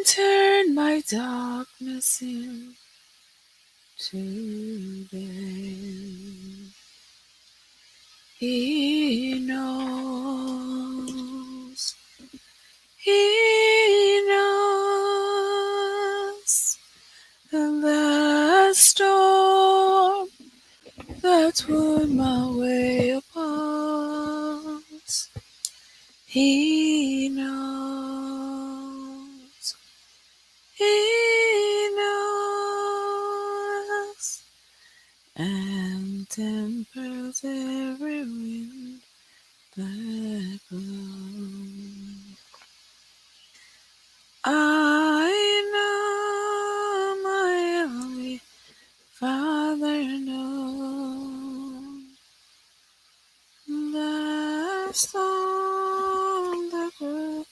turn my darkness into day. He knows, He knows the storm that would my way upon. He knows, He knows, and tempers every wind that blows. I know my Heavenly Father knows the storm that will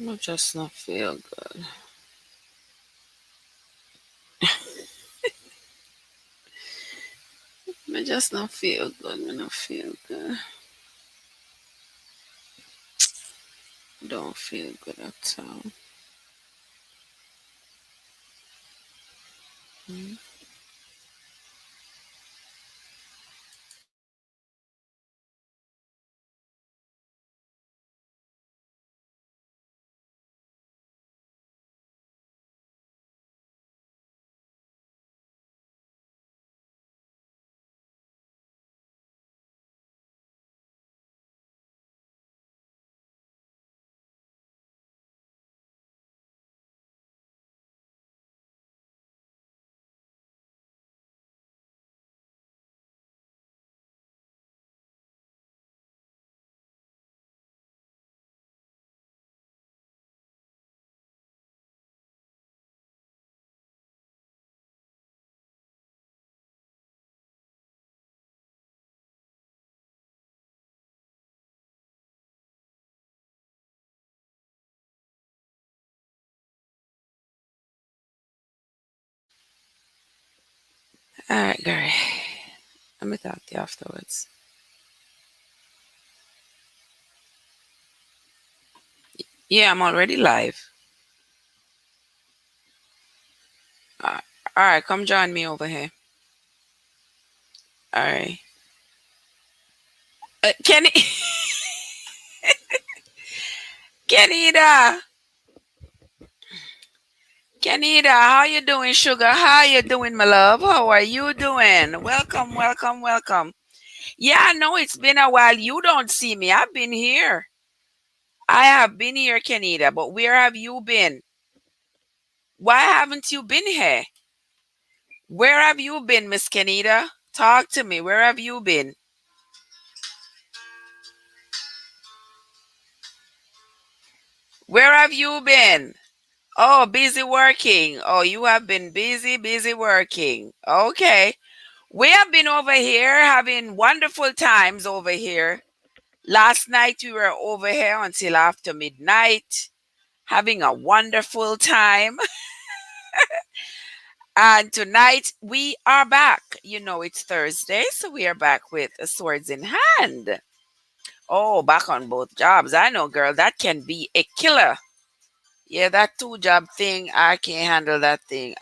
I just not feel good. I just not feel good. I not feel good. Don't feel good at all. Mm. All right, Gary. Let me talk to you afterwards. Yeah, I'm already live. Uh, all right, come join me over here. All right. Kenny, Kenita, Kenita, how you doing, sugar? How you doing, my love? How are you doing? Welcome, welcome, welcome. Yeah, I know it's been a while. You don't see me. I've been here. I have been here, Kenita, but where have you been? Why haven't you been here? Where have you been, Miss Kenita? Talk to me. Where have you been? Where have you been? Oh, busy working. Oh, you have been busy, busy working. Okay. We have been over here having wonderful times over here. Last night we were over here until after midnight, having a wonderful time. And tonight we are back. You know, it's Thursday, so we are back with swords in hand. Oh, back on both jobs. I know, girl, that can be a killer. Yeah, that two-job thing, I can't handle that thing.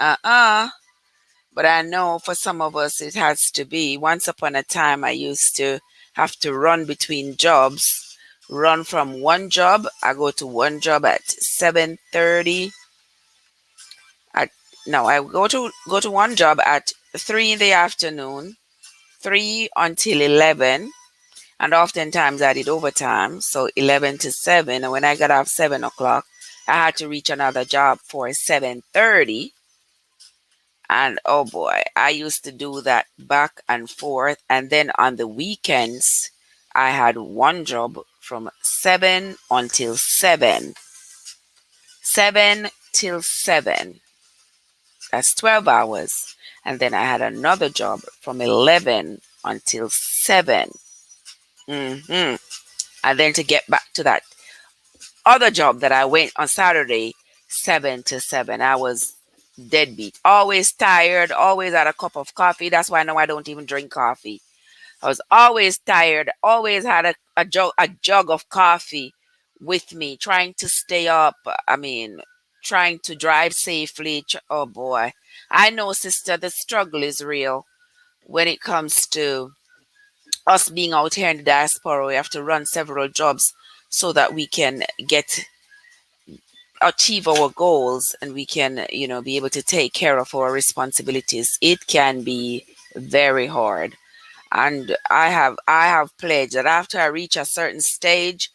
But I know for some of us it has to be. Once upon a time, I used to have to run between jobs. Run from one job. I go to one job at 7:30. At no, I go to one job at 3 in the afternoon, 3 until 11. And oftentimes I did overtime, so 11 to 7. And when I got off 7 o'clock, I had to reach another job for 7:30. And oh boy, I used to do that back and forth. And then on the weekends, I had one job from 7 until 7. 7 till 7. That's 12 hours. And then I had another job from 11 until 7. Hmm. And then to get back to that other job that I went on Saturday, 7 to 7. I was deadbeat. Always tired, always had a cup of coffee. That's why now I don't even drink coffee. I was always tired, always had a jug of coffee with me, trying to stay up. I mean, trying to drive safely. Oh boy. I know, sister, the struggle is real when it comes to us being out here in the diaspora. We have to run several jobs so that we can get achieve our goals and we can be able to take care of our responsibilities. It can be very hard, and I have pledged that after I reach a certain stage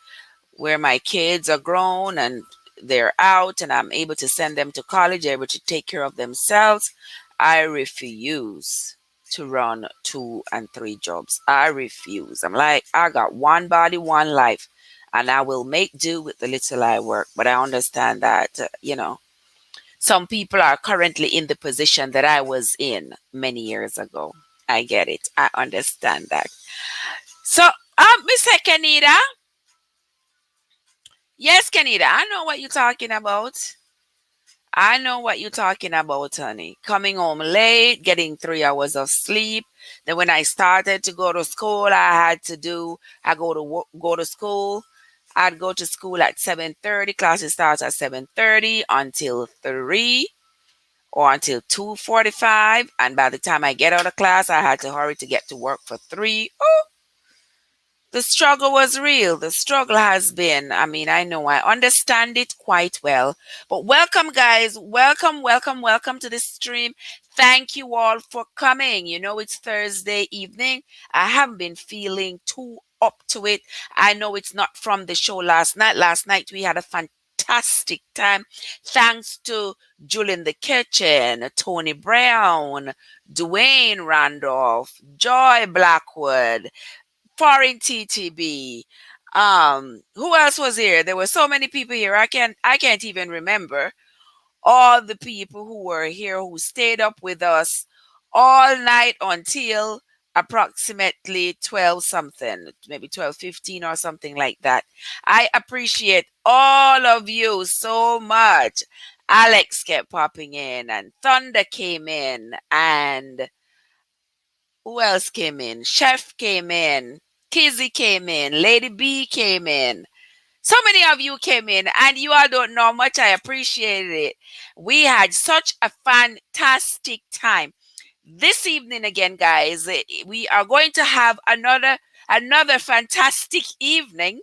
where my kids are grown and they're out and I'm able to send them to college, able to take care of themselves, I refuse to run two and three jobs. I refuse. I'm like, I got one body, one life, and I will make do with the little I work. But I understand that, some people are currently in the position that I was in many years ago. I get it. I understand that. So, Miss Kenita, Yes, Kenita, I know what you're talking about. I know what you're talking about, honey. Coming home late, getting 3 hours of sleep. Then when I started to go to school, I go to school. I'd go to school at 7:30. Classes starts at 7:30 until 3 or until 2:45. And by the time I get out of class, I had to hurry to get to work for 3. Oh, the struggle was real. The struggle has been. I mean, I know I understand it quite well. But welcome, guys. Welcome, welcome, welcome to this stream. Thank you all for coming. You know, it's Thursday evening. I haven't been feeling too up to it. I know it's not from the show last night. Last night we had a fantastic time. Thanks to Julie in the Kitchen, Tony Brown, Dwayne Randolph, Joy Blackwood, Foreign TTB. Who else was here? There were so many people here. I can't even remember all the people who were here who stayed up with us all night until approximately 12 something, maybe 12:15 or something like that. I appreciate all of you so much. Alex kept popping in and Thunder came in and who else came in? Chef came in. Kizzy came in. Lady B came in. So many of you came in, and you all don't know how much I appreciated it. We had such a fantastic time. This evening again, guys, we are going to have another fantastic evening.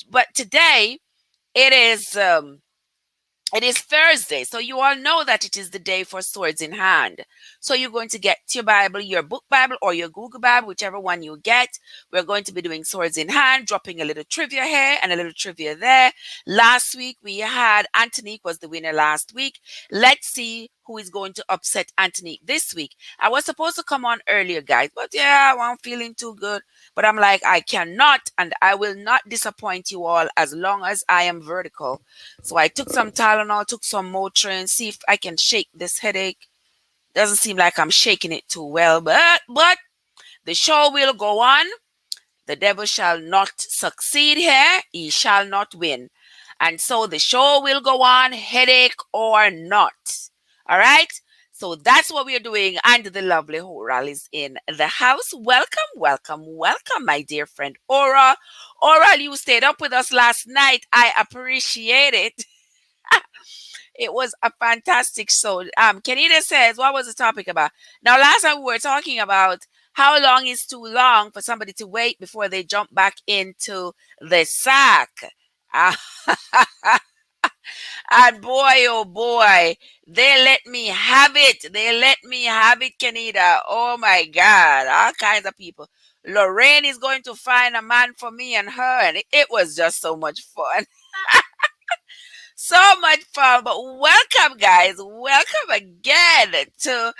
But today it is it is Thursday, so you all know that it is the day for Swords in Hand. So you're going to get your Bible, your book Bible, or your Google Bible, whichever one you get. We're going to be doing Swords in Hand, dropping a little trivia here and a little trivia there. Last week we had Antonique was the winner last week. Let's see who is going to upset Antonique this week. I was supposed to come on earlier, guys, but yeah, I wasn't feeling too good. But I'm like, I cannot and I will not disappoint you all as long as I am vertical. So I took some Tylenol, took some Motrin, see if I can shake this headache. Doesn't seem like I'm shaking it too well, but the show will go on. The devil shall not succeed here. He shall not win. And so the show will go on, headache or not. All right? So that's what we're doing. And the lovely Oral is in the house. Welcome, welcome, welcome, my dear friend Aura. Oral, you stayed up with us last night. I appreciate it. It was a fantastic show. Kenita says, what was the topic about? Now, last time we were talking about how long is too long for somebody to wait before they jump back into the sack. Ah, and boy, oh boy, they let me have it. They let me have it, Kenita. Oh my God, all kinds of people. Lorraine is going to find a man for me and her, and it was just so much fun. So much fun. But welcome, guys. Welcome again to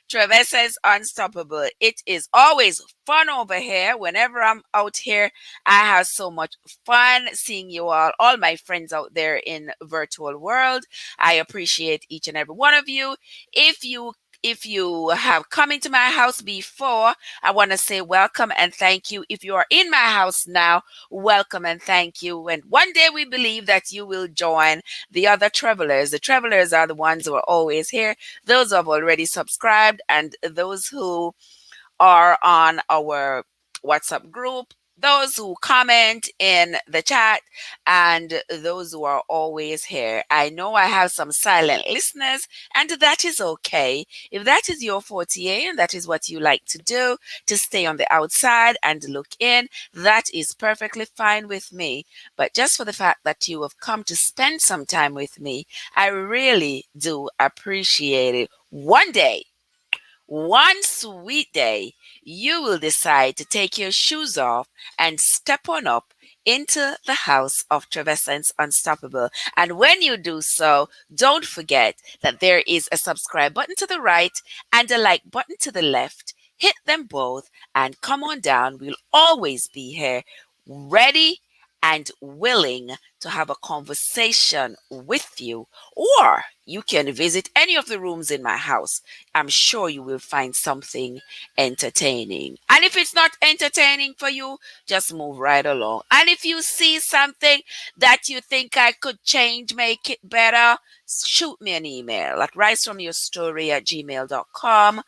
Traverses Unstoppable. It is always fun over here. Whenever I'm out here, I have so much fun seeing you all my friends out there in virtual world. I appreciate each and every one of you. If you if you have come into my house before, I want to say welcome and thank you. If you are in my house now, welcome and thank you. And one day we believe that you will join the other travelers. The travelers are the ones who are always here, those who have already subscribed, and those who are on our WhatsApp group, those who comment in the chat, and those who are always here. I know I have some silent listeners, and that is okay. If that is your forte and that is what you like to do, to stay on the outside and look in, that is perfectly fine with me. But just for the fact that you have come to spend some time with me, I really do appreciate it. One sweet day, you will decide to take your shoes off and step on up into the house of Traversins Unstoppable. And when you do so, don't forget that there is a subscribe button to the right and a like button to the left. Hit them both and come on down. We'll always be here ready and willing to have a conversation with you, or you can visit any of the rooms in my house. I'm sure you will find something entertaining. And if it's not entertaining for you, just move right along. And if you see something that you think I could change, make it better, shoot me an email at risefromyourstory@gmail.com.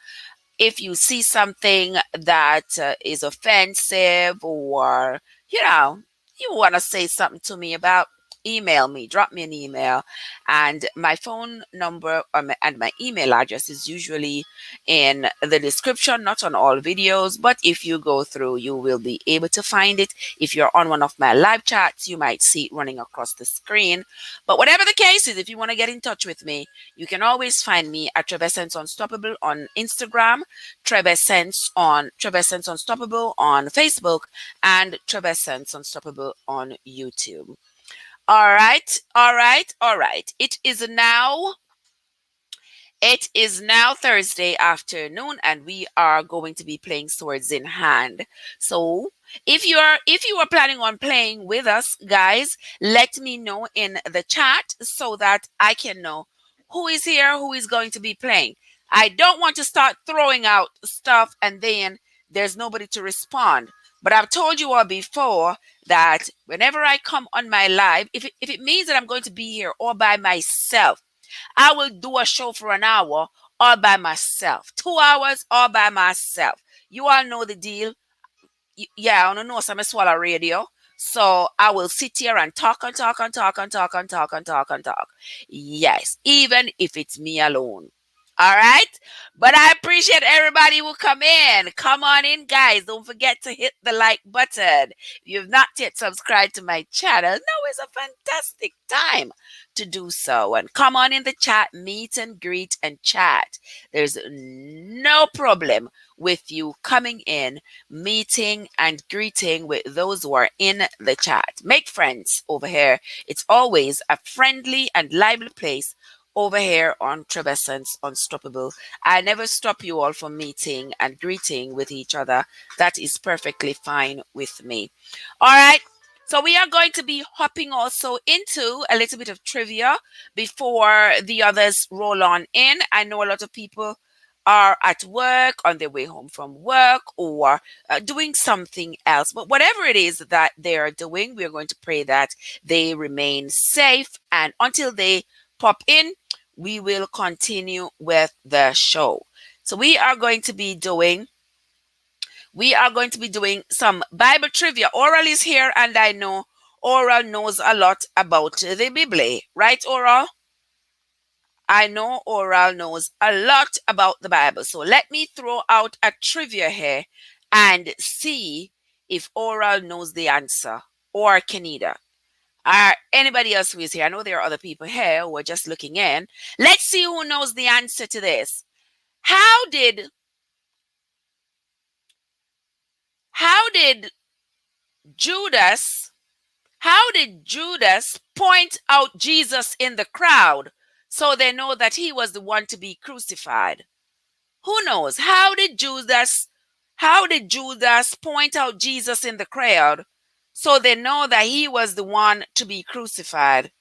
If you see something that is offensive, or you know you want to say something to me about, email me, drop me an email. And my phone number, and my email address is usually in the description, not on all videos, but if you go through, you will be able to find it. If you're on one of my live chats, you might see it running across the screen. But whatever the case is, if you want to get in touch with me, you can always find me at Trevessence Unstoppable on Instagram, Trevessence Unstoppable on Facebook, and Trevessence Unstoppable on YouTube. All right, all right, all right. It is now Thursday afternoon, and we are going to be playing Swords in Hand. So if you are planning on playing with us, guys, let me know in the chat so that I can know who is here, who is going to be playing. I don't want to start throwing out stuff and then there's nobody to respond. But I've told you all before that whenever I come on my live, if it means that I'm going to be here all by myself, I will do a show for an hour all by myself, 2 hours all by myself. You all know the deal. Yeah, I don't know some swallow radio. So I will sit here and talk and talk and talk and talk and talk and talk and talk. Yes, even if it's me alone. All right. But I appreciate everybody who come in. Come on in, guys. Don't forget to hit the like button. If you've not yet subscribed to my channel, now is a fantastic time to do so. And come on in the chat, meet and greet and chat. There's no problem with you coming in, meeting and greeting with those who are in the chat. Make friends over here. It's always a friendly and lively place over here on Trevessence Unstoppable. I never stop you all from meeting and greeting with each other. That is perfectly fine with me. All right. So we are going to be hopping also into a little bit of trivia before the others roll on in. I know a lot of people are at work, on their way home from work, or doing something else. But whatever it is that they are doing, we are going to pray that they remain safe. And until they pop in, we will continue with the show. So we are going to be doing some Bible trivia. Oral is here, and I know Oral knows a lot about the Bible, right, Oral? I know Oral knows a lot about the Bible. So let me throw out a trivia here and see if Oral knows the answer, or Kenida. Anybody else who is here? I know there are other people here who are just looking in. Let's see who knows the answer to this. How did Judas how did Judas point out Jesus in the crowd so they know that he was the one to be crucified? Who knows? How did Judas point out Jesus in the crowd so they know that he was the one to be crucified?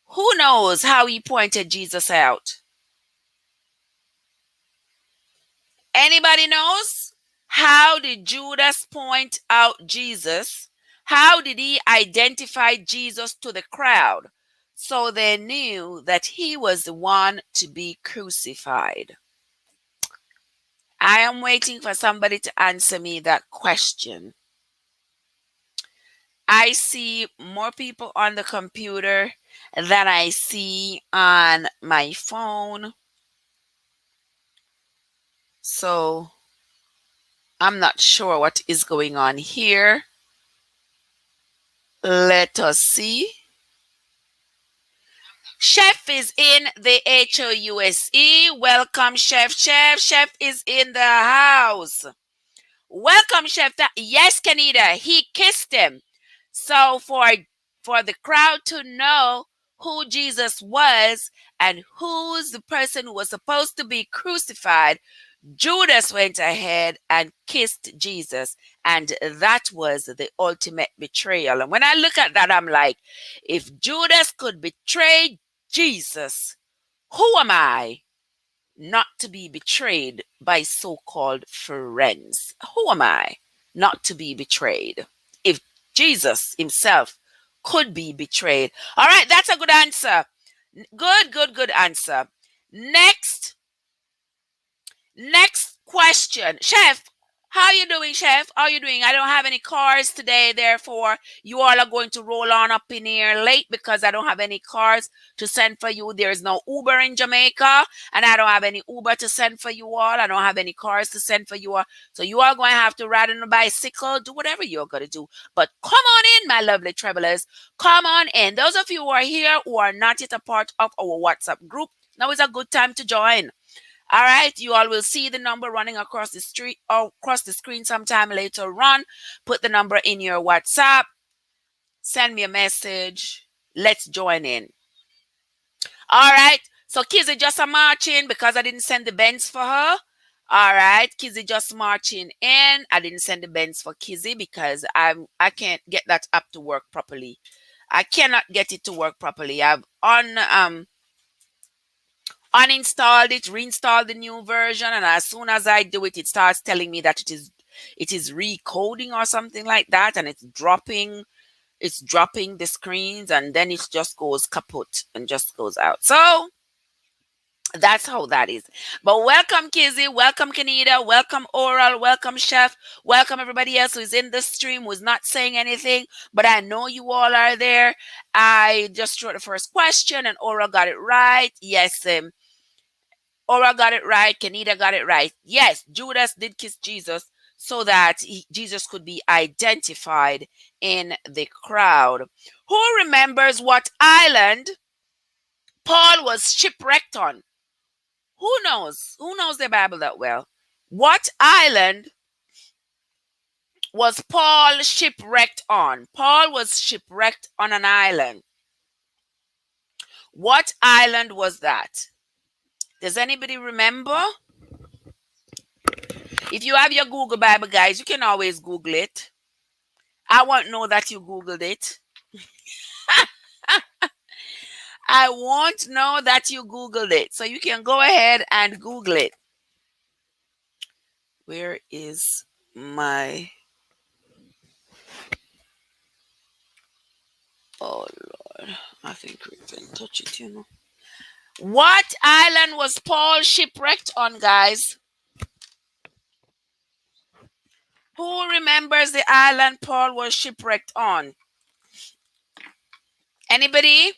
Who knows how he pointed Jesus out? Anybody knows? How did Judas point out Jesus? How did he identify Jesus to the crowd so they knew that he was the one to be crucified? I am waiting for somebody to answer me that question. I see more people on the computer than I see on my phone. So I'm not sure what is going on here. Let us see. Chef is in the HOUSE. Welcome, Chef. Chef is in the house. Welcome, Chef. Yes, Kenita, he kissed him. So for the crowd to know who Jesus was and who's the person who was supposed to be crucified, Judas went ahead and kissed Jesus, and that was the ultimate betrayal. And when I look at that, I'm like, if Judas could betray Jesus, who am I? not to be betrayed by so called friends. Who am I not to be betrayed? If Jesus himself could be betrayed. All right, that's a good answer. Good answer. Next, next question. Chef, how you doing, Chef? How you doing? I don't have any cars today, therefore you all are going to roll on up in here late because I don't have any cars to send for you. There is no Uber in Jamaica, and I don't have any Uber to send for you all. I don't have any cars to send for you all. So you are going to have to ride on a bicycle, do whatever you're going to do. But come on in, my lovely travelers. Come on in. Those of you who are here who are not yet a part of our WhatsApp group, now is a good time to join. All right, you all will see the number running across the street or across the screen sometime later on. Put the number in your WhatsApp. Send me a message. Let's join in. All right. So Kizzy just a marching because I didn't send the Benz for her. All right, Kizzy just marching in. I didn't send the Benz for Kizzy because I can't get that app to work properly. I cannot get it to work properly. I've uninstalled it, reinstalled the new version, and as soon as I do it, it starts telling me that it is recoding or something like that, and it's dropping the screens, and then it just goes kaput and just goes out. So that's how that is. But welcome, Kizzy. Welcome, Kanita. Welcome, Oral. Welcome, Chef. Welcome, everybody else who is in the stream, who's not saying anything. But I know you all are there. I just wrote the first question, and Oral got it right. Yes, Ora got it right. Kenita got it right. Yes, Judas did kiss Jesus so that Jesus could be identified in the crowd. Who remembers what island Paul was shipwrecked on? Who knows? Who knows the Bible that well? What island was Paul shipwrecked on? Paul was shipwrecked on an island. What island was that? Does anybody remember? If you have your Google Bible, guys, you can always Google it. I won't know that you Googled it. I won't know that you Googled it. So you can go ahead and Google it. Where is my... Oh, Lord. I think we can touch it. What island was Paul shipwrecked on, guys? Who remembers the island Paul was shipwrecked on? Anybody?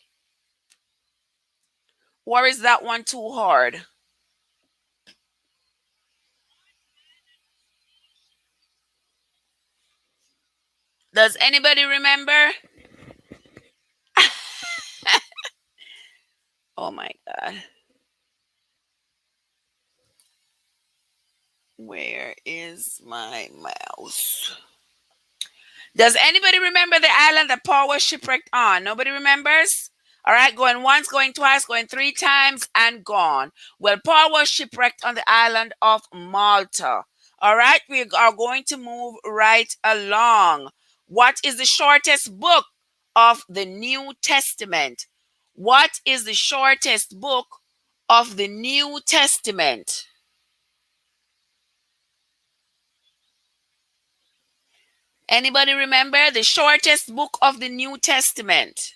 Or is that one too hard? Does anybody remember? Oh my God. Where is my mouse? Does anybody remember the island that Paul was shipwrecked on? Nobody remembers? All right, going once, going twice, going three times, and gone. Well, Paul was shipwrecked on the island of Malta. All right, we are going to move right along. What is the shortest book of the New Testament? What is the shortest book of the New Testament? Anybody remember the shortest book of the New Testament?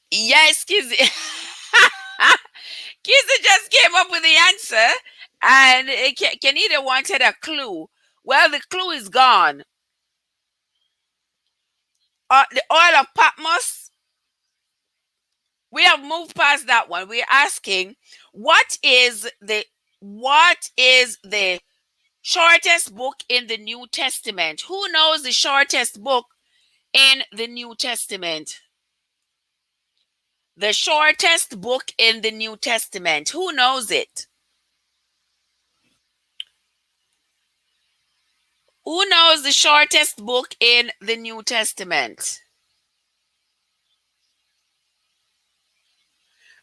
Yes, Kizzy. Kizzy just came up with the answer, and Kenita wanted a clue. Well, the clue is gone. The oil of Patmos. We have moved past that one. We're asking, what is the shortest book in the New Testament? Who knows the shortest book in the New Testament? The shortest book in the New Testament. Who knows it? Who knows the shortest book in the New Testament?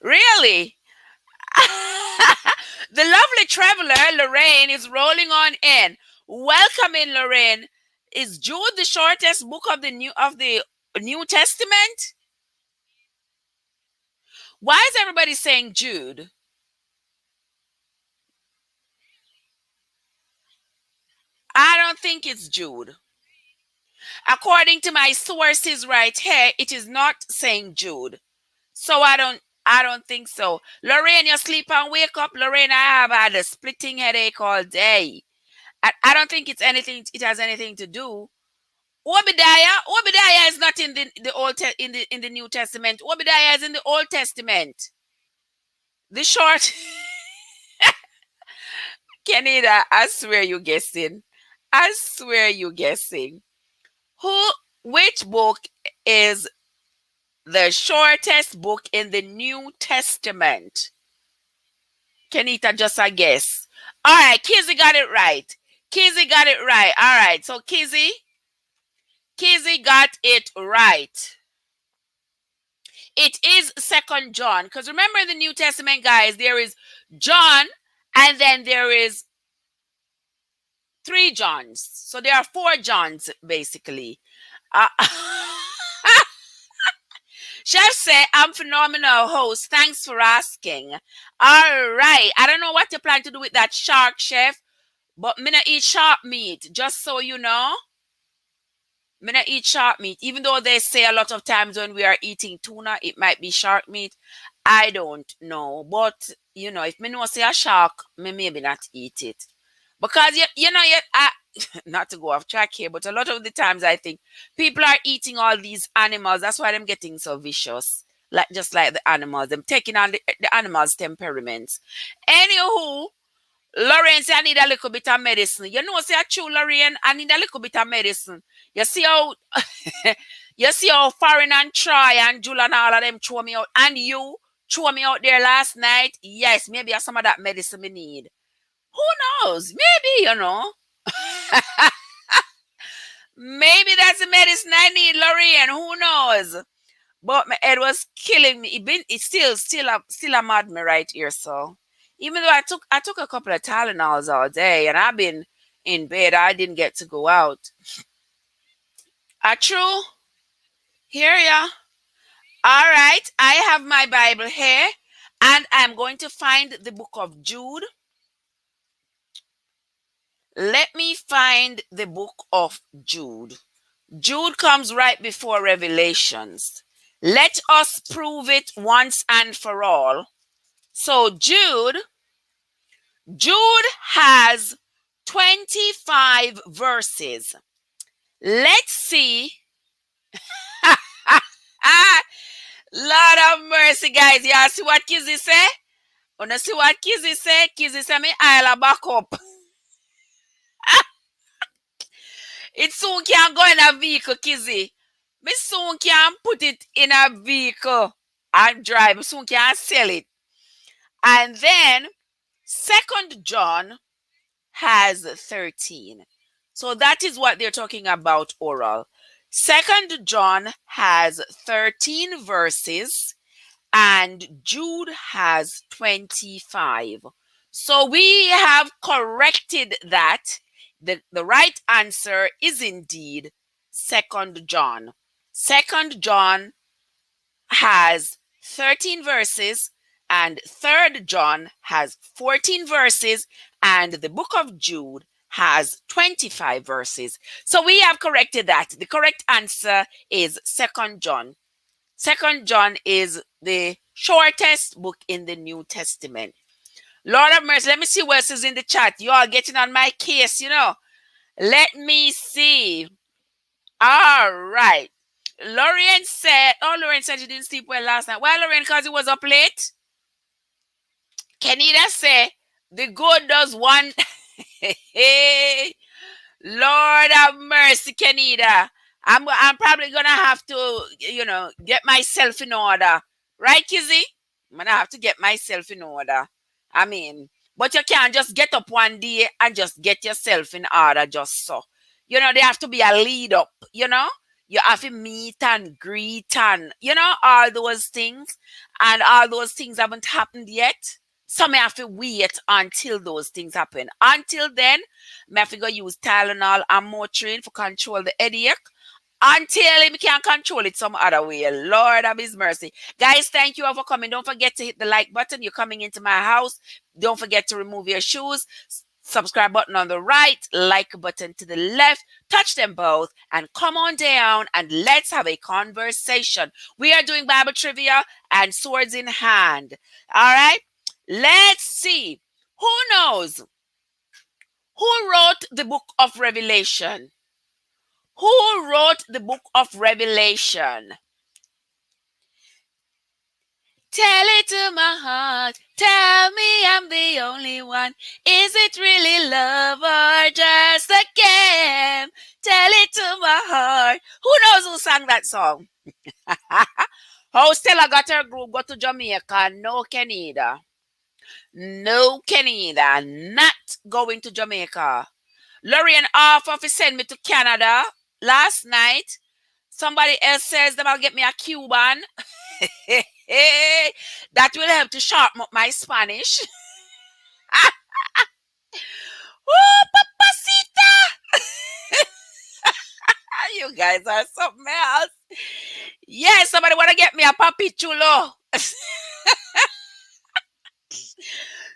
Really? The lovely traveler, Lorraine, is rolling on in. Welcome in, Lorraine. Is Jude the shortest book of the New Testament? Why is everybody saying Jude? I don't think it's Jude. According to my sources right here, it is not saying Jude. So I don't think so. Lorraine, you sleep and wake up. Lorraine, I have had a splitting headache all day. I don't think it has anything to do. Obadiah is not in the in the New Testament. Obadiah is in the Old Testament. The short Canada, I swear you guessing. I swear you guessing. Who which book is the shortest book in the New Testament? Kenita, just a guess. All right, Kizzy got it right. Kizzy got it right. All right, so Kizzy got it right. It is Second John, because remember in the New Testament, guys, there is John, and then there is three Johns. So there are four Johns basically. Uh, Chef said, I'm phenomenal host. Thanks for asking. All right. I don't know what you plan to do with that shark, Chef, but me not eat shark meat, just so you know. Me not eat shark meat. Even though they say a lot of times when we are eating tuna, it might be shark meat. I don't know. But, if me know say a shark, me maybe not eat it. Because, not to go off track here, but a lot of the times I think people are eating all these animals. That's why I'm getting so vicious. Like just like the animals, them taking on the animals' temperaments. Anywho, Lorraine say I need a little bit of medicine. You know, say I true Lorraine, I need a little bit of medicine. You see how you see how Foreign and Troy and Jula and all of them throw me out. And you throw me out there last night. Yes, maybe some of that medicine we need. Who knows? Maybe, maybe that's the medicine I need, Lorraine. Who knows? But my head was killing me. It's still a mad me right here. So even though I took a couple of Tylenols all day and I've been in bed, I didn't get to go out. True. Here ya. All right. I have my Bible here, and I'm going to find the book of Jude. Let me find the book of Jude. Jude comes right before Revelations. Let us prove it once and for all. So Jude has 25 verses. Let's see. Lord of mercy, guys. You see what Kizzy say? Wanna see what Kizzy say? Kizzy say me I'll back up. It soon can go in a vehicle, Kizzy. Me soon can put it in a vehicle and drive. Me soon can sell it. And then Second John has 13. So that is what they're talking about oral. Second John has 13 verses and Jude has 25. So we have corrected that. The right answer is indeed Second John. Second John has 13 verses and Third John has 14 verses and the book of Jude has 25 verses. So we have corrected that. The correct answer is Second John. Second John is the shortest book in the New Testament. Lord of mercy, let me see what else is in the chat. You all getting on my case, Let me see. All right. Lorraine said she didn't sleep well last night. Why, Lorraine? Because it was up late? Kenita say, the good does one. Lord have mercy, Kenita. I'm probably gonna have to, get myself in order. Right, Kizzy? I'm gonna have to get myself in order. I mean, but you can't just get up one day and just get yourself in order just so. There have to be a lead up, You have to meet and greet and, all those things. And all those things haven't happened yet. So I have to wait until those things happen. Until then, I have to go use Tylenol and Motrin for control the headache. until him can control it some other way. Lord of his mercy. Guys, thank you all for coming. Don't forget to hit the like button. You're coming into my house. Don't forget to remove your shoes. Subscribe button on the right, like button to the left. Touch them both and come on down and let's have a conversation. We are doing Bible trivia and swords in hand. All right? Let's see. Who knows? Who wrote the book of Revelation? Who wrote the book of Revelation? Tell it to my heart. Tell me I'm the only one. Is it really love or just a game? Tell it to my heart. Who knows who sang that song? How Stella got her group go to Jamaica? No, Canada. No, Canada. Not going to Jamaica. Lorraine offered to send me to Canada last night. Somebody else says they will get me a Cuban. That will help to sharpen up my Spanish. Oh, papacita! You guys are something else. Yeah, somebody want to get me a papi chulo.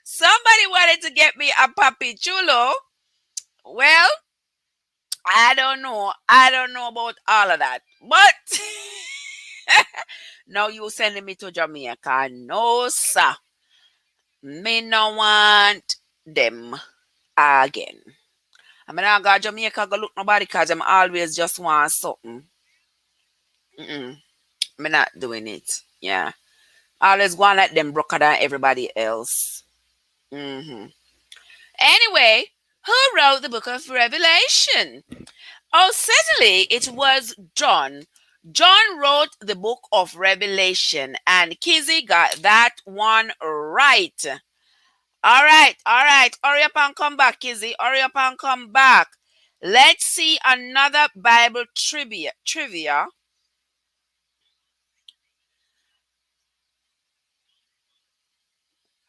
Somebody wanted to get me a papi chulo. Well, I don't know. I don't know about all of that. But now you sending me to Jamaica. No, sir. Me no want them again. I mean, I go to Jamaica go look nobody because I'm always just want something. I'm not doing it. Yeah. I always go and let them broker than everybody else. Anyway, who wrote the book of Revelation? Oh, certainly it was John. John wrote the book of Revelation, and Kizzy got that one right. All right. Hurry up and come back, Kizzy. Hurry up and come back. Let's see another Bible trivia.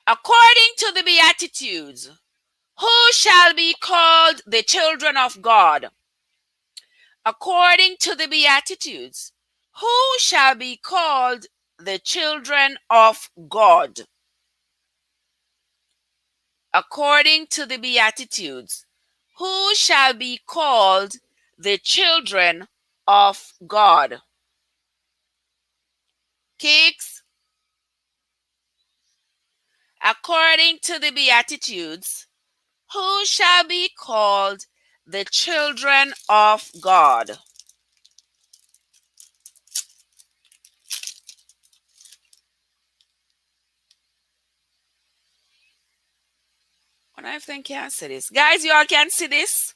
According to the Beatitudes, who shall be called the children of God? According to the Beatitudes, who shall be called the children of God? According to the Beatitudes, who shall be called the children of God? Kicks. According to the Beatitudes, who shall be called the children of God? What if they can't see this? Guys, you all can see this?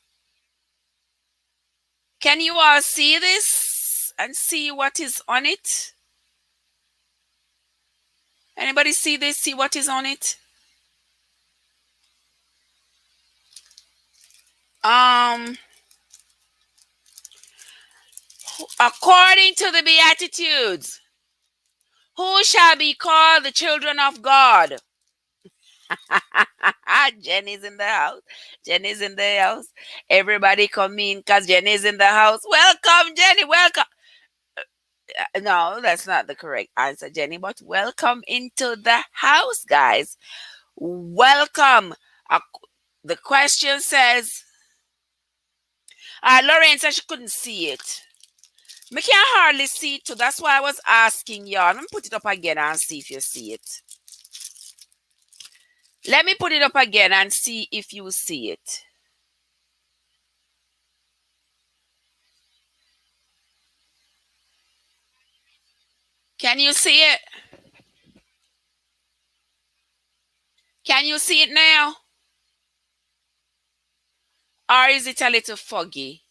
Can you all see this and see what is on it? Anybody see this? See what is on it? According to the Beatitudes, who shall be called the children of God? Jenny's in the house. Jenny's in the house. Everybody come in because Jenny's in the house. Welcome, Jenny. Welcome. No, that's not the correct answer, Jenny, but welcome into the house, guys. Welcome. The question says, Lorraine said she couldn't see it. Me can hardly see it too. That's why I was asking y'all. Let me put it up again and see if you see it. Let me put it up again and see if you see it. Can you see it? Can you see it now? Or is it a little foggy?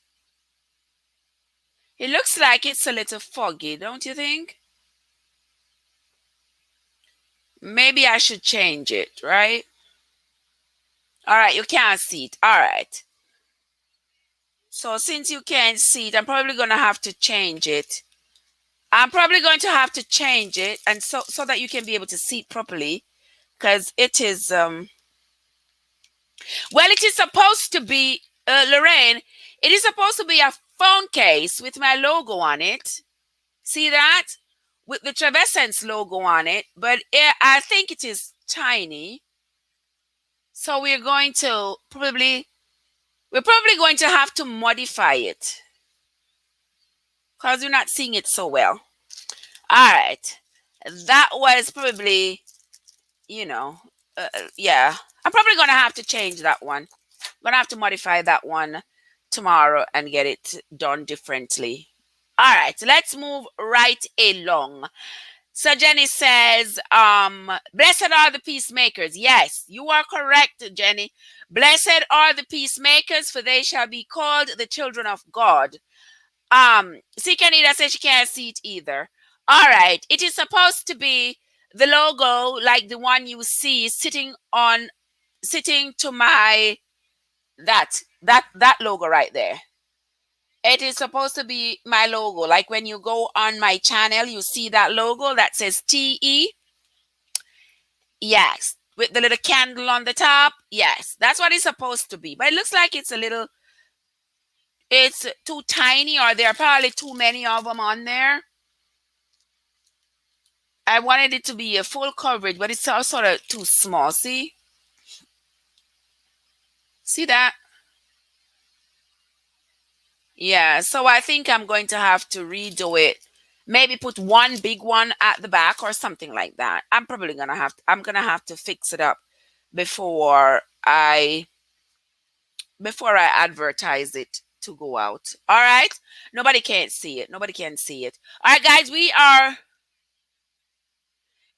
It looks like it's a little foggy, don't you think? Maybe I should change it, right? All right, you can't see it. All right. So since you can't see it, I'm probably going to have to change it. I'm probably going to have to change it and so that you can be able to see it properly, because it is well, it is supposed to be Lorraine, it is supposed to be a phone case with my logo on it. See that? With the Travessence logo on it, but I think it is tiny. So we're probably going to have to modify it because we're not seeing it so well. All right. That was probably, you know, yeah. I'm probably going to have to change that one. I'm going to have to modify that one tomorrow and get it done differently. All right, let's move right along. So Jenny says, blessed are the peacemakers. Yes, you are correct, Jenny. Blessed are the peacemakers, for they shall be called the children of God. See, Kenita says she can't see it either. All right, it is supposed to be the logo like the one you see sitting to my that logo right there. It is supposed to be my logo. Like when you go on my channel, you see that logo that says TE. Yes. With the little candle on the top. Yes. That's what it's supposed to be. But it looks like it's too tiny, or there are probably too many of them on there. I wanted it to be a full coverage, but it's all sort of too small. See? See that? Yeah. So I think I'm going to have to redo it. Maybe put one big one at the back or something like that. I'm gonna have to fix it up before I advertise it to go out. All right. Nobody can see it. Nobody can see it. All right, guys,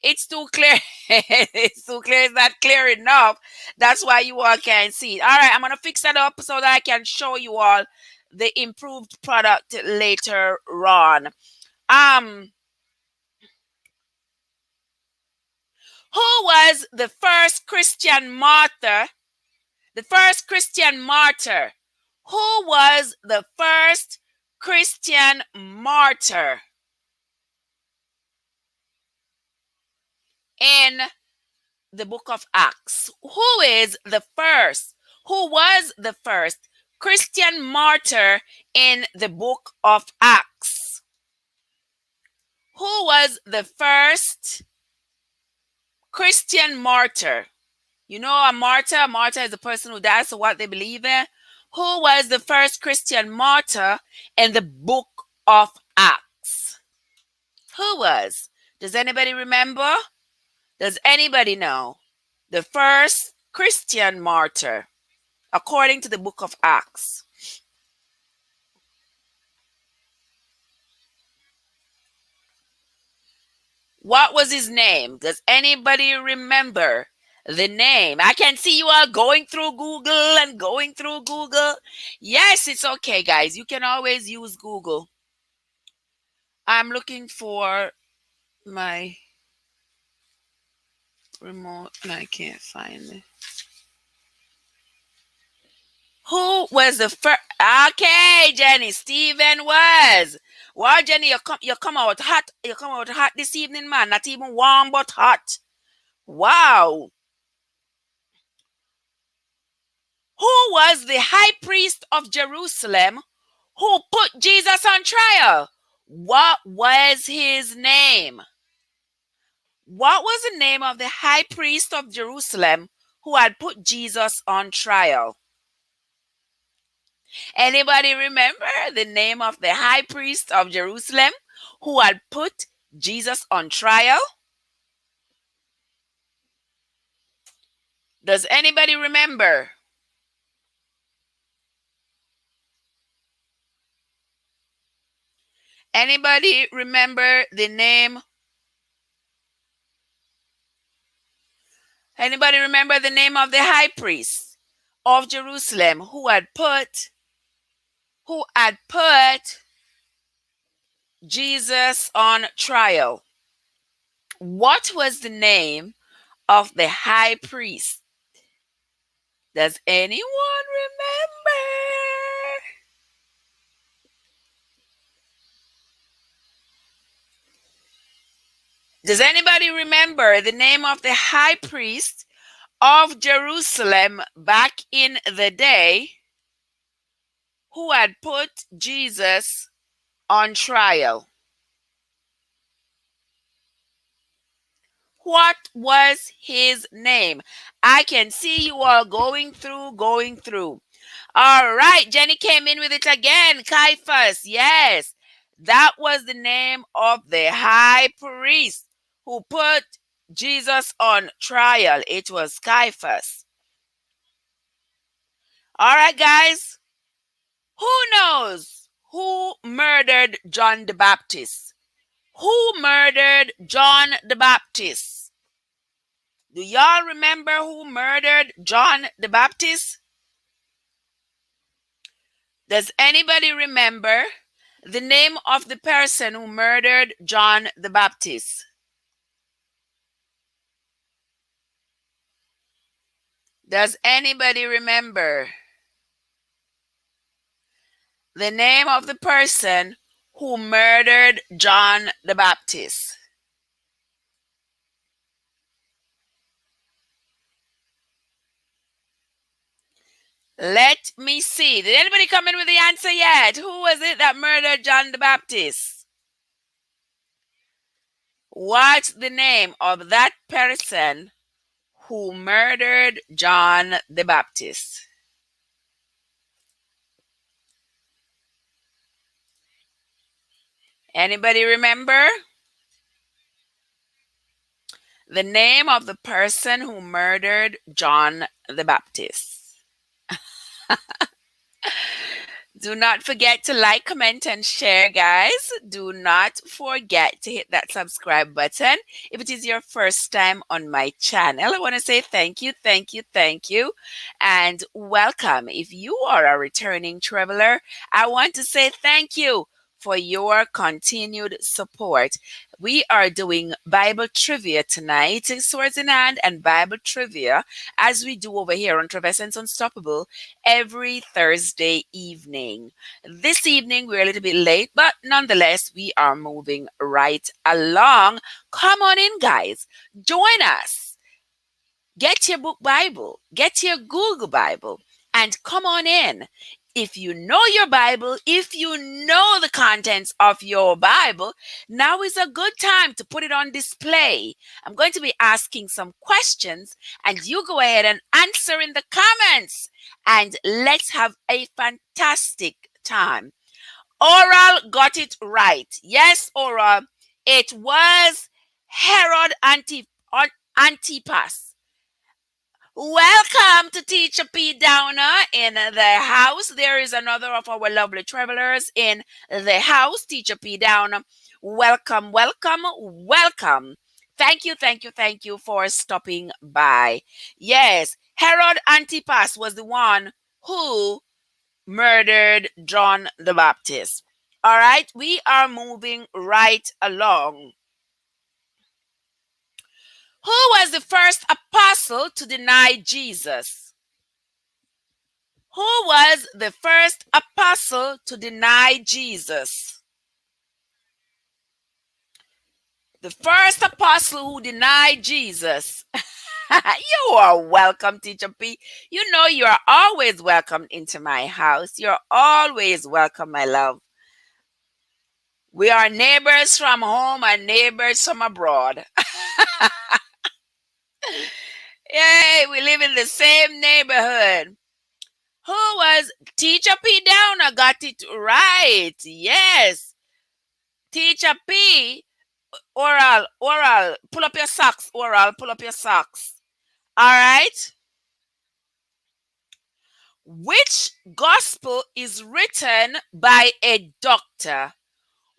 it's too clear. It's too clear. It's not clear enough. That's why you all can't see it. All right, I'm gonna fix that up so that I can show you all the improved product later on. Who was the first Christian martyr? The first Christian martyr. Who was the first Christian martyr in the book of Acts? Who is the first? Who was the first Christian martyr in the book of Acts? Who was the first Christian martyr? You know, a martyr is the person who dies for what they believe in. Who was the first Christian martyr in the book of Acts? Who was? Does anybody remember? Does anybody know? The first Christian martyr, according to the book of Acts. What was his name? Does anybody remember the name? I can see you all going through Google and going through Google. Yes, it's okay, guys. You can always use Google. I'm looking for my remote and I can't find it. Who was the first? Okay, Jenny. Stephen was. Wow, Jenny, you come out hot. You come out hot this evening, man. Not even warm, but hot. Wow. Who was the high priest of Jerusalem who put Jesus on trial? What was his name? What was the name of the high priest of Jerusalem who had put Jesus on trial? Anybody remember the name of the high priest of Jerusalem who had put Jesus on trial? Does anybody remember? Anybody remember the name? Anybody remember the name of the high priest of Jerusalem who had put Jesus on trial? What was the name of the high priest? Does anyone remember? Does anybody remember the name of the high priest of Jerusalem back in the day who had put Jesus on trial? What was his name? I can see you all going through, going through. All right, Jenny came in with it again. Caiaphas, yes. That was the name of the high priest who put Jesus on trial. It was Caiaphas. All right, guys. Who knows who murdered John the Baptist? Who murdered John the Baptist? Do y'all remember who murdered John the Baptist? Does anybody remember the name of the person who murdered John the Baptist? Does anybody remember the name of the person who murdered John the Baptist? Let me see. Did anybody come in with the answer yet? Who was it that murdered John the Baptist? What's the name of that person who murdered John the Baptist? Anybody remember the name of the person who murdered John the Baptist? Do not forget to like, comment, and share, guys. Do not forget to hit that subscribe button. If it is your first time on my channel, I want to say thank you, thank you, thank you, and welcome. If you are a returning traveler, I want to say thank you for your continued support. We are doing Bible trivia tonight, Swords in Hand and Bible trivia, as we do over here on Travessence Unstoppable every Thursday evening. This evening, we're a little bit late, but nonetheless, we are moving right along. Come on in, guys. Join us. Get your book Bible, get your Google Bible, and come on in. If you know your Bible, if you know the contents of your Bible, now is a good time to put it on display. I'm going to be asking some questions, and you go ahead and answer in the comments. And let's have a fantastic time. Oral got it right. Yes, Oral. It was Herod Antipas. Welcome to Teacher P Downer in the house. There is another of our lovely travelers in the house, Teacher P Downer. Welcome, welcome, welcome. Thank you, thank you, thank you for stopping by. Yes, Herod Antipas was the one who murdered John the Baptist. All right, we are moving right along. Who was the first apostle to deny Jesus? Who was the first apostle to deny Jesus? The first apostle who denied Jesus. You are welcome, Teacher P. You know you are always welcome into my house. You're always welcome, my love. We are neighbors from home and neighbors from abroad. Yay, we live in the same neighborhood. Who was Teacher P Downer? Got it right. Yes. Teacher P. Oral, oral. Pull up your socks, oral. Pull up your socks. All right. Which gospel is written by a doctor?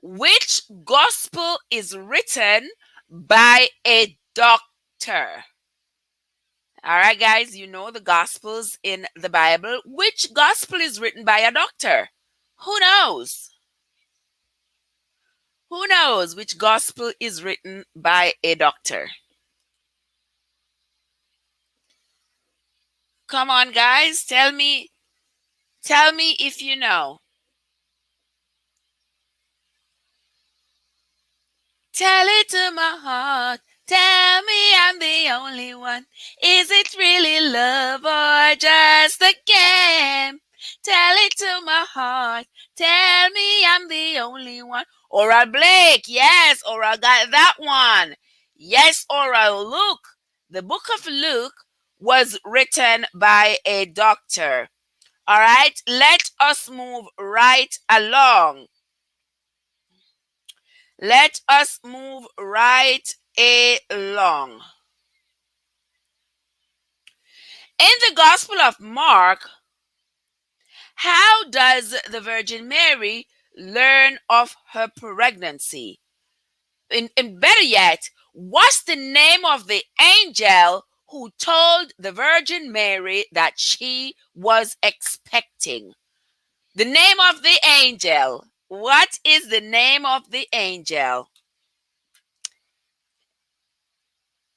Which gospel is written by a doctor? All right, guys, you know the gospels in the Bible. Which gospel is written by a doctor? Who knows? Who knows which gospel is written by a doctor? Come on, guys, tell me if you know. Tell it to my heart. Tell me I'm the only one. Is it really love or just a game? Tell it to my heart. Tell me I'm the only one. Oral Blake. Yes, Oral got that one. Yes, Oral. Luke. The book of Luke was written by a doctor. All right, let us move right along. Let us move right along. In the Gospel of Mark, how does the Virgin Mary learn of her pregnancy? And better yet, what's the name of the angel who told the Virgin Mary that she was expecting? The name of the angel. What is the name of the angel?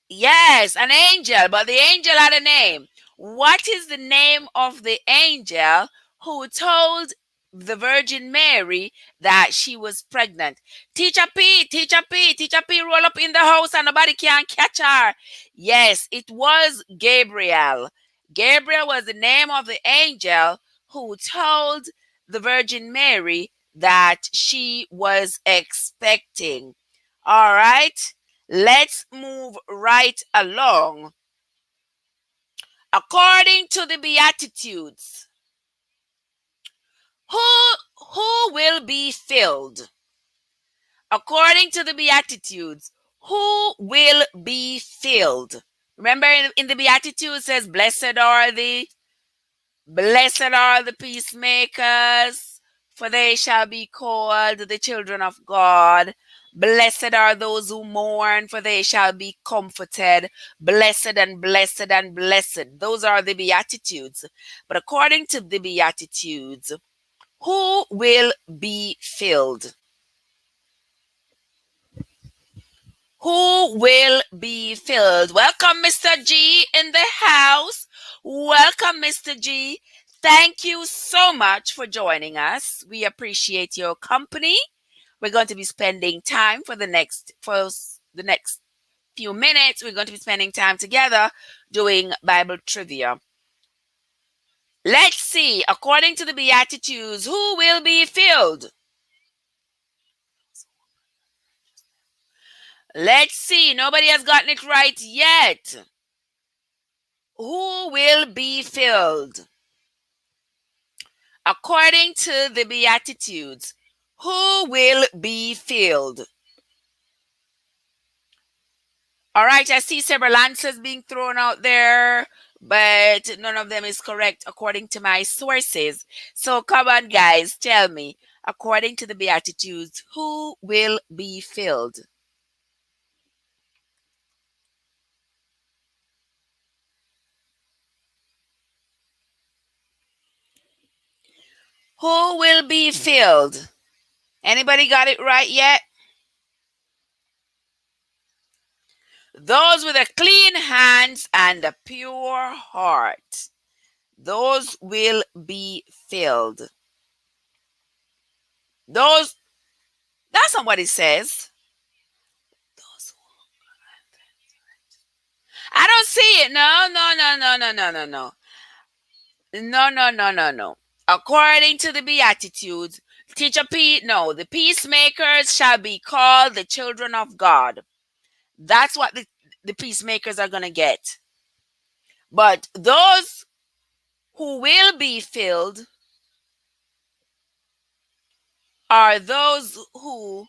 Yes, an angel, but the angel had a name. What is the name of the angel who told the Virgin Mary that she was pregnant? Teacher P, Teacher P, Teacher P, roll up in the house and nobody can catch her. Yes, it was Gabriel. Gabriel was the name of the angel who told the Virgin Mary that she was expecting. All right. Let's move right along. According to the Beatitudes, who will be filled? According to the Beatitudes, who will be filled? Remember in the Beatitudes it says, Blessed are the peacemakers, for they shall be called the children of God. Blessed are those who mourn, for they shall be comforted. Blessed and blessed and blessed. Those are the Beatitudes. But according to the Beatitudes, who will be filled? Who will be filled? Welcome, Mr. G, in the house. Welcome, Mr. G. Thank you so much for joining us. We appreciate your company. We're going to be spending time for the next few minutes. We're going to be spending time together doing Bible trivia. Let's see, according to the Beatitudes, who will be filled? Let's see, nobody has gotten it right yet. Who will be filled? According to the Beatitudes, who will be filled? All right, I see several answers being thrown out there, but none of them is correct according to my sources. So come on, guys, tell me, according to the Beatitudes, who will be filled? Who will be filled? Anybody got it right yet? Those with a clean hands and a pure heart. Those will be filled. Those, that's not what it says. Those, I don't see it. No, no, no, no, no, no, no, no. No, no, no, no, no. According to the Beatitudes, Teacher P, no, the peacemakers shall be called the children of God. That's what the peacemakers are going to get. But those who will be filled are those who,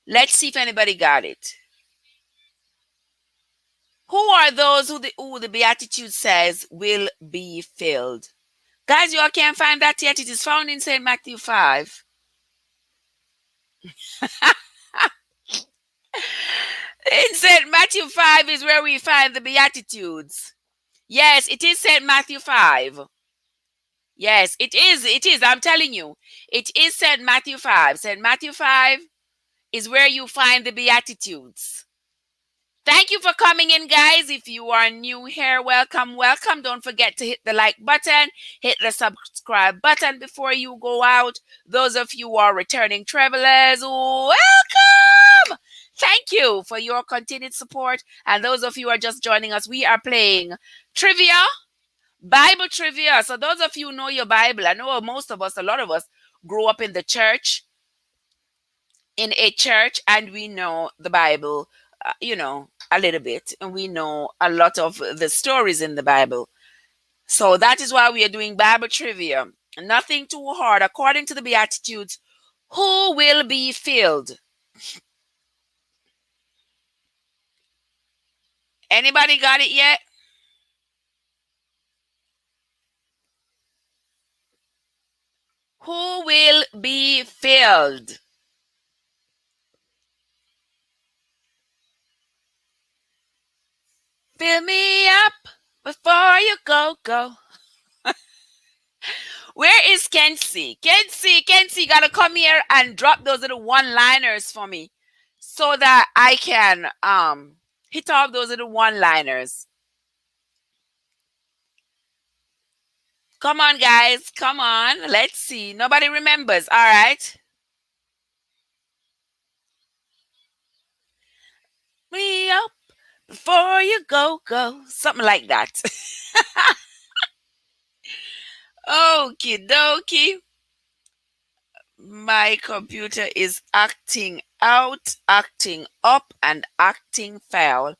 let's see if anybody got it. Who are those who the Beatitude says will be filled? Guys, you all can't find that yet. It is found in St. Matthew 5. In St. Matthew 5 is where we find the Beatitudes. Yes, it is St. Matthew 5. Yes, it is. It is. I'm telling you. It is St. Matthew 5. St. Matthew 5 is where you find the Beatitudes. Thank you for coming in, guys. If you are new here, welcome, welcome. Don't forget to hit the like button, hit the subscribe button before you go out. Those of you who are returning travelers, welcome. Thank you for your continued support. And those of you who are just joining us, we are playing trivia Bible trivia. So those of you who know your Bible, I know most of us, a lot of us, grew up in the church, in a church, and we know the Bible, a little bit, and we know a lot of the stories in the Bible. So that is why we are doing Bible trivia. Nothing too hard. According to the Beatitudes, who will be filled? Anybody got it yet? Who will be filled? Fill me up before you go. Where is Kenzie? Kenzie, gotta come here and drop those little one-liners for me, so that I can hit off those little one-liners. Come on, guys, come on. Let's see. Nobody remembers. All right. Me up before you go. Something like that. Okie dokie. My computer is acting out, acting up, and acting foul.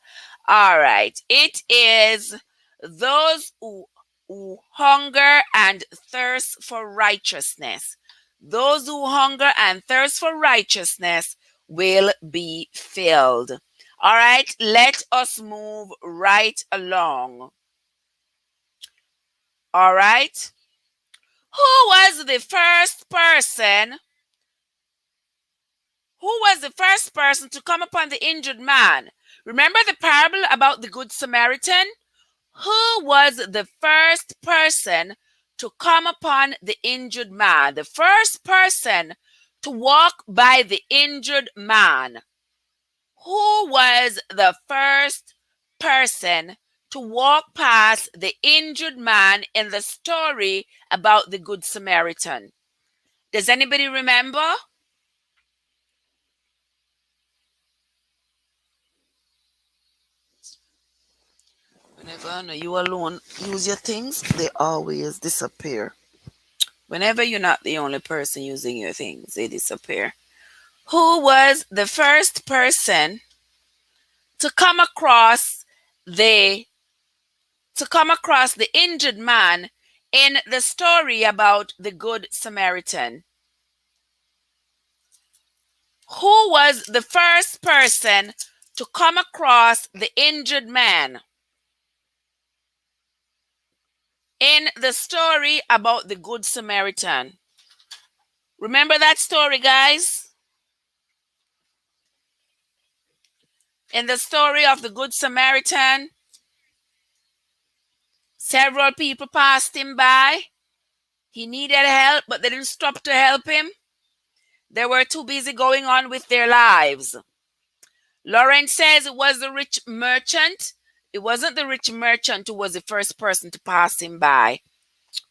All right. It is those who hunger and thirst for righteousness. Those who hunger and thirst for righteousness will be filled. All right. Let us move right along. All right. Who was the first person Who was the first person to come upon the injured man? Remember the parable about the Good Samaritan? Who was the first person to come upon the injured man? The first person to walk by the injured man. Who was the first person to walk past the injured man in the story about the Good Samaritan? Does anybody remember? Whenever I know you alone use your things, they always disappear. Whenever you're not the only person using your things, they disappear. Who was the first person to come across the the injured man in the story about the Good Samaritan? Who was the first person to come across the injured man in the story about the Good Samaritan? Remember that story, guys? In the story of the Good Samaritan, several people passed him by. He needed help, but they didn't stop to help him. They were too busy going on with their lives. Lawrence says it was the rich merchant. It wasn't the rich merchant who was the first person to pass him by,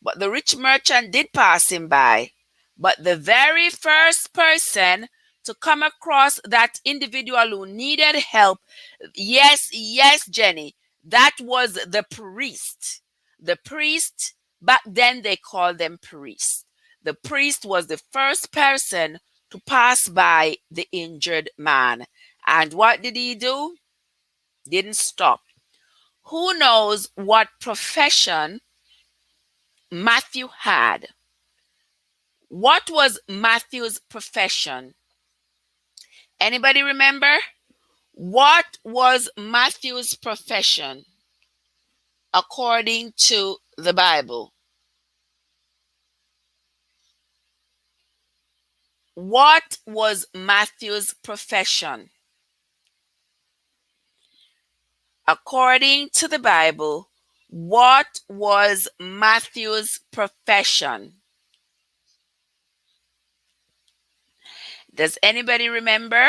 but the rich merchant did pass him by. But the very first person to come across that individual who needed help, yes, Jenny, that was the priest. The priest, back then they called them priests. The priest was the first person to pass by the injured man. And what did he do? Didn't stop. Who knows what profession Matthew had? What was Matthew's profession? Anybody remember? What was Matthew's profession according to the Bible? What was Matthew's profession? According to the Bible, what was Matthew's profession? Does anybody remember?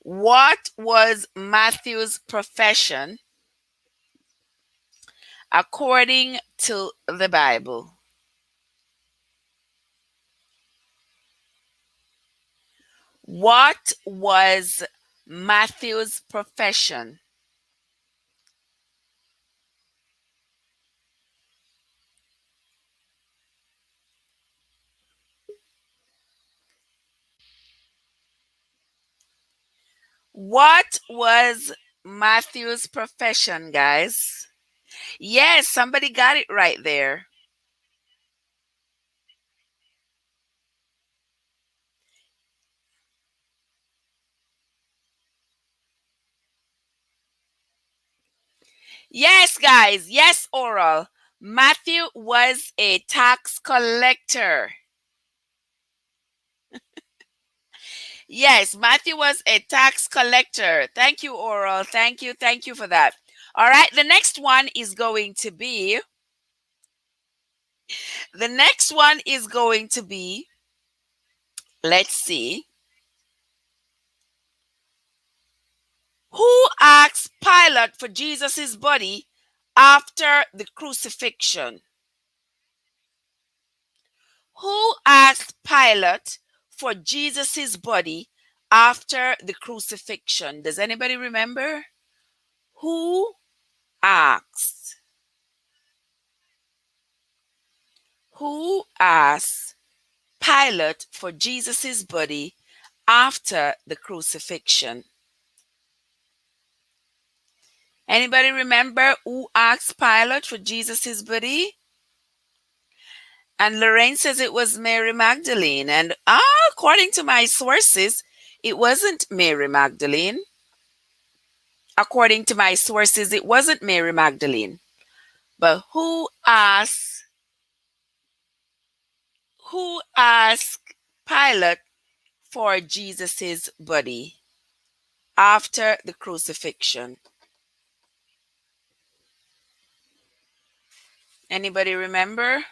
What was Matthew's profession according to the Bible? What was Matthew's profession? What was Matthew's profession, guys? Yes, somebody got it right there. Yes, guys. Yes, Oral. Matthew was a tax collector. Yes, Matthew was a tax collector. Thank you, Oral. Thank you. Thank you for that. All right. The next one is going to be, let's see, who asked Pilate for Jesus's body after the crucifixion? Who asked Pilate for Jesus's body after the crucifixion? Does anybody remember? Who asked? Who asked Pilate for Jesus's body after the crucifixion? Anybody remember who asked Pilate for Jesus's body? And Lorraine says it was Mary Magdalene. And according to my sources, it wasn't Mary Magdalene. According to my sources, it wasn't Mary Magdalene. But who asked Pilate for Jesus's body after the crucifixion? Anybody remember?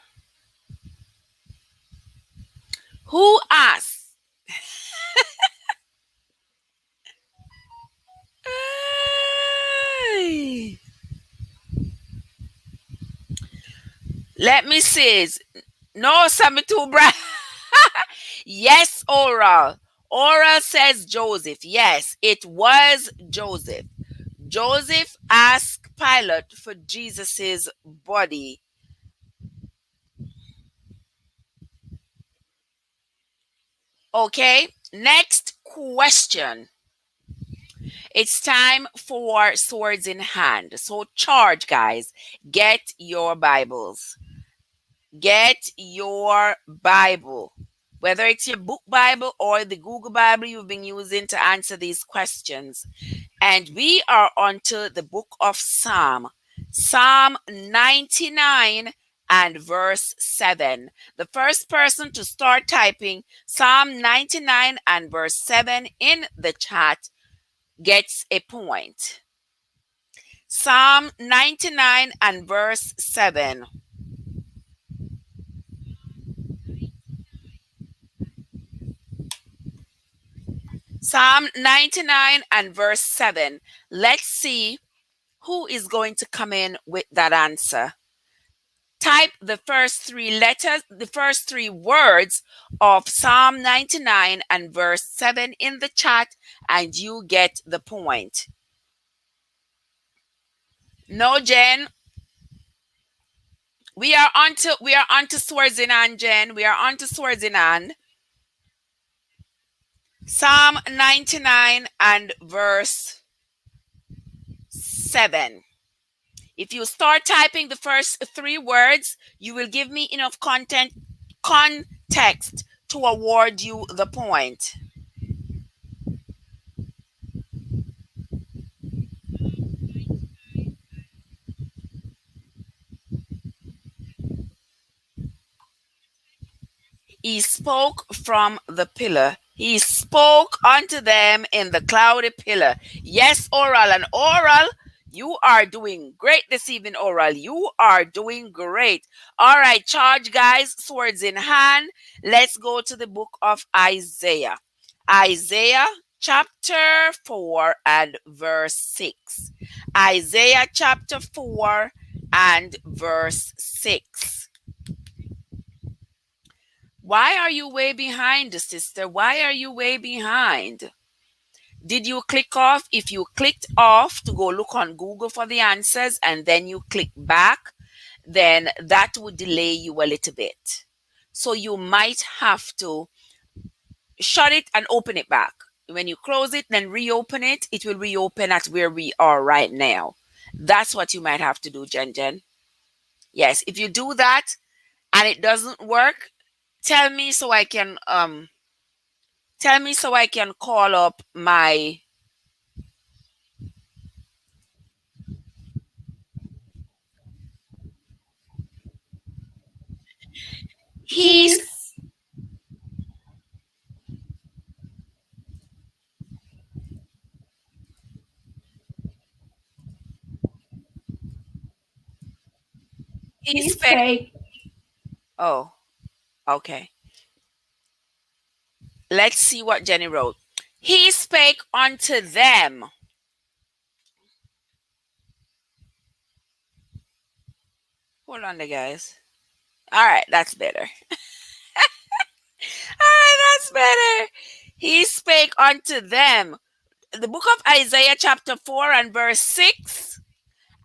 Who asked? Ay. Let me see. No, Sammy too bright. Yes, Oral. Oral says Joseph. Yes, it was Joseph. Joseph asked Pilate for Jesus's body. Okay, next question. It's time for swords in hand. So charge, guys. Get your Bibles. Get your Bible. Whether it's your book Bible or the Google Bible you've been using to answer these questions. And we are on to the book of Psalm 99 and verse 7. The first person to start typing Psalm 99 and verse 7 in the chat gets a point. Psalm 99 and verse 7. Psalm 99 and verse 7. Let's see who is going to come in with that answer. Type the first three words of Psalm 99 and verse 7 in the chat, and you get the point. No, Jen. We are on to swords in hand, Jen. We are on to swords in hand. Psalm 99 and verse 7. If you start typing the first three words, you will give me enough context to award you the point. He spoke from the pillar. He spoke unto them in the cloudy pillar. Yes, Oral. And Oral, you are doing great this evening, Oral. You are doing great. All right, charge, guys. Swords in hand. Let's go to the book of Isaiah. Isaiah chapter 4 and verse 6. Isaiah chapter 4 and verse 6. Why are you way behind, sister? Why are you way behind? Did you click off? If you clicked off to go look on Google for the answers and then you click back, then that would delay you a little bit. So you might have to shut it and open it back. when you close it, then reopen it, it will reopen at where we are right now. That's what you might have to do, Jen Jen. Yes, if you do that and it doesn't work, tell me so I can call up my he's He's he's he's fake. fake. Oh, okay. Let's see what Jenny wrote. He spake unto them. Hold on, the guys. All right, that's better. All right, that's better. He spake unto them. The book of Isaiah, chapter 4 and verse 6.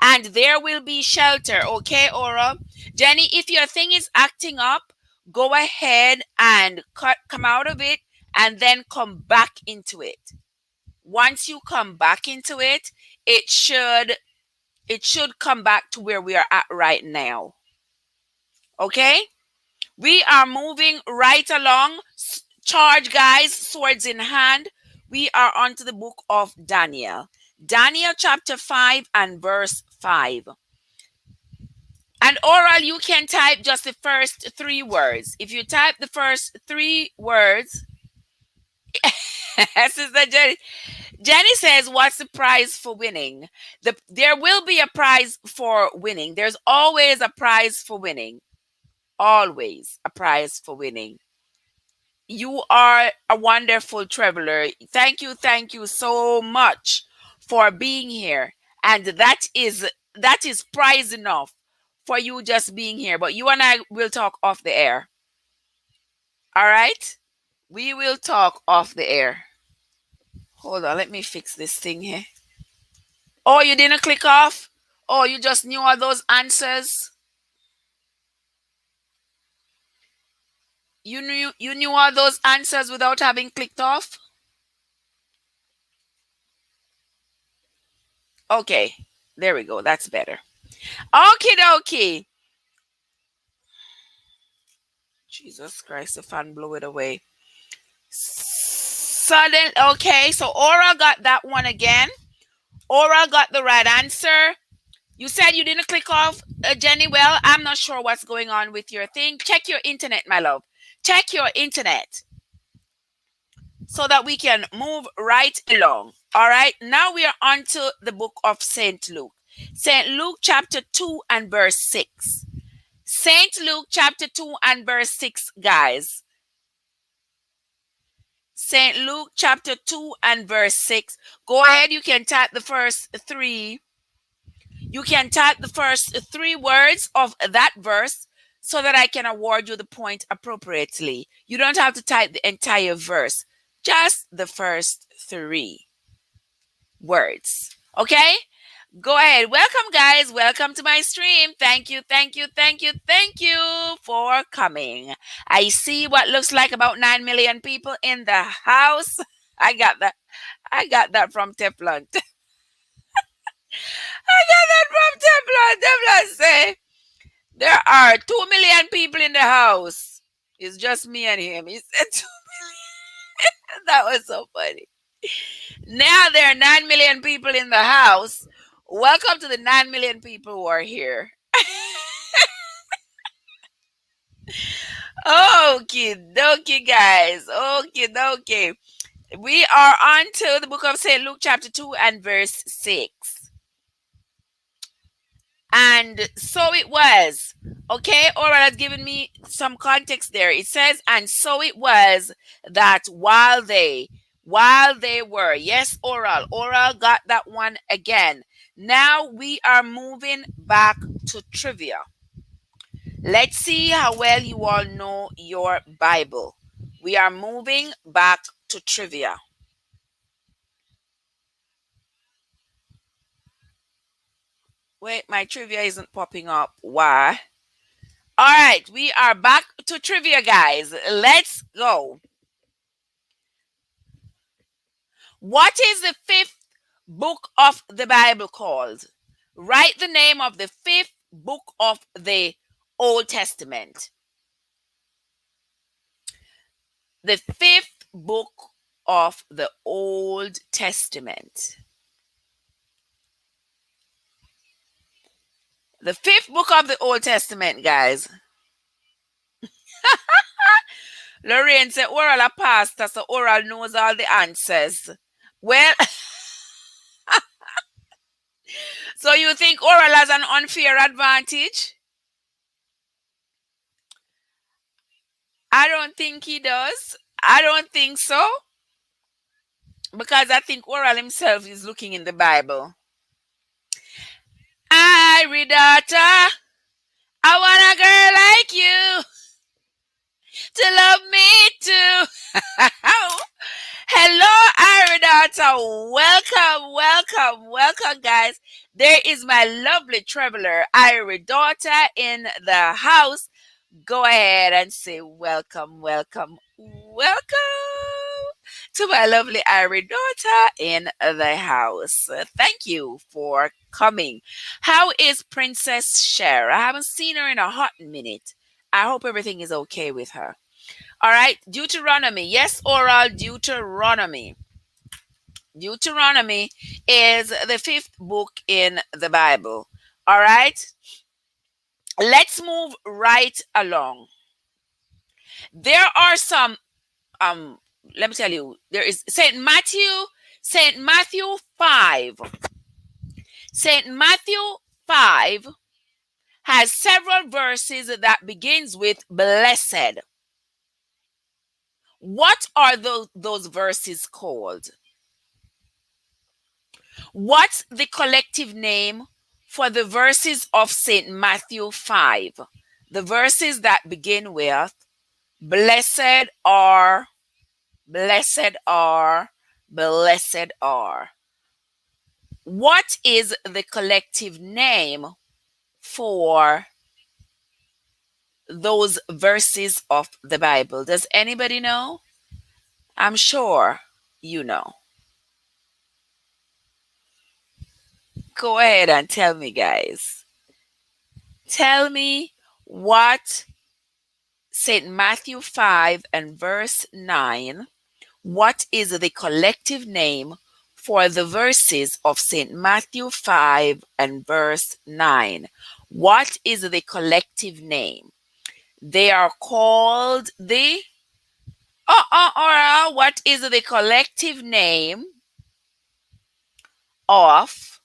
And there will be shelter. Okay, Aura? Jenny, if your thing is acting up, go ahead and come out of it and then come back into it. Once you come back into it, it should come back to where we are at right now. Okay? We are moving right along. Charge, guys, swords in hand. We are on to the book of Daniel. Daniel chapter 5 and verse 5. And oral, you can type just the first three words. If you type the first three words, Sister Jenny, Jenny says, "What's the prize for winning?" There will be a prize for winning. There's always a prize for winning. Always a prize for winning. You are a wonderful traveler. Thank you so much for being here. And that is prize enough for you just being here. But you and I will talk off the air. All right? We will talk off the air. Hold on, let me fix this thing here. Oh, you didn't click off? Oh, you just knew all those answers? You knew all those answers without having clicked off? Okay. There we go. That's better. Okie dokie. Jesus Christ, the fan blew it away. Sudden. Okay, so Aura got that one again. Aura got the right answer. You said you didn't click off, Jenny. Well, I'm not sure what's going on with your thing. Check your internet, my love. Check your internet so that we can move right along. All right, now we are on to the book of St. Luke. St. Luke chapter 2 and verse 6. St. Luke chapter 2 and verse 6, guys. St. Luke chapter 2 and verse 6. Go ahead, you can type the first three. You can type the first three words of that verse so that I can award you the point appropriately. You don't have to type the entire verse, just the first three words. Okay? Go ahead. Welcome, guys. Welcome to my stream. Thank you, thank you, thank you, thank you for coming. I see what looks like about 9 million people in the house. I got that. I got that from Teflon. I got that from Teflon. Teflon say there are 2 million people in the house. It's just me and him. He said 2 million. That was so funny. Now there are 9 million people in the house. Welcome to the 9 million people who are here. Okay, dokie, guys. Okay, dokie. We are on to the book of St. Luke, chapter 2, and verse 6. And so it was. Okay, Oral has given me some context there. It says, and so it was that while they were, yes, Oral got that one again. Now we are moving back to trivia. Let's see how well you all know your Bible. We are moving back to trivia. Wait, my trivia isn't popping up. Why? All right, we are back to trivia, guys. Let's go. What is the fifth book of the Bible called? Write the name of the fifth book of the Old Testament. The fifth book of the Old Testament. The fifth book of the Old Testament, guys. Lorraine said, Oral a pastor, so Oral knows all the answers. Well, so you think Oral has an unfair advantage? I don't think he does. I don't think so. Because I think Oral himself is looking in the Bible. Irie daughter, I want a girl like you to love me too. Hello, Irie daughter. Welcome, welcome, welcome, guys. There is my lovely traveler, Irie daughter, in the house. Go ahead and say welcome, welcome, welcome to my lovely Irie daughter in the house. Thank you for coming. How is Princess Cher? I haven't seen her in a hot minute. I hope everything is okay with her. All right, Deuteronomy. Yes, oral Deuteronomy. Deuteronomy is the fifth book in the Bible. All right, let's move right along. There are some let me tell you, there is St. Matthew 5. St. Matthew 5 has several verses that begins with blessed. What are those verses called? What's the collective name for the verses of St. Matthew 5? The verses that begin with blessed are, blessed are, blessed are. What is the collective name for those verses of the Bible? Does anybody know? I'm sure you know. Go ahead and tell me, guys. Tell me what St. Matthew 5 and verse 9, what is the collective name for the verses of St. Matthew 5 and verse 9? What is the collective name? They are called the what is the collective name of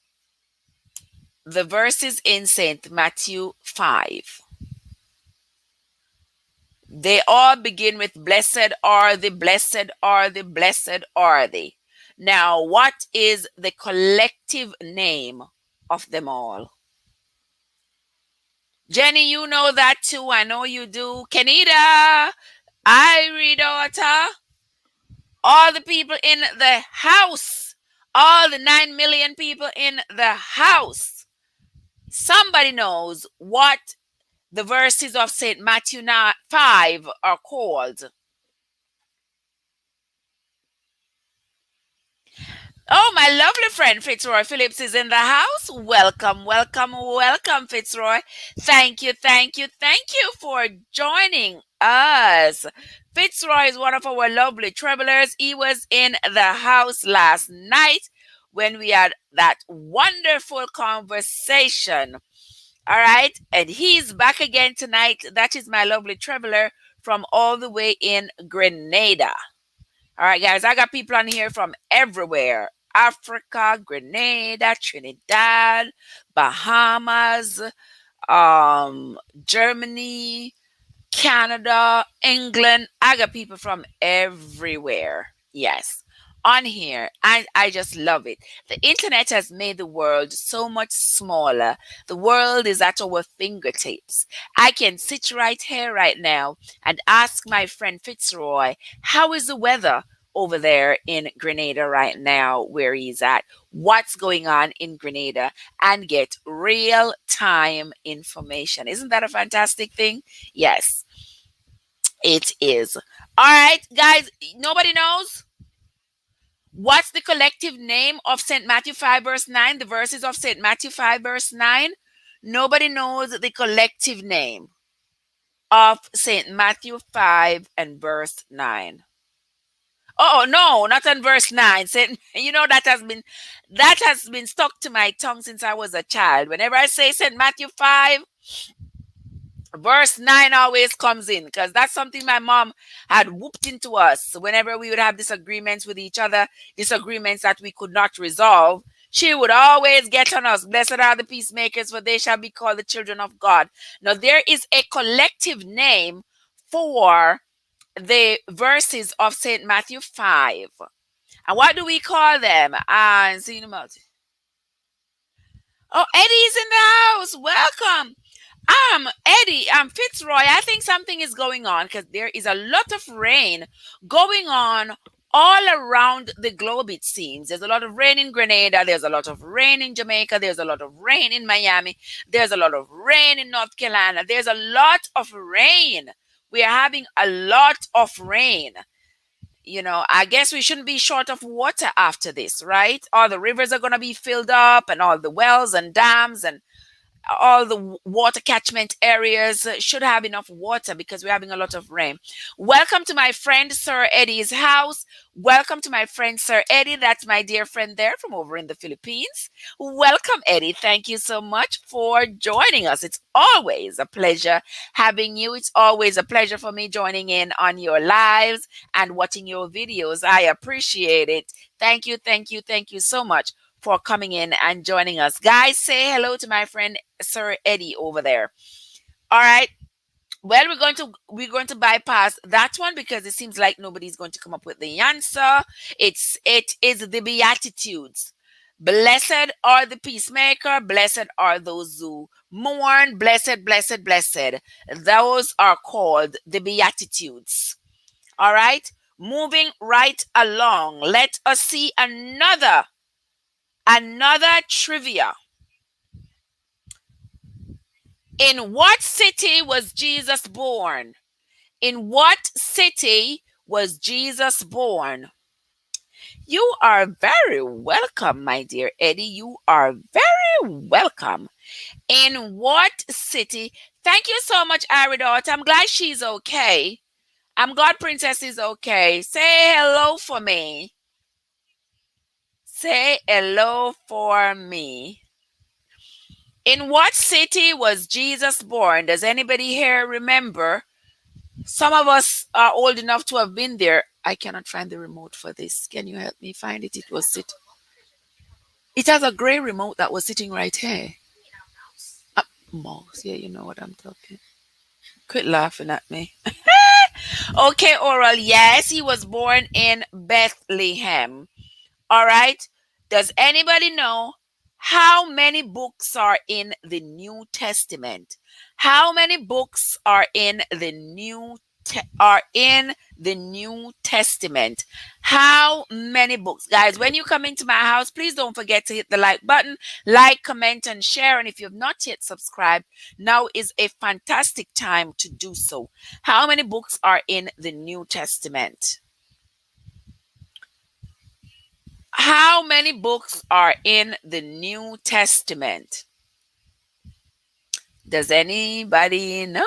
the verses in St. Matthew 5? They all begin with blessed are the, blessed are the, blessed are the. Now, what is the collective name of them all? Jenny, you know that too. I know you do. Kenita, Irie daughter, all the people in the house, all the 9 million people in the house. Somebody knows what the verses of St. Matthew 5 are called. Oh, my lovely friend Fitzroy Phillips is in the house. Welcome, welcome, welcome, Fitzroy. Thank you, thank you, thank you for joining us. Fitzroy is one of our lovely travelers. He was in the house last night when we had that wonderful conversation. All right, and he's back again tonight. That is my lovely traveler from all the way in Grenada. All right, guys, I got people on here from everywhere: Africa, Grenada, Trinidad, Bahamas, Germany, Canada, England. I got people from everywhere. Yes. On here. I just love it. The internet has made the world so much smaller. The world is at our fingertips. I can sit right here right now and ask my friend Fitzroy, how is the weather over there in Grenada right now, where he's at? What's going on in Grenada? And get real time information. Isn't that a fantastic thing? Yes. It is. All right, guys, nobody knows? What's the collective name of St. Matthew 5, verse 9? The verses of St. Matthew 5, verse 9. Nobody knows the collective name of St. Matthew 5 and verse 9. Oh no, not on verse 9. Saint, that has been stuck to my tongue since I was a child. Whenever I say St. Matthew 5, verse 9 always comes in because that's something my mom had whooped into us whenever we would have disagreements with each other, disagreements that we could not resolve. She would always get on us. Blessed are the peacemakers, for they shall be called the children of God. Now there is a collective name for the verses of St. Matthew 5. And what do we call them? And see them out. Oh, Eddie's in the house. Welcome. Eddie, Fitzroy, I think something is going on because there is a lot of rain going on all around the globe, it seems. There's a lot of rain in Grenada, there's a lot of rain in Jamaica, there's a lot of rain in Miami, there's a lot of rain in North Carolina, there's a lot of rain. We are having a lot of rain. I guess we shouldn't be short of water after this, right? All the rivers are going to be filled up, and all the wells and dams and all the water catchment areas should have enough water because we're having a lot of rain. Welcome to my friend Sir Eddie's house. Welcome to my friend Sir Eddie. That's my dear friend there from over in the Philippines. Welcome, Eddie. Thank you so much for joining us. It's always a pleasure having you. It's always a pleasure for me joining in on your lives and watching your videos. I appreciate it. Thank you, thank you, thank you so much for coming in and joining us. Guys, say hello to my friend Sir Eddie over there. All right. Well, we're going to bypass that one because it seems like nobody's going to come up with the answer. It is the Beatitudes. Blessed are the peacemaker, blessed are those who mourn, blessed, blessed, blessed. Those are called the Beatitudes. All right. Moving right along, let us see another trivia. In what city was Jesus born? In what city was Jesus born? You are very welcome, my dear Eddie. You are very welcome. In what city? Thank you so much, Aridot. I'm glad she's okay. I'm glad Princess is okay. Say hello for me. Say hello for me. In what city was Jesus born? Does anybody here remember? Some of us are old enough to have been there. I cannot find the remote for this. Can you help me find it? It has a gray remote that was sitting right here. Mouse. Yeah, you know what I'm talking. Quit laughing at me. Okay, Oral. Yes, he was born in Bethlehem. All right. Does anybody know how many books are in the New Testament? How many books are in the New Testament? How many books? Guys, when you come into my house, please don't forget to hit the like button, like, comment, and share. And if you have not yet subscribed, now is a fantastic time to do so. How many books are in the New Testament? How many books are in the New Testament? Does anybody know?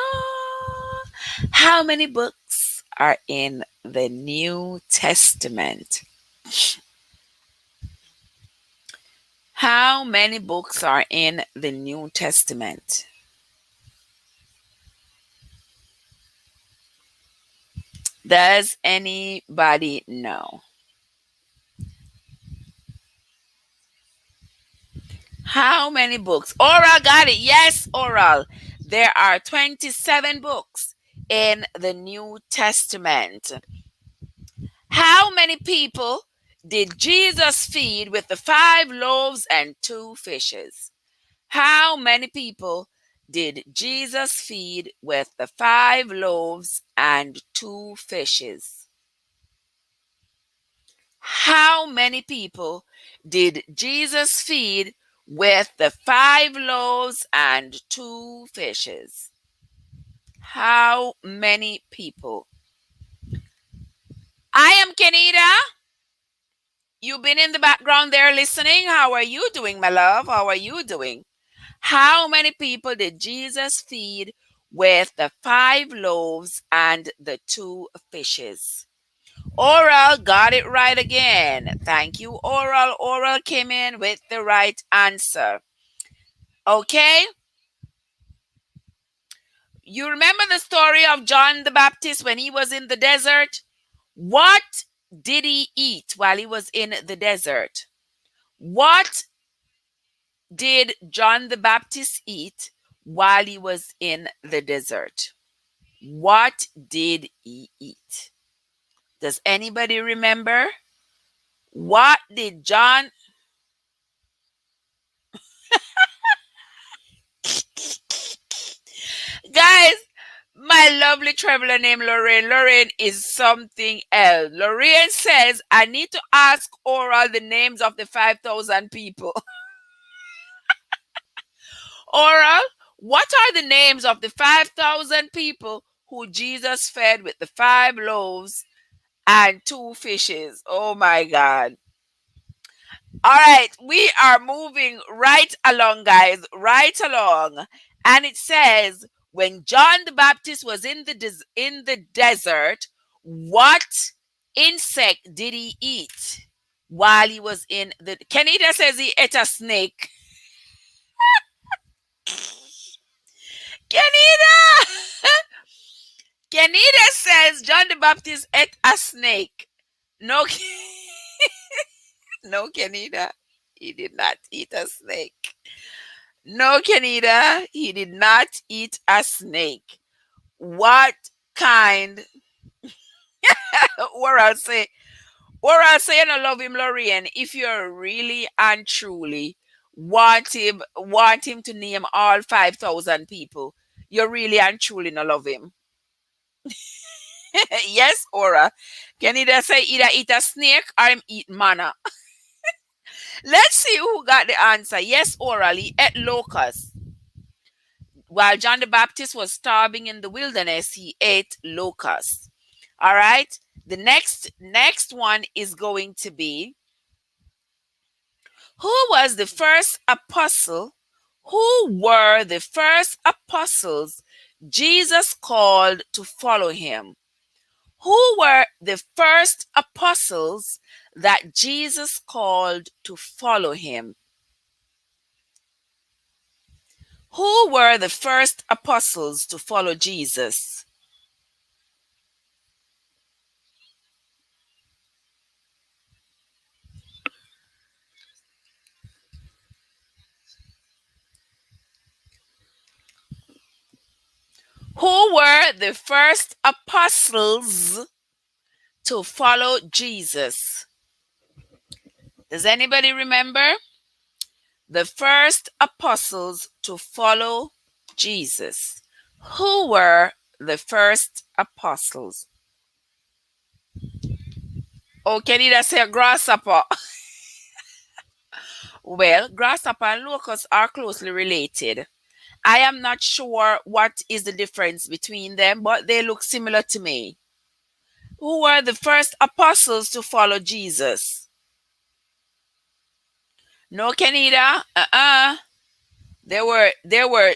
How many books are in the New Testament? How many books are in the New Testament? Does anybody know? How many books? Oral got it. Yes, Oral. There are 27 books in the New Testament. How many people did Jesus feed with the 5 loaves and 2 fishes? How many people did Jesus feed with the 5 loaves and 2 fishes? How many people did Jesus feed with the 5 loaves and 2 fishes? How many people? I am Kenita. You've been in the background there listening. How are you doing, my love? How are you doing? How many people did Jesus feed with the 5 loaves and the 2 fishes? Oral got it right again. Thank you, Oral. Oral came in with the right answer. Okay. You remember the story of John the Baptist when he was in the desert? What did he eat while he was in the desert? What did John the Baptist eat while he was in the desert? What did he eat? Does anybody remember? What did John? Guys, my lovely traveler named Lorraine. Lorraine is something else. Lorraine says, I need to ask Oral the names of the 5,000 people. Oral, what are the names of the 5,000 people who Jesus fed with the 5 loaves and 2 fishes? Oh my God. All right, we are moving right along, guys, right along. And it says, when John the Baptist was in the desert, what insect did he eat while he was in the? Kenita says he ate a snake. Kenita, Kenita says John the Baptist ate a snake. No, no, Kenita, he did not eat a snake. No, Kenita, he did not eat a snake. What kind? Or I'll say, and I love him, Lorian. If you're really and truly want him to name all 5,000 people, you really and truly not love him. Yes, Aura. Kenita say either eat a snake or him eat manna. Let's see who got the answer. Yes, orally, ate locusts. While John the Baptist was starving in the wilderness, he ate locusts. All right. The next one is going to be, who was the first apostle? Who were the first apostles Jesus called to follow him? Who were the first apostles that Jesus called to follow him? Who were the first apostles to follow Jesus? Who were the first apostles to follow Jesus? Does anybody remember? The first apostles to follow Jesus. Who were the first apostles? Oh, can you just say a grasshopper? Well, grasshopper and locust are closely related. I am not sure what is the difference between them, but they look similar to me. Who were the first apostles to follow Jesus? No, Kenida. There were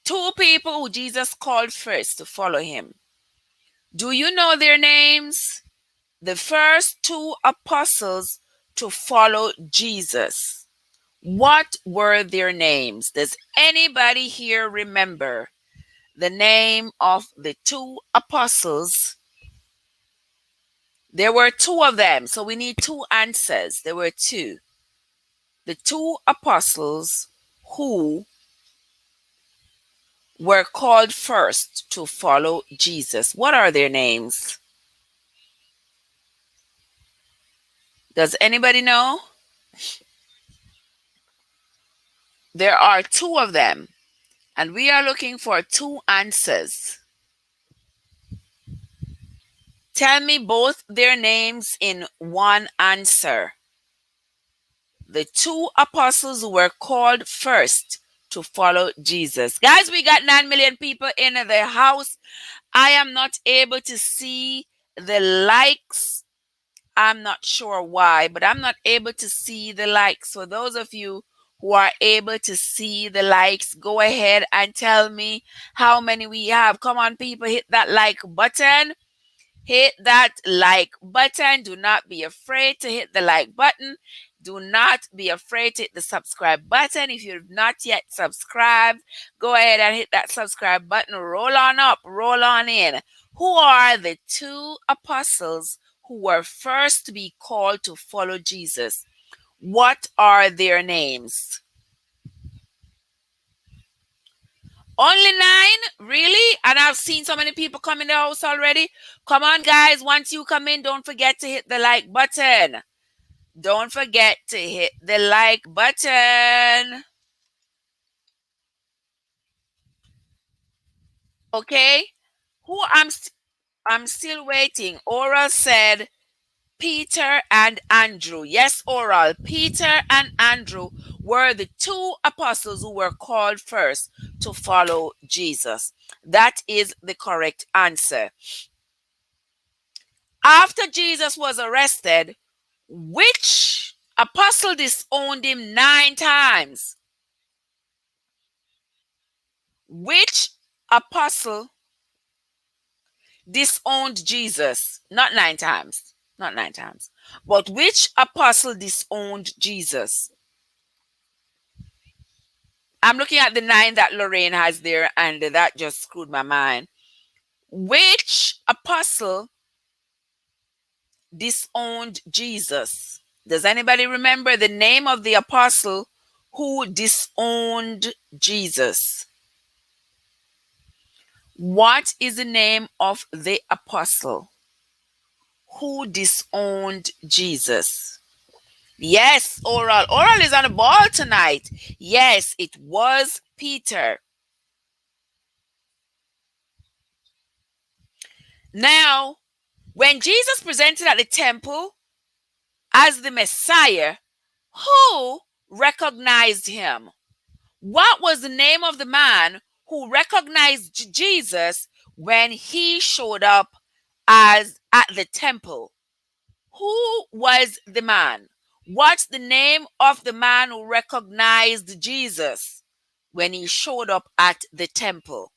2 people who Jesus called first to follow him. Do you know their names? The first 2 apostles to follow Jesus. What were their names? Does anybody here remember the name of the 2 apostles? There were 2 of them, so we need 2 answers. There were 2. The 2 apostles who were called first to follow Jesus. What are their names? Does anybody know? There are 2 of them, and we are looking for 2 answers. Tell me both their names in one answer. The 2 apostles who were called first to follow Jesus. Guys, we got 9 million people in the house. I am not able to see the likes. I'm not sure why, but I'm not able to see the likes. So those of you who are able to see the likes, go ahead and tell me how many we have. Come on, people, hit that like button. Hit that like button. Do not be afraid to hit the like button. Do not be afraid to hit the subscribe button. If you've not yet subscribed, go ahead and hit that subscribe button. Roll on up, roll on in. Who are the two apostles who were first to be called to follow Jesus? What are their names? Only 9? Really? And I've seen so many people come in the house already. Come on, guys. Once you come in, don't forget to hit the like button. Don't forget to hit the like button. Okay? Who I'm still waiting. Oral said Peter and Andrew. Yes, Oral. Peter and Andrew were the two apostles who were called first to follow Jesus. That is the correct answer. After Jesus was arrested, which apostle disowned him 9 times? Which apostle disowned Jesus? Not 9 times. Not 9 times. But which apostle disowned Jesus? I'm looking at the 9 that Lorraine has there, and that just screwed my mind. Which apostle disowned Jesus? Does anybody remember the name of the apostle who disowned Jesus? What is the name of the apostle who disowned Jesus? Yes, Oral. Oral is on the ball tonight. Yes, it was Peter. Now, when Jesus presented at the temple as the Messiah, who recognized him? What was the name of the man who recognized Jesus when he showed up as at the temple? Who was the man? What's the name of the man who recognized Jesus when he showed up at the temple?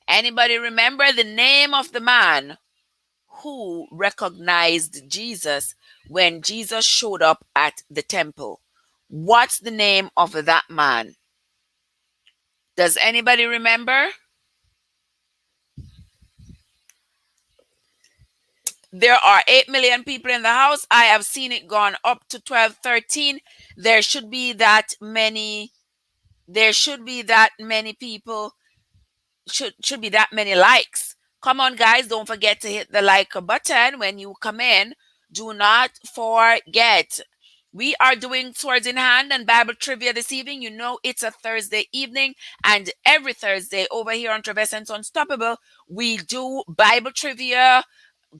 Anybody remember the name of the man who recognized Jesus when Jesus showed up at the temple? What's the name of that man? Does anybody remember? There are 8 million people in the house. I have seen it gone up to 12, 13. There should be that many. There should be that many people. Should be that many likes. Come on, guys. Don't forget to hit the like button when you come in. Do not forget. We are doing Swords in Hand and Bible Trivia this evening. You know it's a Thursday evening, and every Thursday over here on Trevesense Unstoppable, we do Bible Trivia,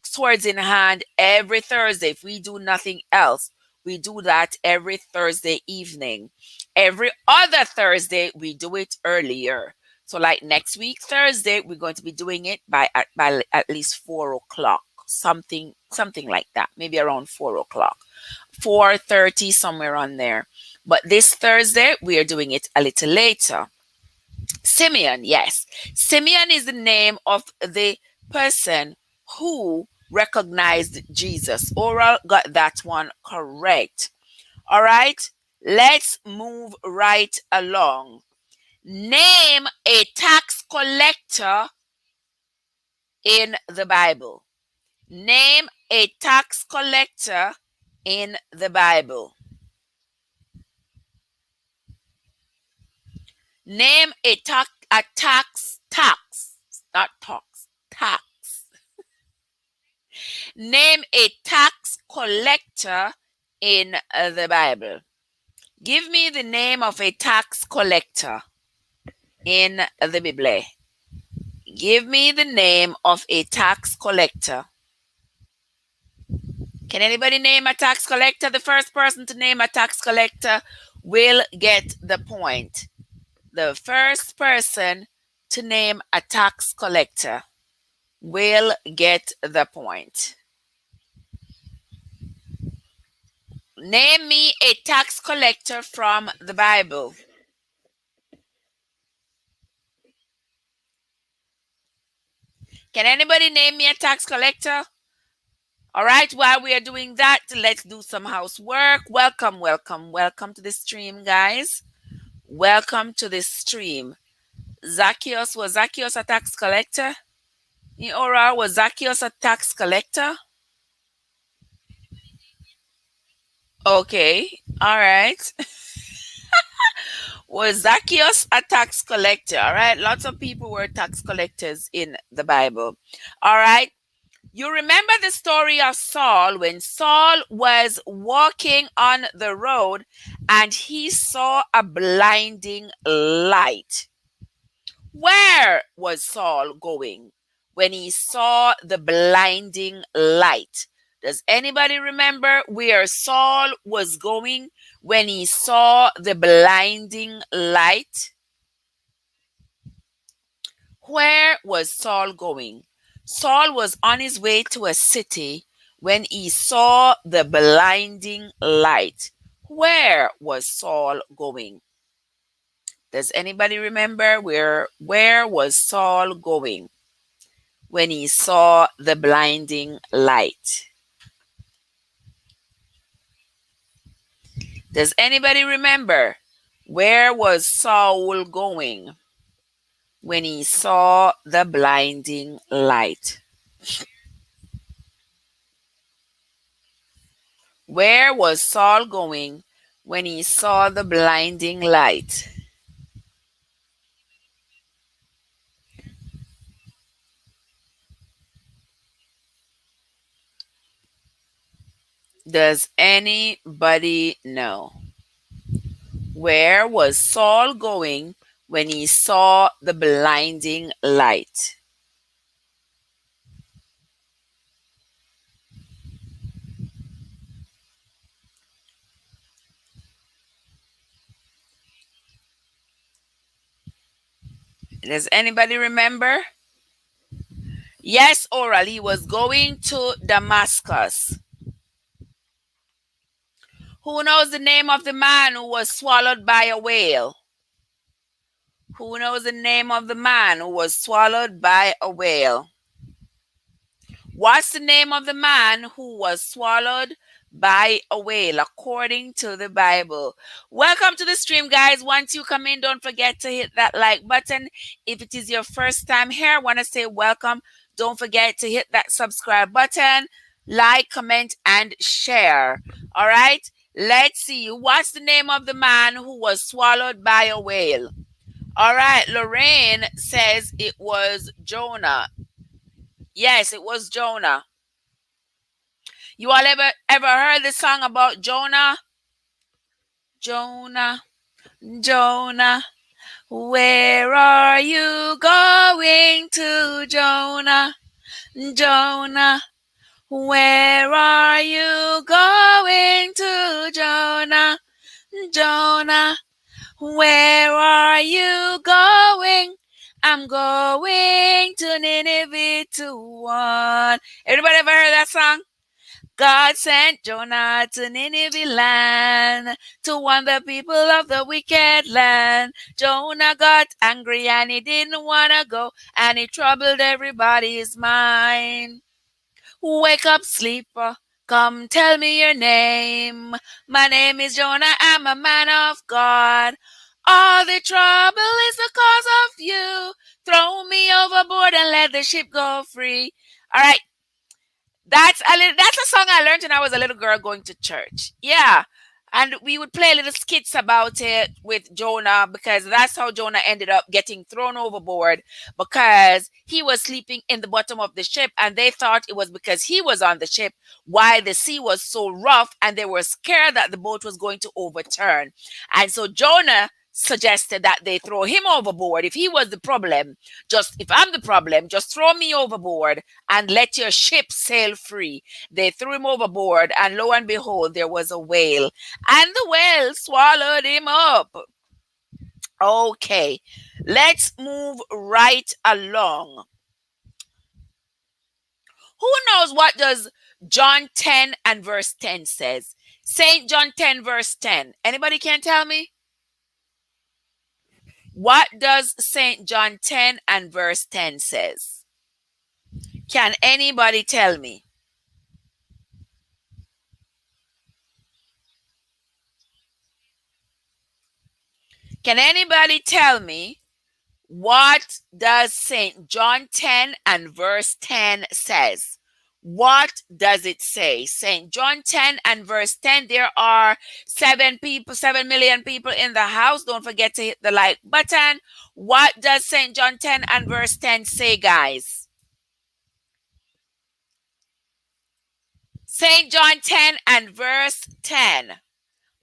Swords in Hand every Thursday. If we do nothing else, we do that every Thursday evening. Every other Thursday, we do it earlier. So, like next week, Thursday, we're going to be doing it by at least 4 o'clock, something like that, maybe around 4 o'clock, 4:30, somewhere on there. But this Thursday, we are doing it a little later. Simeon, yes, Simeon is the name of the person who recognized Jesus. Oral got that one correct. All right, let's move right along. Name a tax collector in the Bible. Name a tax collector in the Bible. Name a tax, not tax. Name a tax collector in the Bible. Give me the name of a tax collector in the Bible. Give me the name of a tax collector. Can anybody name a tax collector? The first person to name a tax collector will get the point. The first person to name a tax collector will get the point. Name me a tax collector from the Bible. Can anybody name me a tax collector? All right, while we are doing that, let's do some housework. Welcome, welcome, welcome to the stream, guys. Welcome to the stream. Zacchaeus, was Zacchaeus a tax collector? Eora, was Zacchaeus a tax collector? Okay, all right. Was Zacchaeus a tax collector? All right, lots of people were tax collectors in the Bible. All right, you remember the story of Saul when Saul was walking on the road and he saw a blinding light. Where was Saul going when he saw the blinding light? Does anybody remember where Saul was going when he saw the blinding light? Where was Saul going? Saul was on his way to a city when he saw the blinding light. Where was Saul going? Does anybody remember where was Saul going when he saw the blinding light? Does anybody remember where was Saul going when he saw the blinding light? Where was Saul going when he saw the blinding light? Does anybody know? Where was Saul going when he saw the blinding light? Does anybody remember? Yes, Oral, he was going to Damascus. Who knows the name of the man who was swallowed by a whale? Who knows the name of the man who was swallowed by a whale? What's the name of the man who was swallowed by a whale according to the Bible? Welcome to the stream, guys. Once you come in, don't forget to hit that like button. If it is your first time here, I want to say welcome. Don't forget to hit that subscribe button, like, comment, and share. All right, let's see. What's the name of the man who was swallowed by a whale? All right, Lorraine says it was Jonah. Yes, it was Jonah. You all ever heard the song about Jonah? Jonah, Jonah, where are you going to, Jonah? Jonah, where are you going to, Jonah? Jonah, where are you going? I'm going to Nineveh to warn. Everybody ever heard that song? God sent Jonah to Nineveh land to warn the people of the wicked land. Jonah got angry and he didn't want to go, and he troubled everybody's mind. Wake up, sleeper. Come tell me your name. My name is Jonah. I'm a man of God. All the trouble is the cause of you. Throw me overboard and let the ship go free. All right. That's a song I learned when I was a little girl going to church. Yeah. And we would play little skits about it with Jonah because that's how Jonah ended up getting thrown overboard because he was sleeping in the bottom of the ship and they thought it was because he was on the ship while the sea was so rough and they were scared that the boat was going to overturn. And so Jonah suggested that they throw him overboard. If he was the problem, if I'm the problem, just throw me overboard and let your ship sail free. They threw him overboard, and lo and behold, there was a whale, and the whale swallowed him up. Okay, let's move right along. Who knows what does John 10 and verse 10 says? St. John 10 verse 10. Anybody can tell me? What does St. John 10 and verse 10 says? Can anybody tell me? Can anybody tell me what does St. John 10 and verse 10 says? What does it say? St. John 10 and verse 10. There are 7 million people in the house. Don't forget to hit the like button. What does St. John 10 and verse 10 say, guys? St. John 10 and verse 10.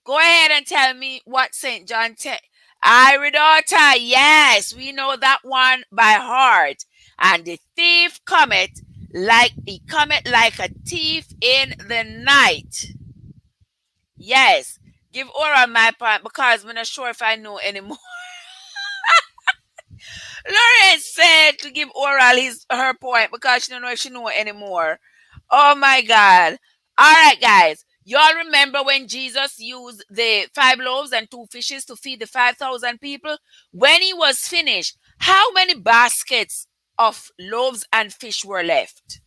Go ahead and tell me what St. John 10. Iridata, yes, we know that one by heart. And the thief cometh like a thief in the night. Yes. Give Aura my point because I'm not sure if I know anymore. Lawrence said to give Oral her point because she don't know if she know anymore. Oh my God. All right, guys. Y'all remember when Jesus used the 5 loaves and 2 fishes to feed the 5,000 people? When he was finished, how many baskets of loaves and fish were left?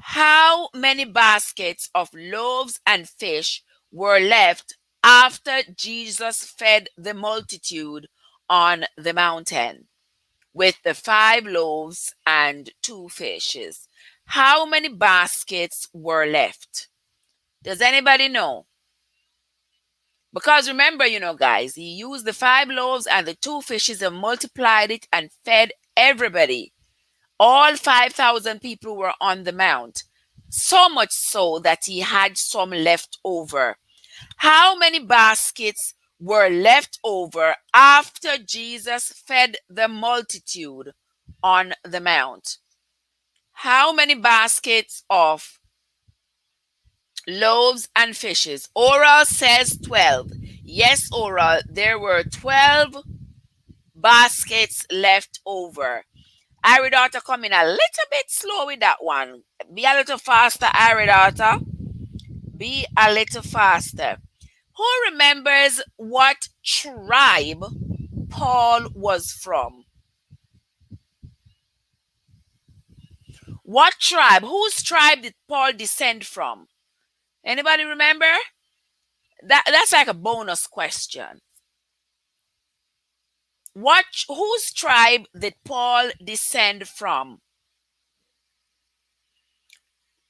How many baskets of loaves and fish were left after Jesus fed the multitude on the mountain with the 5 loaves and 2 fishes? How many baskets were left? Does anybody know? Because remember, guys, he used the 5 loaves and the 2 fishes and multiplied it and fed everybody. All 5,000 people were on the mount. So much so that he had some left over. How many baskets were left over after Jesus fed the multitude on the mount? How many baskets of loaves and fishes? Oral says 12. Yes, Oral, there were 12 baskets left over. Iridata coming a little bit slow with that one. Be a little faster, Iridata. Be a little faster. Who remembers what tribe Paul was from? What tribe? Whose tribe did Paul descend from? Anybody remember? That's like a bonus question. Whose tribe did Paul descend from?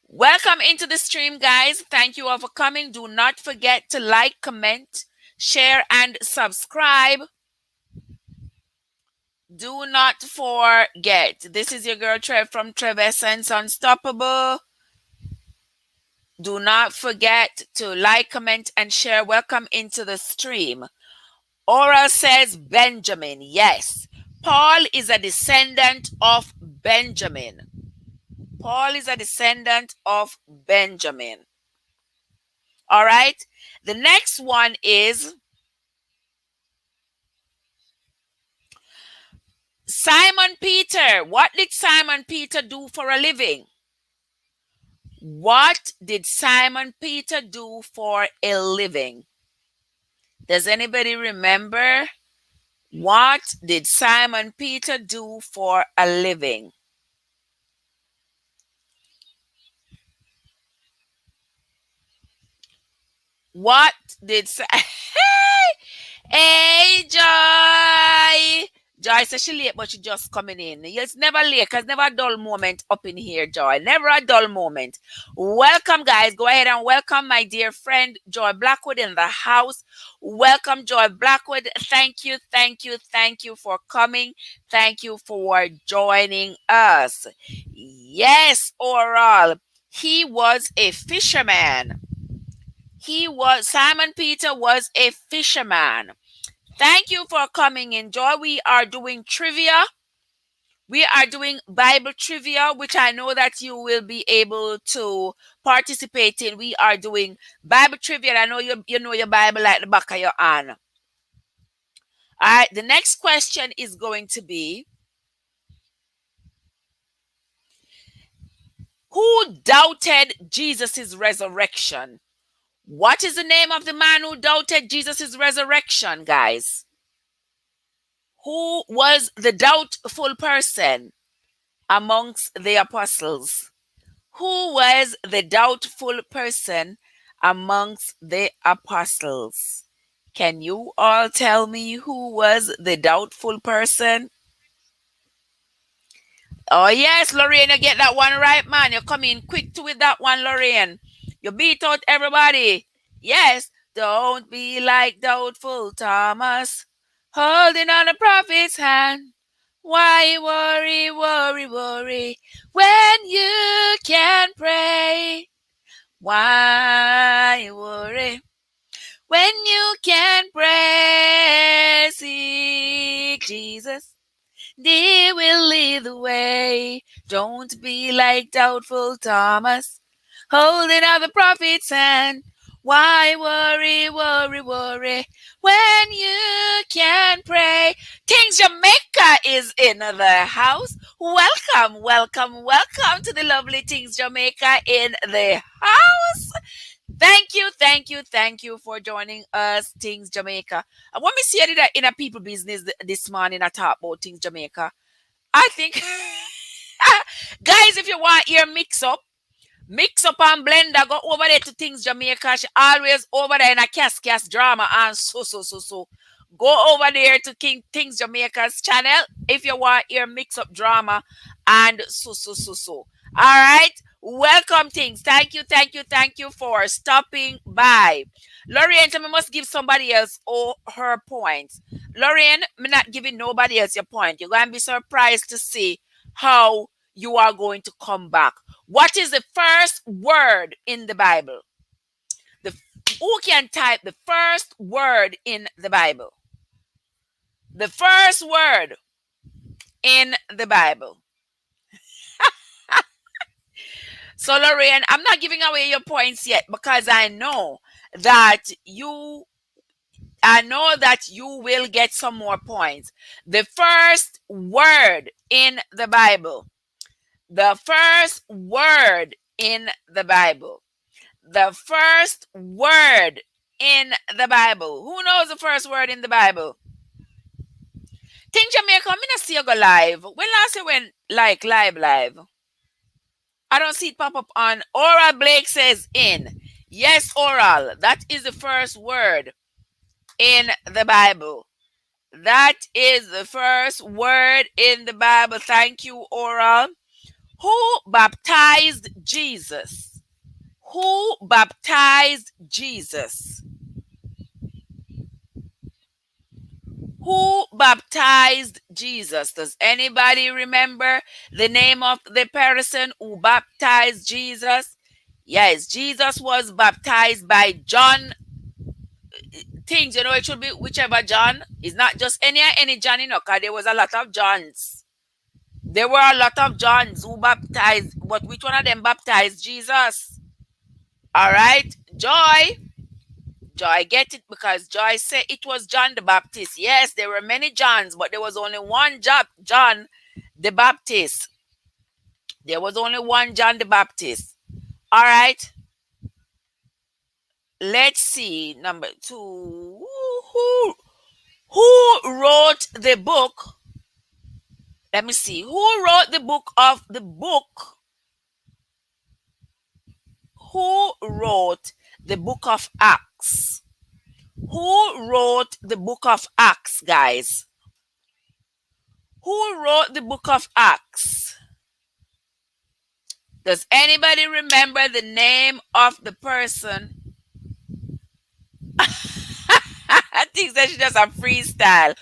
Welcome into the stream, guys. Thank you all for coming. Do not forget to like, comment, share, and subscribe. Do not forget. This is your girl Trev from Trev Essence Unstoppable. Do not forget to like, comment, and share. Welcome into the stream. Aura says Benjamin. Yes. Paul is a descendant of Benjamin. Paul is a descendant of Benjamin. All right. The next one is Simon Peter. What did Simon Peter do for a living? What did Simon Peter do for a living? Does anybody remember? What did Simon Peter do for a living? What did Hey, Joy! Joy says she late, but she just coming in. It's never late, because never a dull moment up in here, Joy. Never a dull moment. Welcome, guys. Go ahead and welcome my dear friend, Joy Blackwood, in the house. Welcome, Joy Blackwood. Thank you, thank you, thank you for coming. Thank you for joining us. Yes, Oral. He was a fisherman. Simon Peter was a fisherman. Thank you for coming in, Joy. We are doing trivia. We are doing Bible trivia, which I know that you will be able to participate in. We are doing Bible trivia. I know you know your Bible like the back of your hand. All right, the next question is going to be, Who doubted Jesus' resurrection? What is the name of the man who doubted Jesus' resurrection, guys? Who was the doubtful person amongst the apostles? Who was the doubtful person amongst the apostles? Can you all tell me who was the doubtful person? Oh, yes, Lorraine, you get that one right, man. You come in quick to with that one, Lorraine. You beat out everybody. Yes, don't be like doubtful Thomas, holding on the prophet's hand. Why worry, worry, worry when you can pray? Why worry when you can pray? Seek Jesus, they will lead the way. Don't be like doubtful Thomas, holding out the prophet's hand. Why worry, worry, worry when you can pray? Kings Jamaica is in the house. Welcome, welcome, welcome to the lovely Things Jamaica in the house. Thank you, thank you, thank you for joining us, Things Jamaica. And when we see it in a people business this morning, I talk about Things Jamaica. I think, guys, if you want your mix up and blender, go over there to Things Jamaica. She always over there in a cast drama and so. Go over there to Things Jamaica's channel if you want your mix up drama and so. All right. Welcome, Things. Thank you for stopping by. Lorraine, tell me must give somebody else all her points. Lorraine, me not giving nobody else your point. You're going to be surprised to see how you are going to come back. What is the first word in the Bible? The, who can type the first word in the Bible? The first word in the Bible. So, Lorraine, I'm not giving away your points yet because I know that you will get some more points. The first word in the Bible. The first word in the Bible. The first word in the Bible. Who knows the first word in the Bible? Think Jamaica, I'm gonna see you go live. When last you went like live? I don't see it pop up on Oral Blake says in. Yes, Oral. That is the first word in the Bible. That is the first word in the Bible. Thank you, Oral. Who baptized Jesus? Who baptized Jesus? Who baptized Jesus? Does anybody remember the name of the person who baptized Jesus? Yes, Jesus was baptized by John. Things, it should be whichever John. It's not just any John, because there was a lot of Johns. There were a lot of Johns who baptized, but which one of them baptized Jesus? All right, Joy, get it because Joy said it was John the Baptist. Yes, there were many Johns, but there was only one John the Baptist. There was only one John the Baptist. All right. Let's see. Number 2. Who wrote the book? Let me see. Who wrote the book of the book? Who wrote the book of Acts? Who wrote the book of Acts, guys? Who wrote the book of Acts? Does anybody remember the name of the person? I think that's just a freestyle.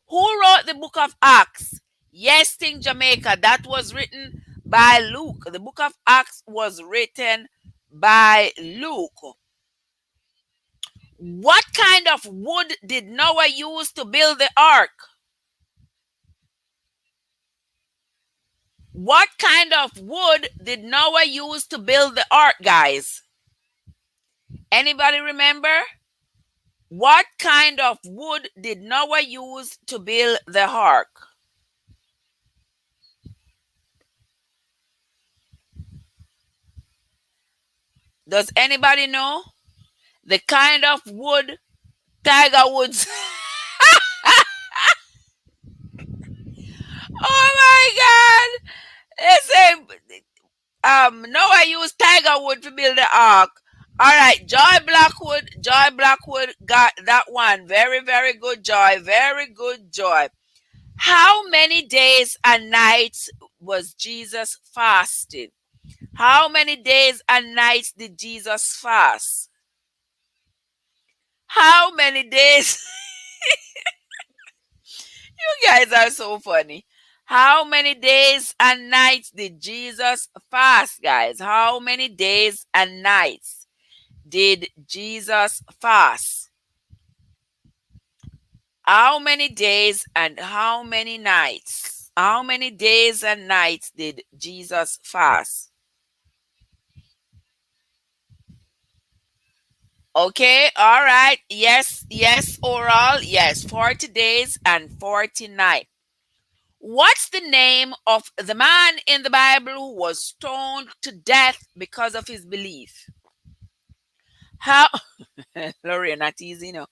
Who wrote the book of Acts? Yes, Thing Jamaica. That was written by Luke. The book of Acts was written by Luke. What kind of wood did Noah use to build the ark? What kind of wood did Noah use to build the ark, guys? Anybody remember? What kind of wood did Noah use to build the ark? Does anybody know the kind of wood Tiger Woods? Oh my God! They say Noah used Tiger Wood to build the ark. All right, Joy Blackwood. Joy Blackwood got that one. Very, very good, Joy. Very good, Joy. How many days and nights was Jesus fasting? How many days and nights did Jesus fast? How many days? You guys are so funny. How many days and nights did Jesus fast, guys? How many days and nights did Jesus fast? How many days and how many nights? How many days and nights did Jesus fast? Okay, all right. Yes, yes, oral. Yes, 40 days and 40 nights. What's the name of the man in the Bible who was stoned to death because of his belief? How, Lorraine, not easy, no.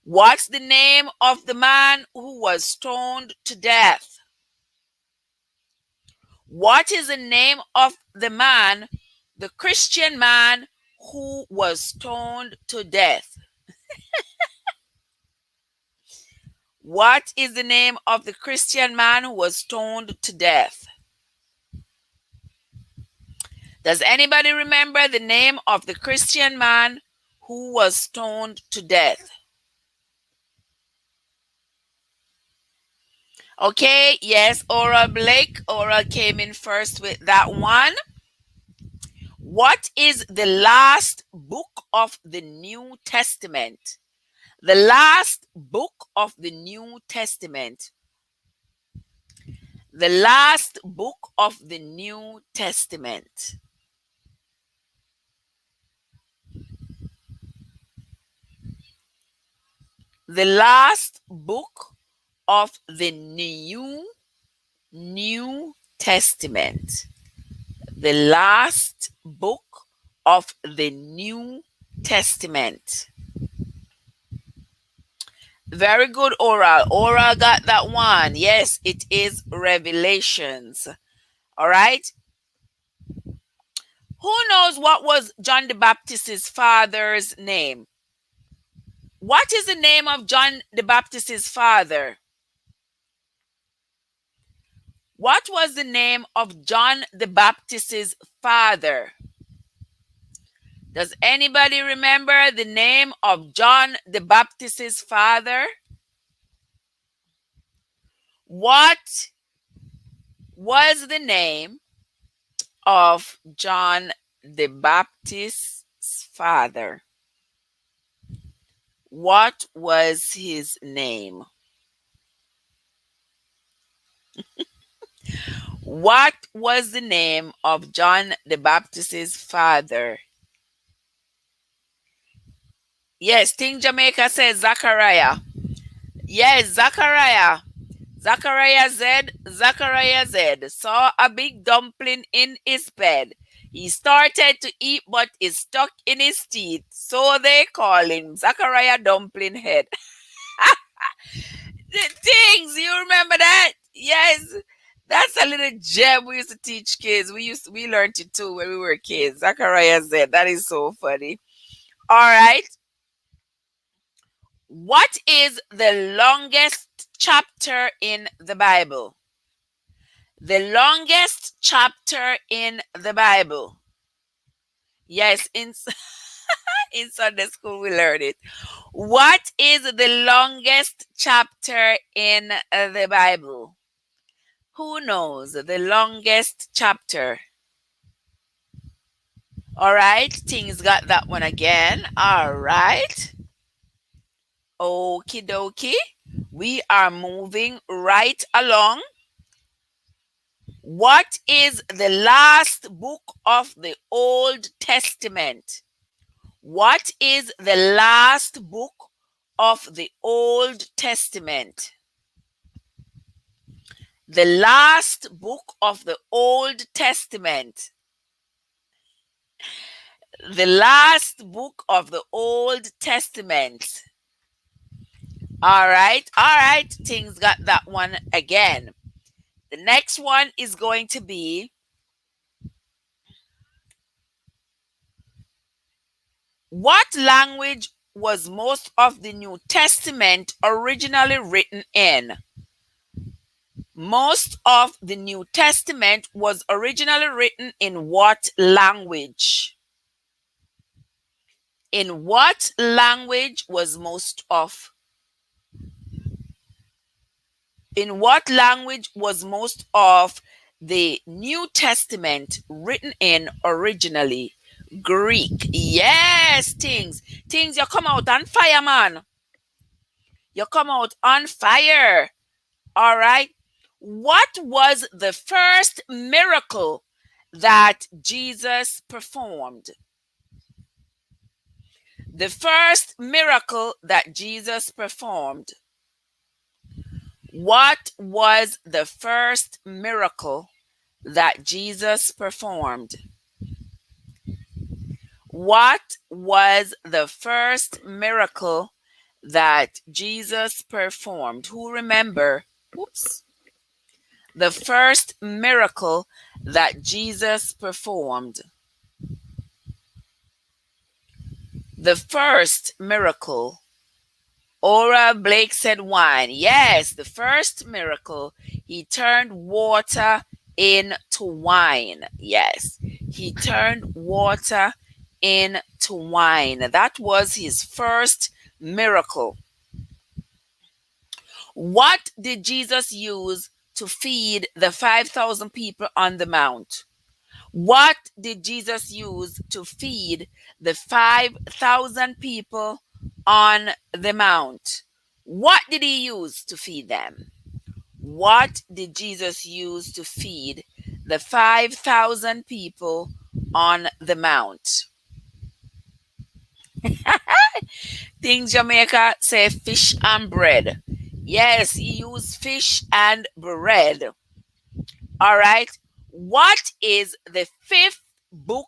What's the name of the man who was stoned to death? What is the name of the man, the Christian man who was stoned to death? What is the name of the Christian man who was stoned to death? Does anybody remember the name of the Christian man who was stoned to death? Okay, yes, Oral Blake. Oral came in first with that one. What is the last book of the New Testament? The last book of the New Testament. The last book of the New Testament. The last book of the New Testament. The last book of the New Testament. Very good, Oral. Oral got that one. Yes, it is Revelations. All right. Who knows what was John the Baptist's father's name? What is the name of John the Baptist's father? What was the name of John the Baptist's father? Does anybody remember the name of John the Baptist's father? What was the name of John the Baptist's father? What was his name? What was the name of John the Baptist's father? Yes, Ting Jamaica says Zachariah. Yes, Zachariah. Zachariah Z saw a big dumpling in his bed. He started to eat, but it stuck in his teeth. So they call him Zachariah Dumpling Head. The things, you remember that? Yes. That's a little gem we used to teach kids. We learned it too when we were kids. Zachariah Z. That is so funny. All right. What is the longest chapter in the Bible? The longest chapter in the Bible. Yes, in Sunday school we learned it. What is the longest chapter in the Bible? Who knows the longest chapter? All right, Things got that one again. All right. Okie dokie. We are moving right along. What is the last book of the Old Testament? What is the last book of the Old Testament? The last book of the Old Testament. The last book of the Old Testament. All right. All right. Things got that one again. The next one is going to be, what language was most of the New Testament originally written in? Most of the New Testament was originally written in what language? In what language was most of in what language was most of the New Testament written in originally? Greek. Yes, things. Things, you come out on fire, man. You come out on fire. All right. What was the first miracle that Jesus performed? The first miracle that Jesus performed. What was the first miracle that Jesus performed? What was the first miracle that Jesus performed? Who remember? Oops. The first miracle that Jesus performed. The first miracle. Ora Blake said wine. Yes, the first miracle. He turned water into wine. Yes, he turned water into wine. That was his first miracle. What did Jesus use to feed the 5,000 people on the mount? What did Jesus use to feed the 5,000 people on the mount? What did he use to feed them? What did Jesus use to feed the 5,000 people on the mount? Things Jamaica say fish and bread. Yes, he used fish and bread. All right. What is the fifth book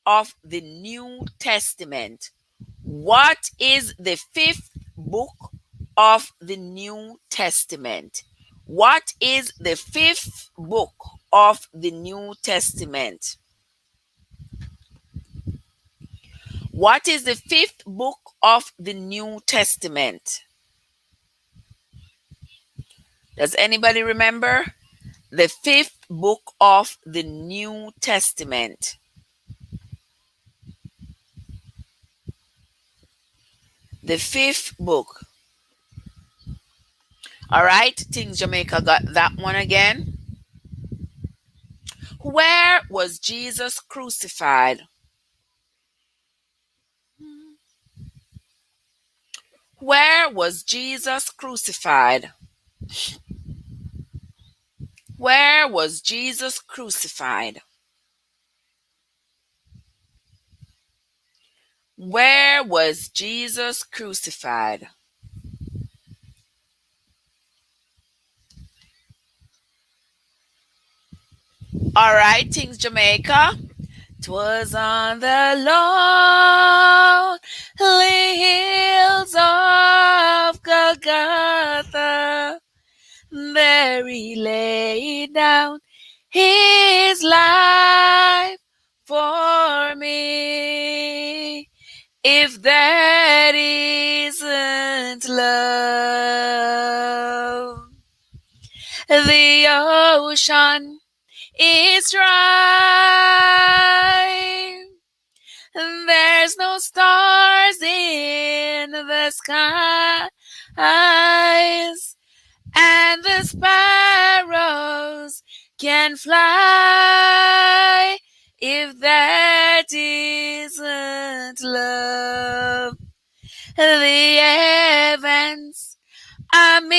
of the New Testament? What is the fifth book of the New Testament? What is the fifth book of the New Testament? What is the fifth book of the New Testament? Does anybody remember? The fifth book of the New Testament. The fifth book. All right, Things Jamaica got that one again. Where was Jesus crucified? Where was Jesus crucified? Where was Jesus crucified? Where was Jesus crucified? All right, Things Jamaica. 'Twas on the lonely hills of Golgotha, there he laid down his life for me. If that isn't love, the ocean is dry. There's no stars in the skies, and the sparrows can fly. If that isn't love, the heavens are myth.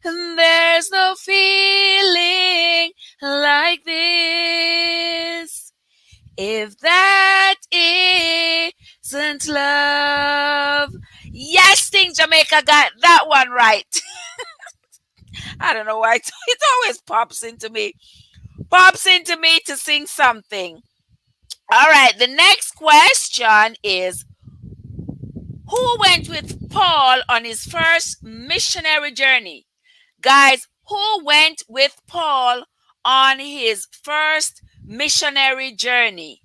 There's no feeling like this. If that isn't love. Yes, Thing Jamaica got that one right. I don't know why it always pops into me. pops into me to sing something. All right, the next question is, who went with Paul on his first missionary journey? Guys, who went with Paul on his first missionary journey?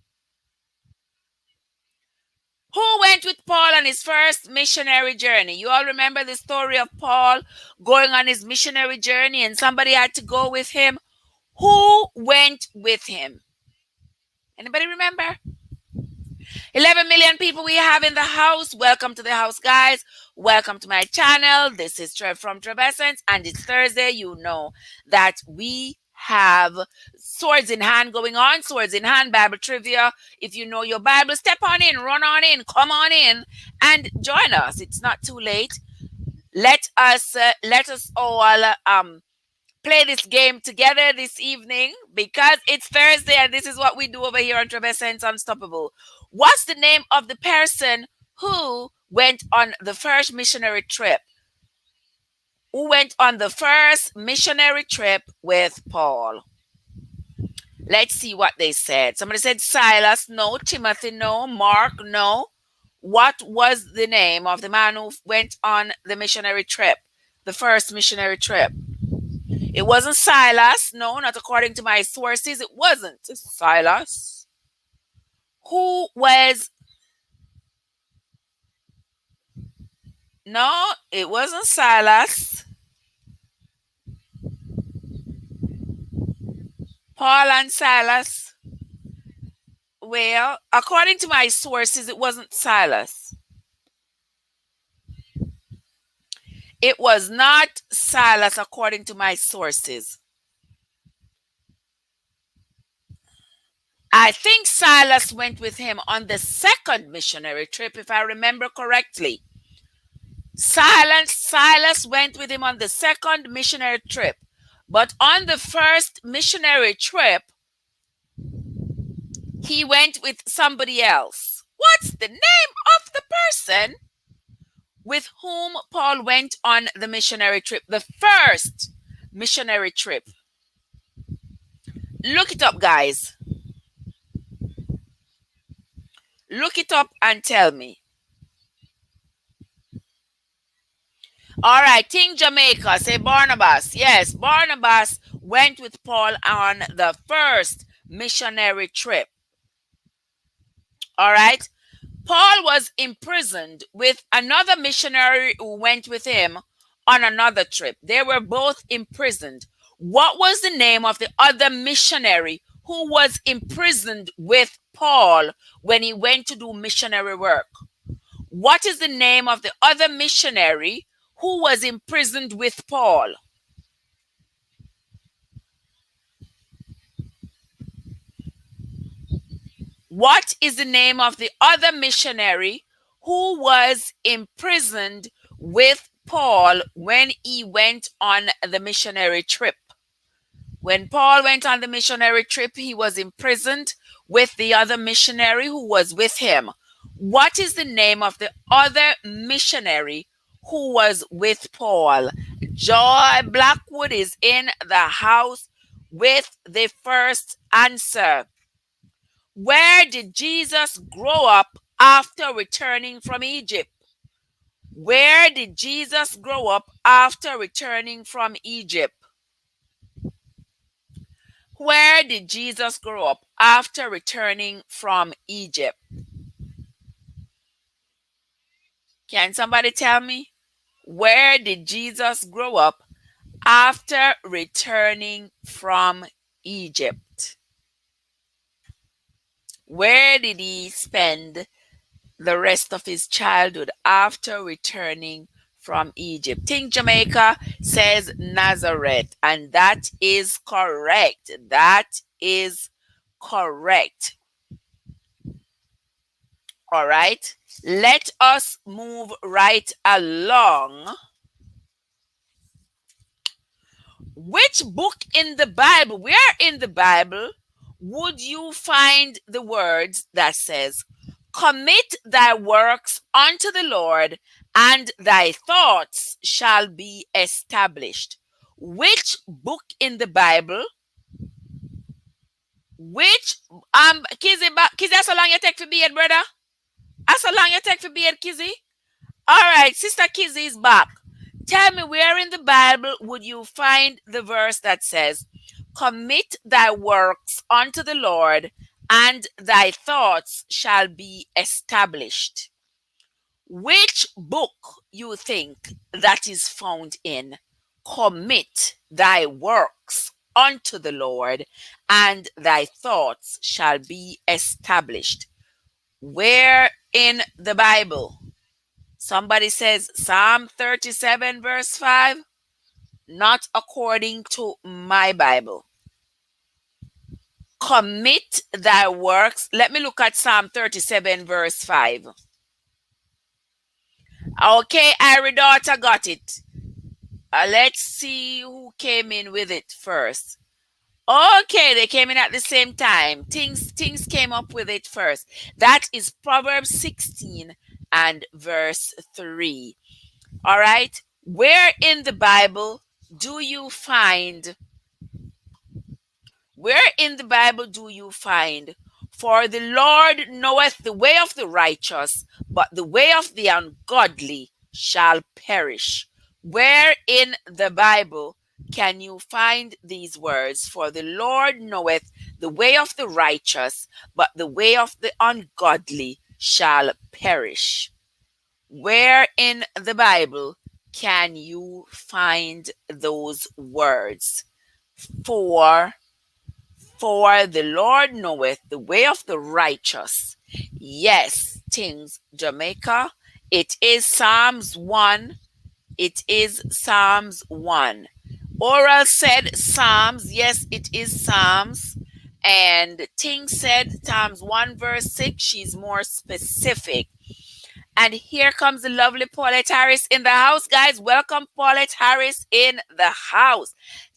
Who went with Paul on his first missionary journey? You all remember the story of Paul going on his missionary journey and somebody had to go with him? Who went with him? Anybody remember? 11 million people we have in the house. Welcome to the house, guys. Welcome to my channel. This is Trev from Trev Essence, and it's Thursday. You know that we have Swords in Hand going on. Swords in Hand Bible Trivia. If you know your Bible, step on in, run on in, come on in, and join us. It's not too late. Let us all play this game together this evening because it's Thursday and this is what we do over here on Trev Essence Unstoppable. What's the name of the person who went on the first missionary trip? Who went on the first missionary trip with Paul? Let's see what they said. Somebody said Silas, no. Timothy, no. Mark, no. What was the name of the man who went on the missionary trip? The first missionary trip. It wasn't Silas. No, not according to my sources. It wasn't Silas. Who was... No, it wasn't Silas. Paul and Silas. Well, according to my sources, it wasn't Silas. It was not Silas according to my sources. I think Silas went with him on the second missionary trip, if I remember correctly. Silas went with him on the second missionary trip. But on the first missionary trip, he went with somebody else. What's the name of the person with whom Paul went on the missionary trip? The first missionary trip. Look it up, guys. Look it up and tell me. All right, King Jamaica, say Barnabas. Yes, Barnabas went with Paul on the first missionary trip. All right. Paul was imprisoned with another missionary who went with him on another trip. They were both imprisoned. What was the name of the other missionary who was imprisoned with Paul when he went to do missionary work? What is the name of the other missionary who was imprisoned with Paul? What is the name of the other missionary who was imprisoned with Paul when he went on the missionary trip? When Paul went on the missionary trip, he was imprisoned with the other missionary who was with him. What is the name of the other missionary who was with Paul? Joy Blackwood is in the house with the first answer. Where did Jesus grow up after returning from Egypt? Where did Jesus grow up after returning from Egypt? Where did Jesus grow up after returning from Egypt? Can somebody tell me? Where did Jesus grow up after returning from Egypt? Where did he spend the rest of his childhood after returning from Egypt? Think Jamaica says Nazareth, and that is correct. That is correct. All right, let us move right along. Which book in the Bible, where in the Bible would you find the words that says, commit thy works unto the Lord, and thy thoughts shall be established? Which book in the Bible Which Kizzy, Kizzy, that's how long you take for beard, brother? That's how long you take for beard, Kizzy? All right, Sister Kizzy is back. Tell me, where in the Bible would you find the verse that says, "Commit thy works unto the Lord, and thy thoughts shall be established"? Which book you think that is found in "Commit thy works unto the Lord, and thy thoughts shall be established"? Where in the Bible? Somebody says Psalm 37, verse 5. Not according to my Bible. Commit thy works. Let me look at Psalm 37, verse 5. Okay, Irie daughter got it. Let's see who came in with it first. Okay, they came in at the same time. Things came up with it first. That is Proverbs 16 and verse 3. All right. Where in the Bible do you find Where in the Bible do you find, "For the Lord knoweth the way of the righteous, but the way of the ungodly shall perish"? Where in the Bible can you find these words? "For the Lord knoweth the way of the righteous, but the way of the ungodly shall perish"? Where in the Bible can you find those words? For for the Lord knoweth the way of the righteous. Yes, things, Jamaica. It is Psalms 1. It is Psalms 1. Oral said Psalms. Yes, it is Psalms. And Ting said Psalms 1 verse 6. She's more specific. And here comes the lovely Paulette Harris in the house, guys. Welcome, Paulette Harris in the house.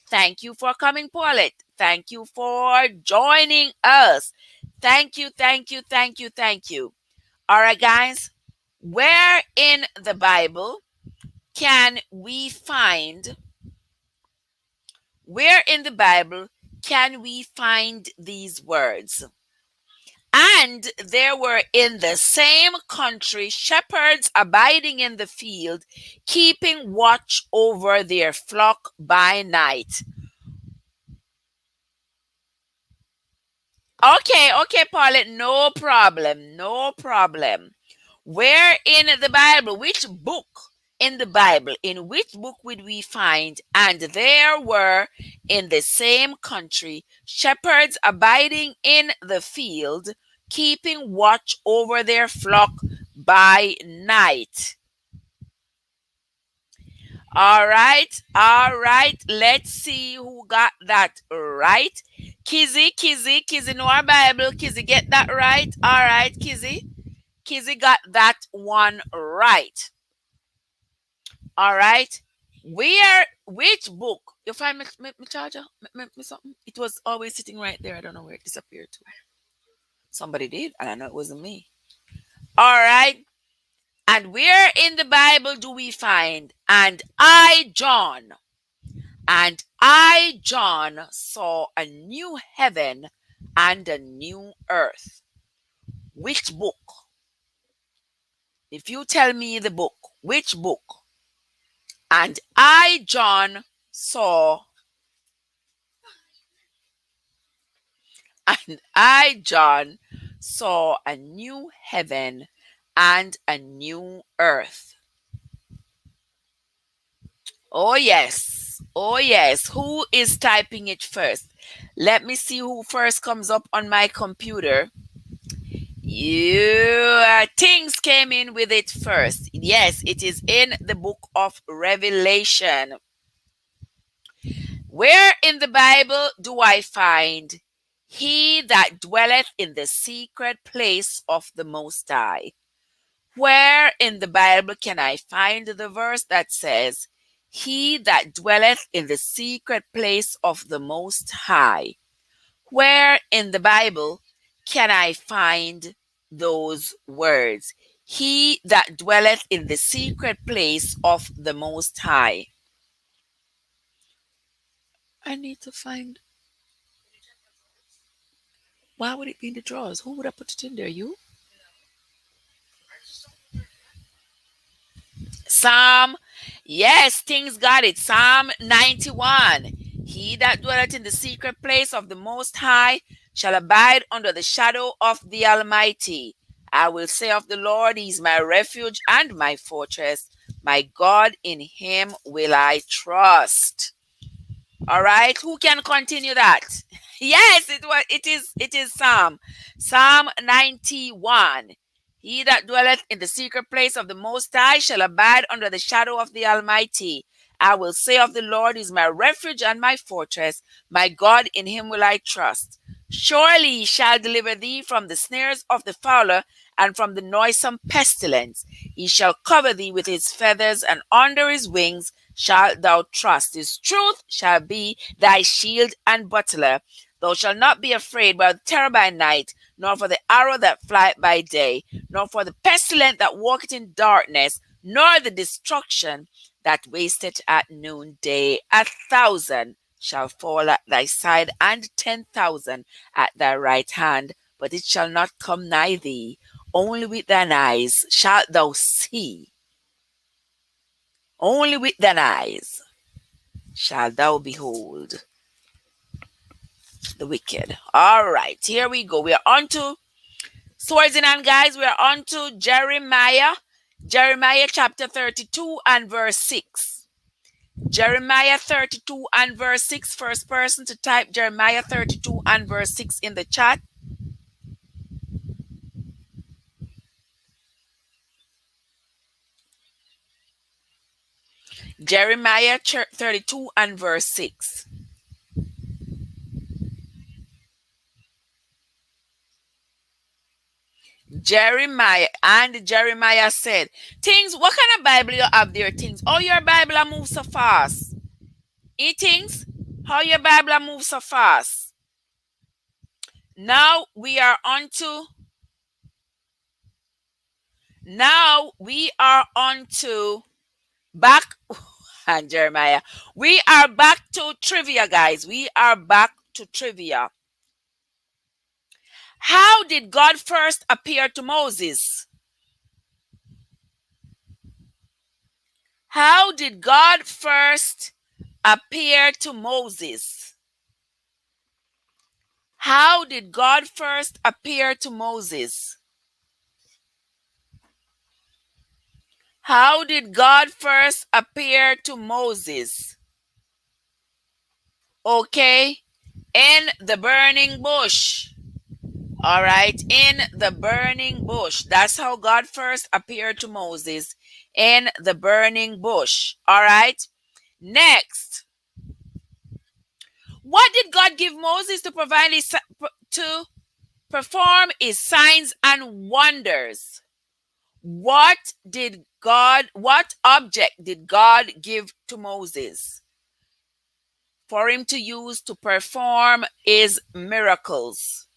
Thank you for coming, Paulette. Thank you for joining us. Thank you, thank you, thank you, thank you. All right, guys. Where in the Bible can we find, where in the Bible can we find these words? "And there were in the same country shepherds abiding in the field, keeping watch over their flock by night." Okay, Paulette, no problem, no problem. Where in the Bible, which book in the Bible, in which book would we find, "And there were in the same country shepherds abiding in the field, keeping watch over their flock by night"? All right. Let's see who got that right. Kizzy, know our Bible. Kizzy, get that right. All right, Kizzy. Kizzy got that one right. All right. Which book? You find me charger? Me something? It was always sitting right there. I don't know where it disappeared to. Somebody did, and I know it wasn't me. All right. And where in the Bible do we find, "And I, John, saw a new heaven and a new earth"? Which book? If you tell me the book, which book? "And I, John, saw," and I, John, saw a new heaven and a new earth. Oh, yes. Oh, yes. Who is typing it first? Let me see who first comes up on my computer. Things came in with it first. Yes, it is in the book of Revelation. Where in the Bible do I find, "He that dwelleth in the secret place of the Most High"? Where in the Bible can I find the verse that says, "He that dwelleth in the secret place of the Most High"? Where in the Bible can I find those words? "He that dwelleth in the secret place of the Most High." I need to find. Why would it be in the drawers? Who would have put it in there? You? Psalm, yes, things got it. Psalm 91. He that dwelleth in the secret place of the Most High shall abide under the shadow of the Almighty. I will say of the Lord, He is my refuge and my fortress. My God, in Him will I trust. All right, who can continue that? Yes, it is Psalm 91. He that dwelleth in the secret place of the Most High shall abide under the shadow of the Almighty. I will say of the Lord, is my refuge and my fortress. My God, in Him will I trust. Surely He shall deliver thee from the snares of the fowler and from the noisome pestilence. He shall cover thee with His feathers, and under His wings shalt thou trust. His truth shall be thy shield and buckler. Thou shalt not be afraid by the terror by night, nor for the arrow that flieth by day, nor for the pestilence that walketh in darkness, nor the destruction that wasteth at noonday. 1,000 shall fall at thy side, and 10,000 at thy right hand, but it shall not come nigh thee. Only with thine eyes shalt thou see. Only with thine eyes shalt thou behold the wicked. All right, here we go. We are on to swords in hand, guys. We are on to Jeremiah. Jeremiah chapter 32 and verse 6. Jeremiah 32 and verse 6. First person to type Jeremiah 32 and verse 6 in the chat. Jeremiah 32 and verse 6. Jeremiah said, Things, what kind of Bible you have there, Things? Oh, your Bible move so fast. Things, how your Bible move so fast. Now we are on to back and Jeremiah. We are back to trivia, guys. We are back to trivia. How did God first appear to Moses? How did God first appear to Moses? How did God first appear to Moses? How did God first appear to Moses? Okay, in the burning bush. All right, in the burning bush. That's how God first appeared to Moses, in the burning bush. All right, next. What did God give Moses to perform his signs and wonders? What object did God give to Moses for him to use to perform his miracles,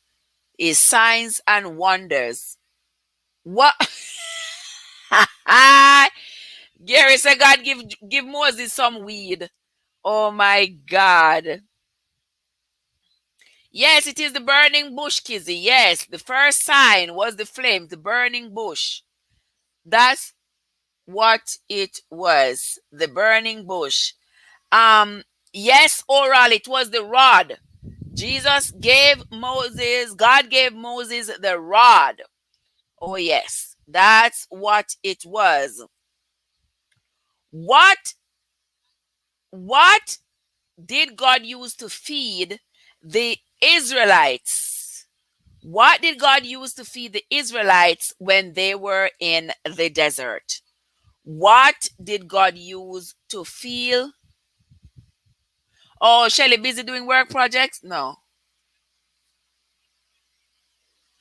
his signs and wonders? What? Gary said God give Moses some weed. Oh my God. Yes, it is the burning bush, Kizzy. Yes, the first sign was the flame, the burning bush. That's what it was, the burning bush. Yes, oral, it was the rod. God gave Moses the rod. Oh yes, that's what it was. What did God use to feed the Israelites? What did God use to feed the Israelites when they were in the desert? What did God use to feed? Oh, Shelly, busy doing work projects? No.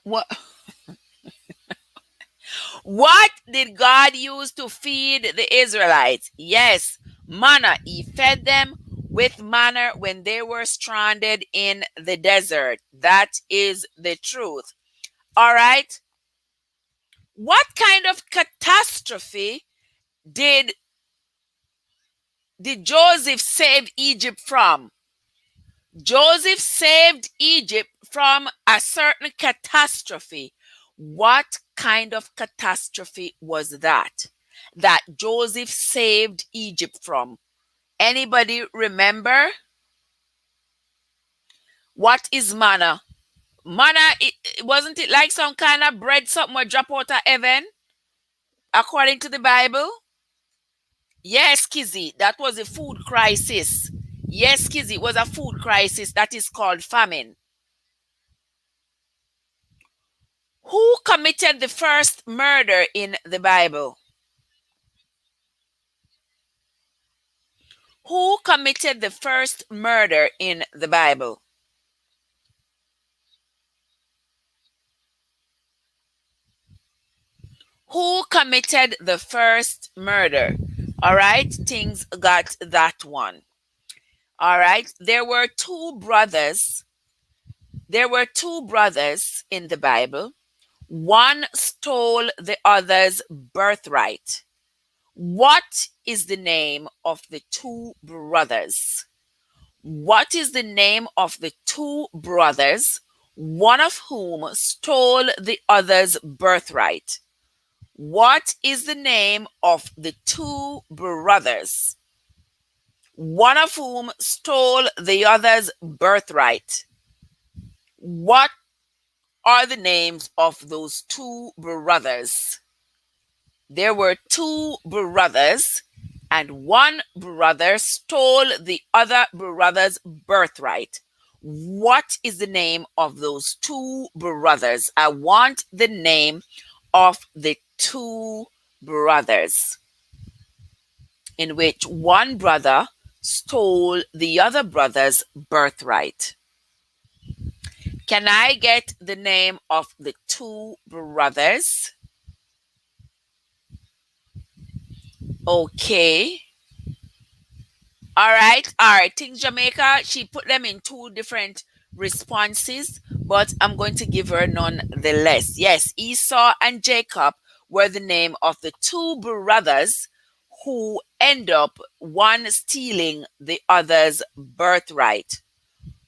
What? What did God use to feed the Israelites? Yes, manna. He fed them with manna when they were stranded in the desert. That is the truth. All right. What kind of catastrophe did Joseph save Egypt from? Joseph saved Egypt from a certain catastrophe. What kind of catastrophe was that? That Joseph saved Egypt from? Anybody remember? What is manna? Manna, wasn't it like some kind of bread, something would drop out of heaven, according to the Bible? Yes, Kizzy, that was a food crisis. Yes, Kizzy, it was a food crisis that is called famine. Who committed the first murder in the Bible? Who committed the first murder in the Bible? Who committed the first murder? All right, things got that one. All right, there were two brothers. There were two brothers in the Bible. One stole the other's birthright. What is the name of the two brothers? What is the name of the two brothers, one of whom stole the other's birthright? What is the name of the two brothers, one of whom stole the other's birthright? What are the names of those two brothers? There were two brothers, and one brother stole the other brother's birthright. What is the name of those two brothers? I want the name of the two brothers in which one brother stole the other brother's birthright. Can I get the name of the two brothers? Okay. All right. All right. Things Jamaica, she put them in two different responses, but I'm going to give her nonetheless. Yes, Esau and Jacob were the name of the two brothers who end up one stealing the other's birthright.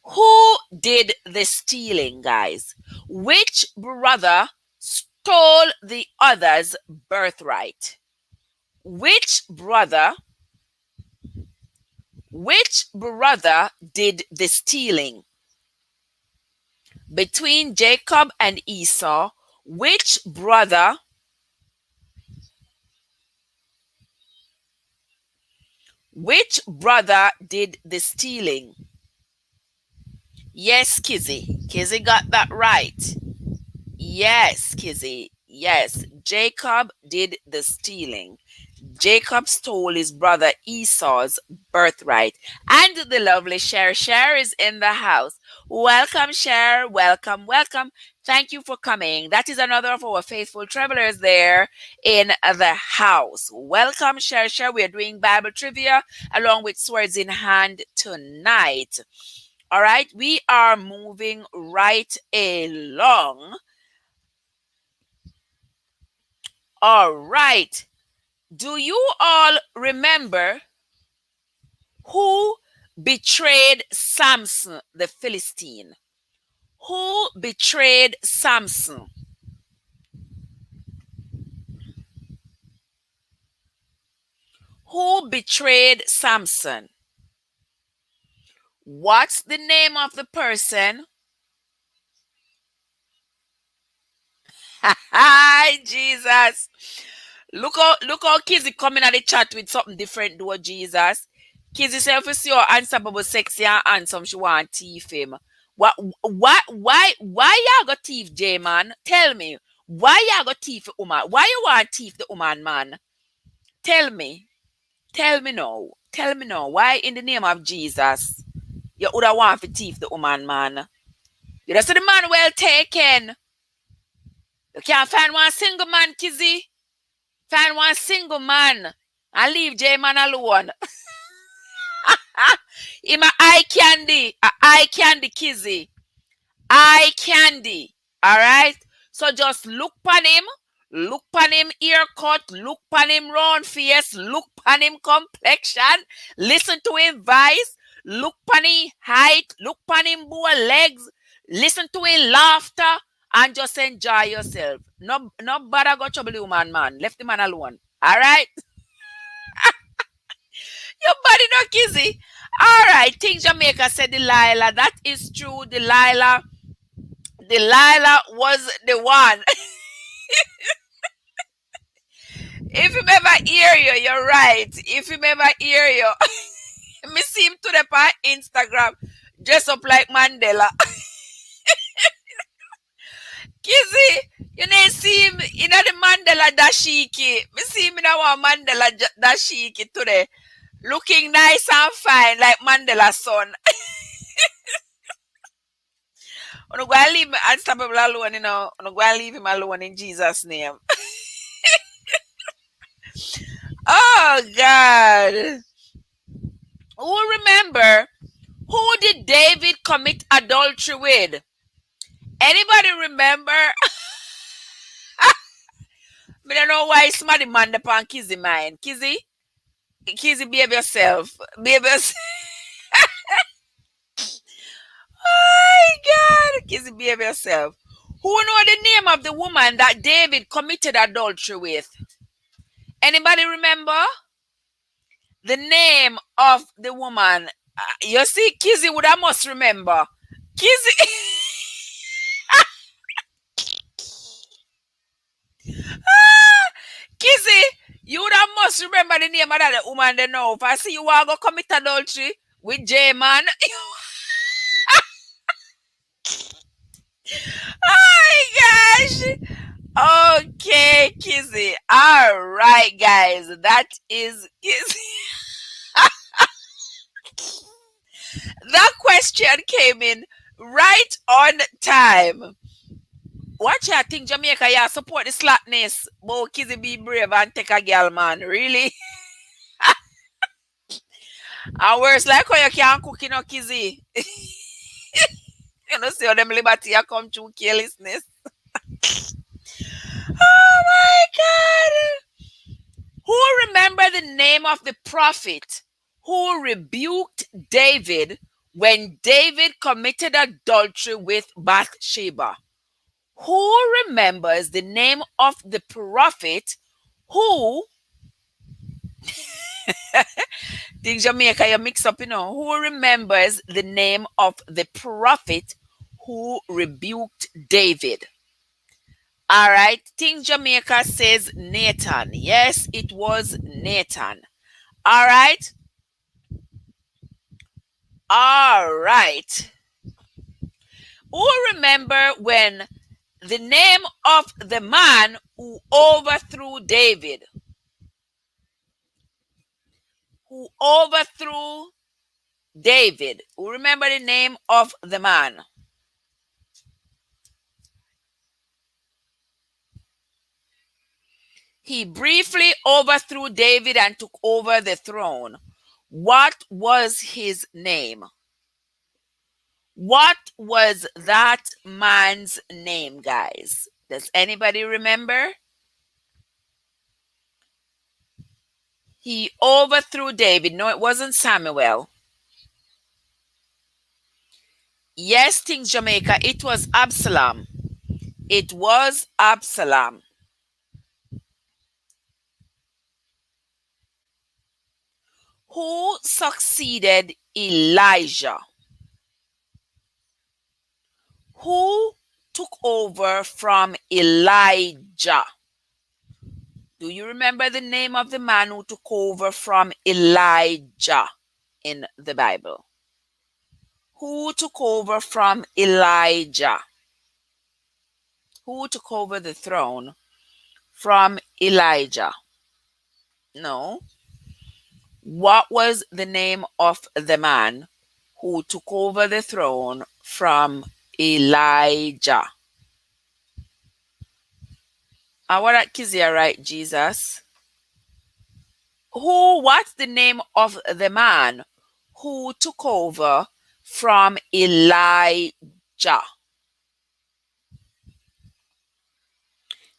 Who did the stealing, guys? Which brother stole the other's birthright? Which brother did the stealing? Between Jacob and Esau, which brother did the stealing? Yes, Kizzy. Kizzy got that right. Yes, Kizzy. Yes, Jacob did the stealing. Jacob stole his brother Esau's birthright. And the lovely Cher. Cher is in the house. Welcome, Cher. Welcome, welcome. Thank you for coming. That is another of our faithful travelers there in the house. Welcome, Cher. Cher. We are doing Bible trivia along with Swords in Hand tonight. All right, we are moving right along. All right. Do you all remember who betrayed Samson the Philistine? Who betrayed Samson? Who betrayed Samson? What's the name of the person? Hi, Jesus. Look how Kizzy coming at the chat with something different, though, Jesus. Kizzy say if you see her answer bubble sexy and handsome, she want thief him. Why y'all got thief J man? Tell me. Why y'all got thief the woman? Why you want thief the woman, man? Tell me. Tell me now. Tell me now. Why in the name of Jesus you would have want to thief the woman, man? You just see the man well taken. You can't find one single man, Kizzy. Find one single man and leave J man alone. Him a eye candy Kizzy, eye candy. All right. So just look pan him haircut, look pan him round face, look pan him complexion, listen to him voice, Look pan him height, look pan him boy legs, listen to him laughter, and just enjoy yourself. No bother go trouble you, man. Left the man alone. All right? Your body no kizzy. All right. Think Jamaica said Delilah. That is true. Delilah was the one. If him ever hear you, you're right. If him ever hear you, me see him to the on Instagram, dress up like Mandela. Kizzy, you need see him in the Mandela dashiki. Me see him in our Mandela dashiki today, looking nice and fine like Mandela's son. I'm going to leave me unstoppable alone, I'm going to leave him alone in Jesus' name. Oh, God. Who remember who did David commit adultery with? Anybody remember? I don't know why somebody man upon Kizzy mind. Kizzy, behave yourself. Behave yourself. Oh, God. Kizzy, behave yourself. Who know the name of the woman that David committed adultery with? Anybody remember? The name of the woman. You see, Kizzy would have must remember. Kizzy. Kizzy, you would have must remember the name of that woman they know. If I see you want to go commit adultery with J man. Oh my gosh. Okay, Kizzy. All right, guys. That is Kizzy. That question came in right on time. Watch I think Jamaica, yeah, support the slackness. But Kizzy be brave and take a girl, man. Really? And worse, like how you can't cook, Kizzy. You know, see how them liberty a come through carelessness. Oh my God. Who remember the name of the prophet who rebuked David when David committed adultery with Bathsheba? Who remembers the name of the prophet who think Jamaica you mix up, who remembers the name of the prophet who rebuked David? All right, think Jamaica says Nathan. Yes, it was Nathan. All right. All right. Who remember when the name of the man who overthrew David? Who overthrew David? Who remember the name of the man? He briefly overthrew David and took over the throne. What was his name? What was that man's name, guys? Does anybody remember? He overthrew David. No, it wasn't Samuel. Yes, things Jamaica. It was Absalom. It was Absalom. Who succeeded Elijah? Who took over from Elijah? Do you remember the name of the man who took over from Elijah in the Bible? Who took over from Elijah? Who took over the throne from Elijah? No. What was the name of the man who took over the throne from Elijah? I want that Kizia right, Jesus. What's the name of the man who took over from Elijah?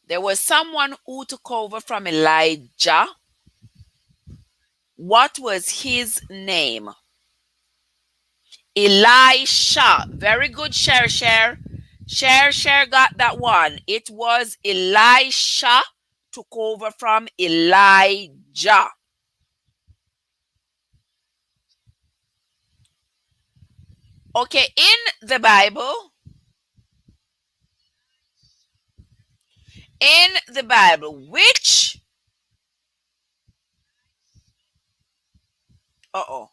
There was someone who took over from Elijah. What was his name? Elisha. Very good, share, share. Share, share got that one. It was Elisha took over from Elijah. Okay, in the Bible, which, uh-oh,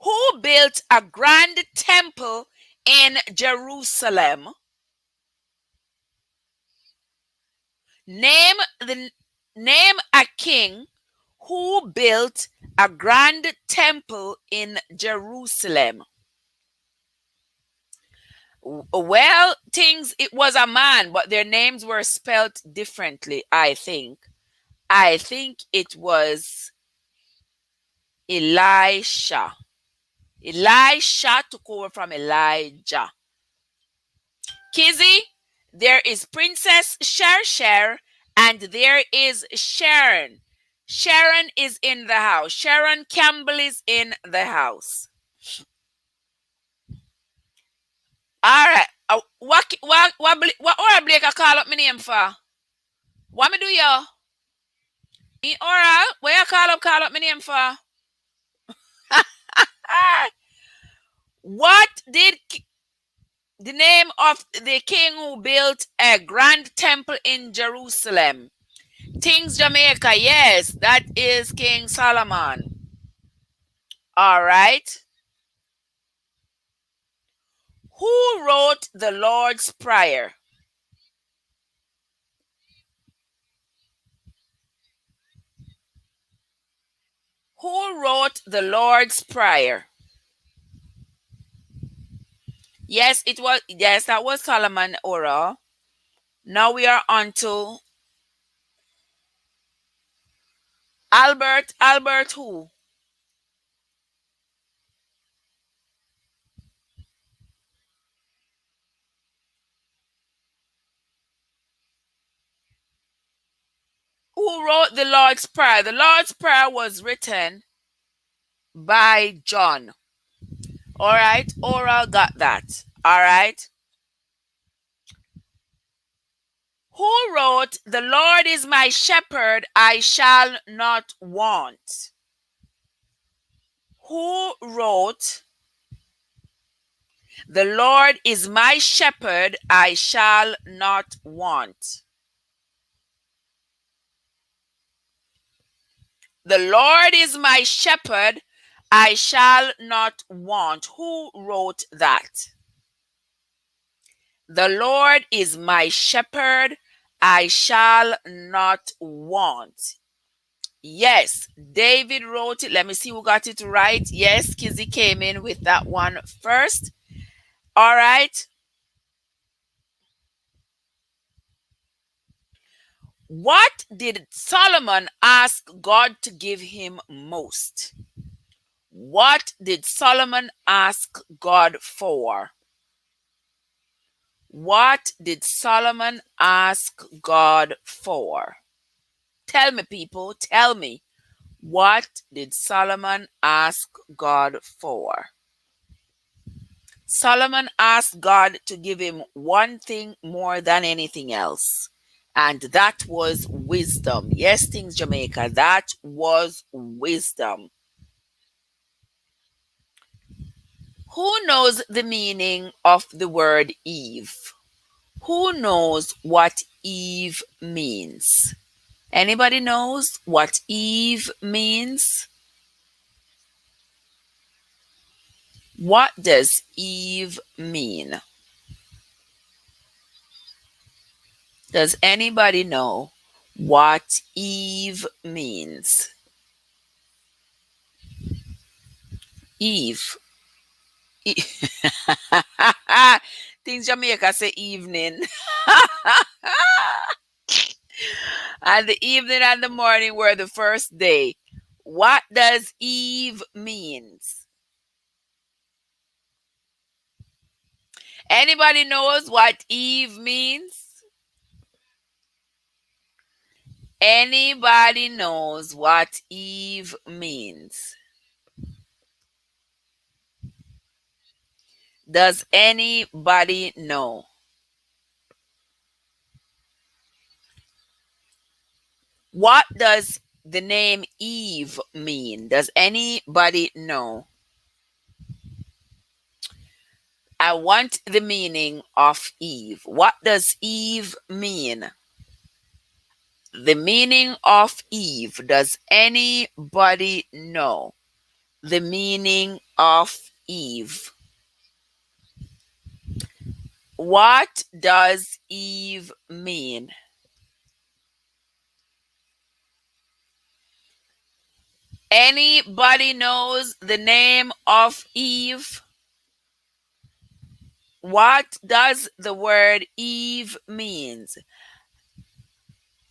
who built a grand temple in Jerusalem? Name the name a king who built a grand temple in Jerusalem. Well, things it was a man, but their names were spelt differently, I think. I think it was Elisha. Elisha took over from Elijah. Kizzy, there is Princess Sher and there is Sharon. Sharon is in the house. Sharon Campbell is in the house. All right. What Blake I call up my name for? What me do yo? All where you call up my name for? Ah, what did the name of the king who built a grand temple in Jerusalem? Things Jamaica, yes, that is King Solomon. All right. Who wrote the Lord's Prayer? Who wrote the Lord's Prayer? Yes, it was. Yes, that was Solomon Oral. Now we are on to Albert. Albert who? Who wrote the Lord's Prayer? The Lord's Prayer was written by John. All right, Oral got that. All right. Who wrote, "The Lord is my shepherd, I shall not want"? Who wrote, "The Lord is my shepherd, I shall not want"? The Lord is my shepherd, I shall not want. Who wrote that? The Lord is my shepherd, I shall not want. Yes, David wrote it. Let me see who got it right. Yes, Kizzy came in with that one first. All right. What did Solomon ask God to give him most? What did Solomon ask God for? What did Solomon ask God for? Tell me, people, tell me. What did Solomon ask God for? Solomon asked God to give him one thing more than anything else, and that was wisdom. Yes, things Jamaica, that was wisdom. Who knows the meaning of the word Eve? Who knows what Eve means? Anybody knows what Eve means? What does Eve mean? Does anybody know what Eve means? Eve. Things Jamaica say evening. And the evening and the morning were the first day. What does Eve means? Anybody knows what Eve means? Anybody knows what Eve means? Does anybody know? What does the name Eve mean? Does anybody know? I want the meaning of Eve. What does Eve mean? The meaning of Eve. Does anybody know the meaning of Eve? What does Eve mean? Anybody knows the name of Eve? What does the word Eve means?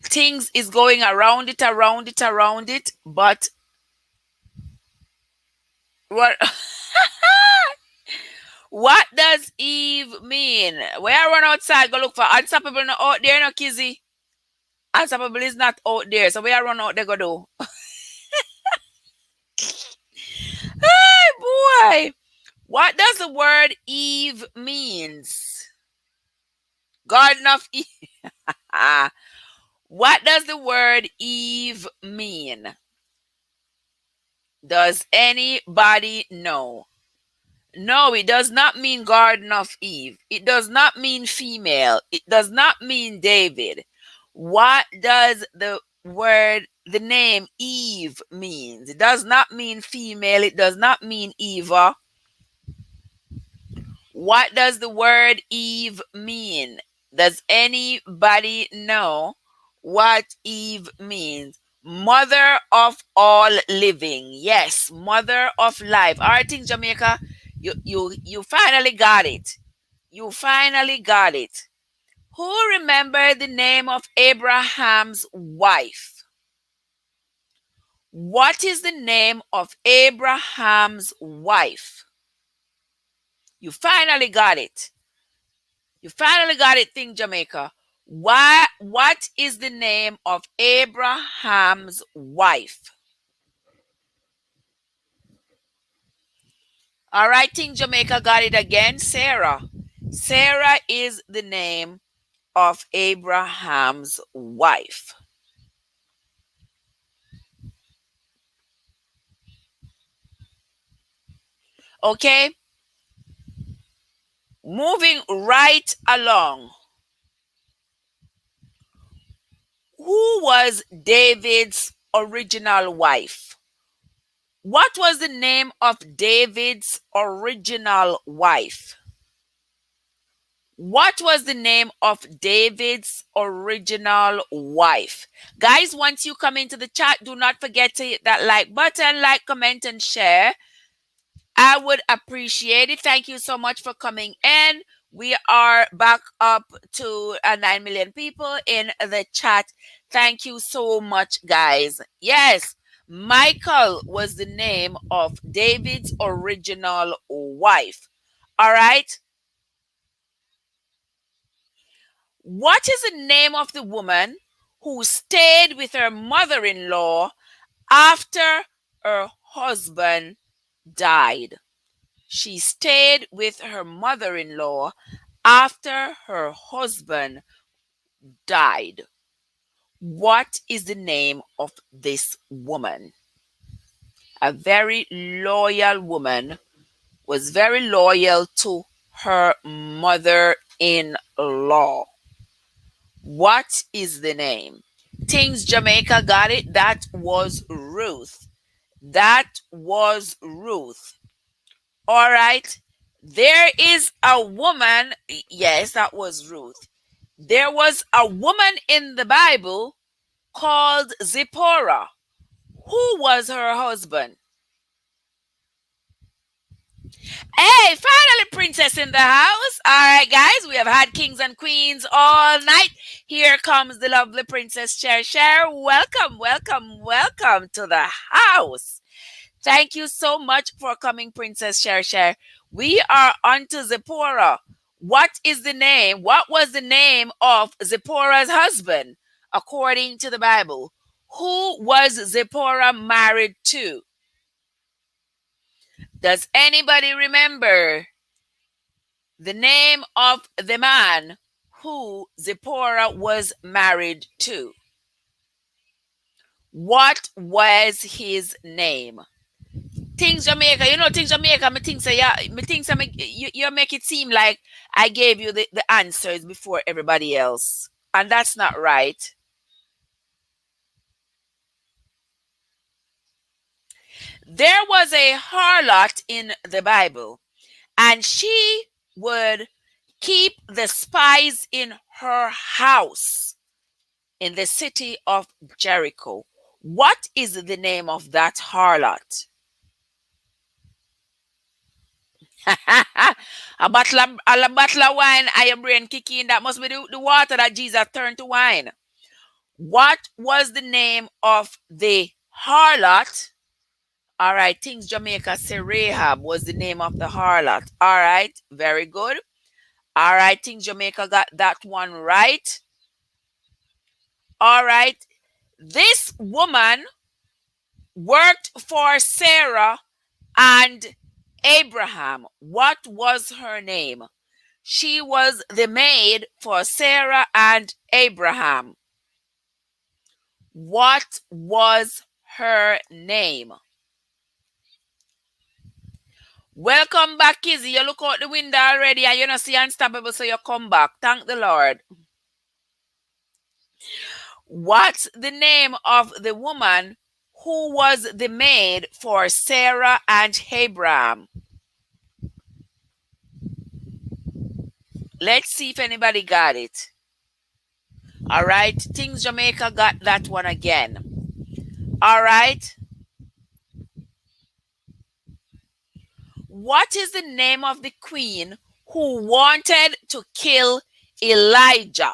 Things is going around it, around it, around it, but what what does Eve mean? Where I run outside, go look for unstoppable no out there, no kizzy. Unstoppable is not out there, so where I run out there go do. Hey boy, what does the word Eve means? Garden of Eve. What does the word Eve mean? Does anybody know? No, it does not mean Garden of Eve. It does not mean female. It does not mean David. What does the name Eve means? It does not mean female. It does not mean Eva. What does the word Eve mean? Does anybody know what Eve means? Mother of all living. Yes, mother of life. All right, in Jamaica, you finally got it. You finally got it. Who remember the name of Abraham's wife? What is the name of Abraham's wife? You finally got it. You finally got it, Think Jamaica. What is the name of Abraham's wife? All right, Think Jamaica got it again. Sarah. Sarah is the name of Abraham's wife. Okay? Moving right along. Who was David's original wife? What was the name of David's original wife? What was the name of David's original wife? Guys, once you come into the chat, do not forget to hit that like button, like, comment, and share. I would appreciate it. Thank you so much for coming in. We are back up to 9 million people in the chat. Thank you so much, guys. Yes, Michael was the name of David's original wife. All right. What is the name of the woman who stayed with her mother in law after her husband died? She stayed with her mother in law after her husband died. What is the name of this woman? A very loyal woman, was very loyal to her mother in law. What is the name? Things Jamaica got it. That was Ruth. That was Ruth. All right. There is a woman. Yes, that was Ruth. There was a woman in the Bible called Zipporah. Who was her husband? Hey, finally, princess in the house. All right, guys, we have had kings and queens all night. Here comes the lovely Princess Cher Cher. Welcome, welcome, welcome to the house. Thank you so much for coming, Princess Cher Cher. We are on to Zipporah. What is the name? What was the name of Zipporah's husband? according to the Bible. Who was Zipporah married to? Does anybody remember the name of the man who Zipporah was married to? What was his name? Things Jamaica, Things Jamaica, me think say, yeah, me think say, you make it seem like I gave you the answers before everybody else. And that's not right. There was a harlot in the Bible, and she would keep the spies in her house in the city of Jericho. What is the name of that harlot? A bottle of wine and your brain kicking. That must be the water that Jesus turned to wine. What was the name of the harlot? All right, Things Jamaica say Rahab was the name of the harlot. All right, very good. All right, Things Jamaica got that one right. All right, this woman worked for Sarah and Abraham. What was her name? She was the maid for Sarah and Abraham. What was her name? Welcome back, Kizzy. You look out the window already and you don't see Unstoppable, so you come back. Thank the Lord. What's the name of the woman who was the maid for Sarah and Abraham? Let's see if anybody got it. All right. Things Jamaica got that one again. All right. What is the name of the queen who wanted to kill Elijah?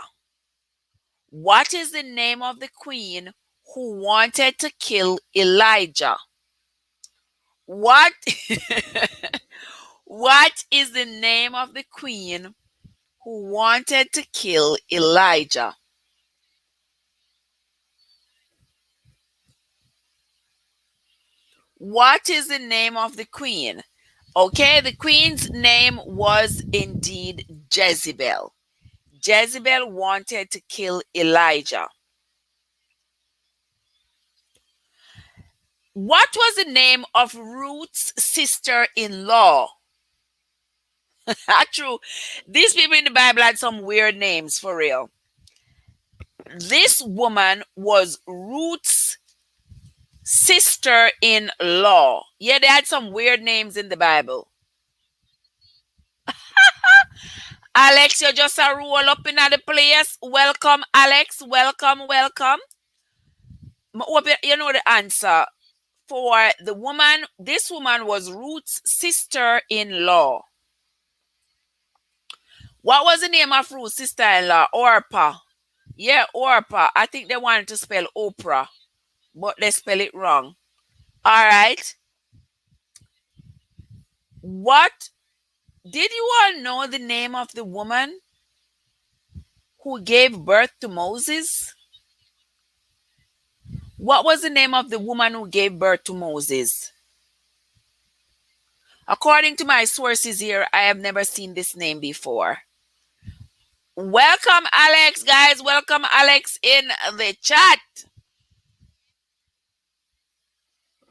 What is the name of the queen who wanted to kill Elijah? What What is the name of the queen who wanted to kill Elijah? What is the name of the queen? Okay, the queen's name was indeed Jezebel. Jezebel wanted to kill Elijah. What was the name of Ruth's sister-in-law? True. These people in the Bible had some weird names for real. This woman was Ruth's sister-in-law. Yeah, they had some weird names in the Bible. Alex, you just a roll up in the place. Welcome, Alex. Welcome, welcome. You know the answer for the woman. This woman was Ruth's sister-in-law. What was the name of Ruth's sister-in-law? Orpah. Yeah, Orpah. I think they wanted to spell Oprah, but they spell it wrong. All right. What did you all know the name of the woman who gave birth to Moses? What was the name of the woman who gave birth to Moses? According to my sources here, I have never seen this name before. Welcome, Alex, guys. Welcome, Alex, in the chat.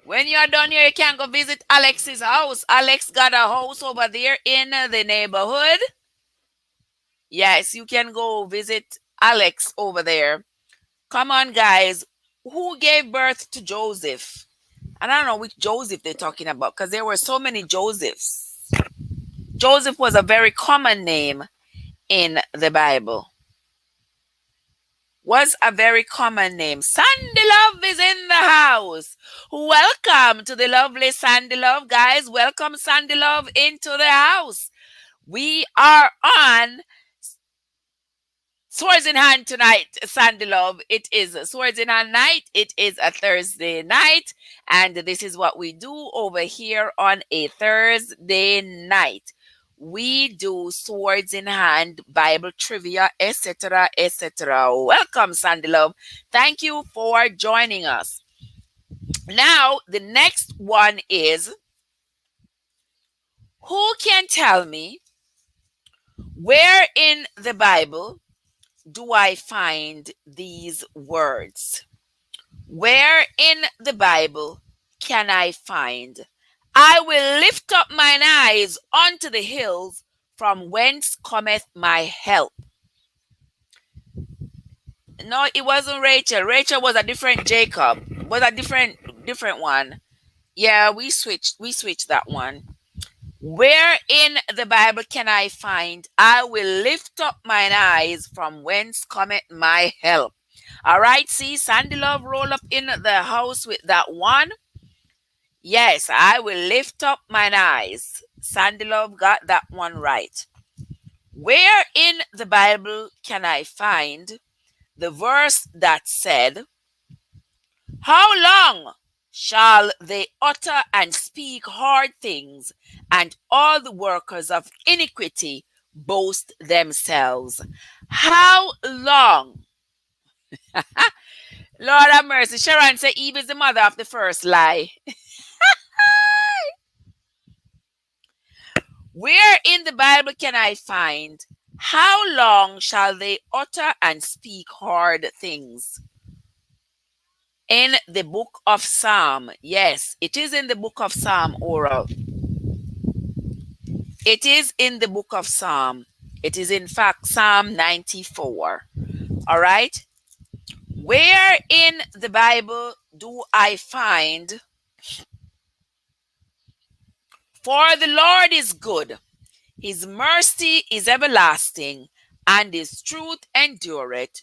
When you're done here, you can go visit Alex's house. Alex got a house over there in the neighborhood. Yes, you can go visit Alex over there. Come on, guys. Who gave birth to Joseph? I don't know which Joseph they're talking about because there were so many Josephs. Joseph was a very common name in the Bible. Was a very common name. Sandy Love is in the house. Welcome to the lovely Sandy Love, guys. Welcome, Sandy Love, into the house. We are on Swords in Hand tonight, Sandy Love. It is Swords in Hand night. It is a Thursday night. And this is what we do over here on a Thursday night. we do Swords in Hand, Bible trivia, etc., etc. Welcome, Sandy Love. Thank you for joining us. Now, the next one is, who can tell me where in the Bible do I find these words? Where in the Bible can I find, I will lift up mine eyes unto the hills, from whence cometh my help? No, it wasn't Rachel. Rachel was a different Jacob. Was a different one. Yeah, we switched that one. Where in the Bible can I find, I will lift up mine eyes, from whence cometh my help? All right, see, Sandy Love roll up in the house with that one. Yes, I will lift up mine eyes. Sandy Love got that one right. Where in the Bible can I find the verse that said, how long shall they utter and speak hard things, and all the workers of iniquity boast themselves? How long? Lord have mercy. Sharon said Eve is the mother of the first lie. Where in the Bible can I find, how long shall they utter and speak hard things? In the book of Psalm. Yes, it is in the book of Psalm, Oral. It is in the book of Psalm. It is in fact Psalm 94. All right. Where in the Bible do I find, for the Lord is good, his mercy is everlasting, and his truth endureth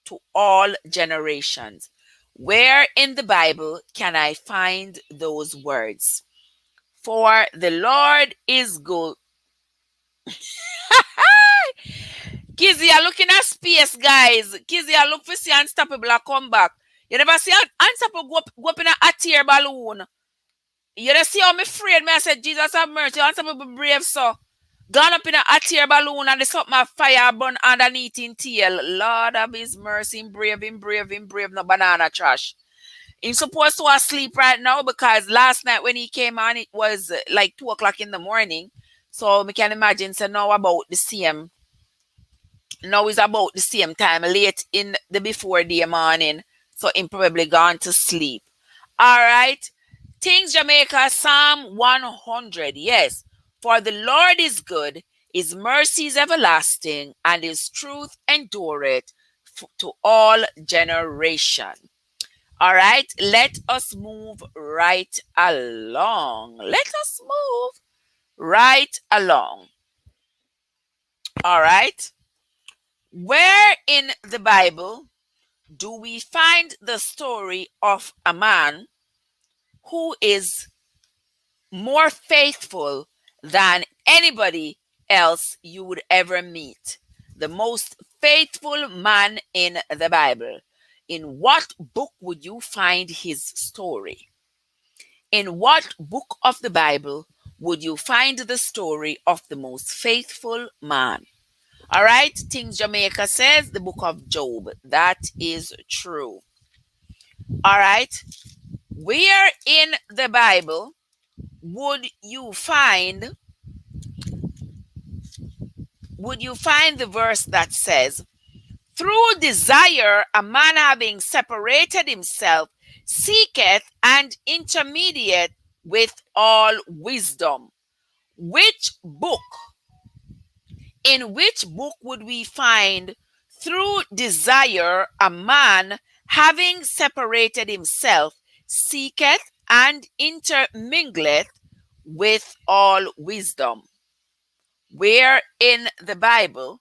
to all generations? Where in the Bible can I find those words? For the Lord is good. Kizzy, I looking at space, guys. Kizzy, I look for see Unstoppable I come back. You never see Unstoppable go up in a hot air balloon. You never see how me afraid me. I said, Jesus have mercy. Unstoppable brave, so. Gone up in a hot air balloon and the something of fire burn underneath in tail. Lord of his mercy, him brave, no banana trash. He's supposed to asleep right now because last night when he came on, it was like 2 o'clock in the morning. So we can imagine, so now about the same. Now it's about the same time, late in the before day morning. So him probably gone to sleep. All right. Things Jamaica, Psalm 100. Yes. For the Lord is good, his mercy is everlasting, and his truth endureth to all generation. All right, let us move right along. Let us move right along. All right. Where in the Bible do we find the story of a man who is more faithful than anybody else you would ever meet? The most faithful man in the Bible. In what book would you find his story? In what book of the Bible would you find the story of the most faithful man? All right, Things Jamaica says the book of Job. That is true. All right, where in the Bible would you find the verse that says, through desire a man having separated himself seeketh and intermediate with all wisdom? Which book? In which book would we find, through desire a man having separated himself seeketh and intermingleth with all wisdom? Where in the Bible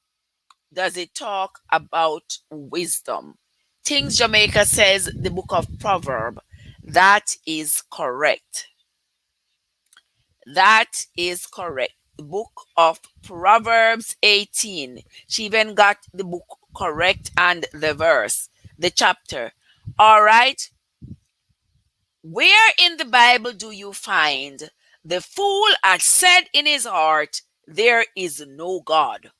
does it talk about wisdom? Things Jamaica says the book of Proverbs. That is correct. That is correct. The book of Proverbs 18. She even got the book correct and the verse, the chapter. All right. Where in the Bible do you find, the fool had said in his heart, there is no God.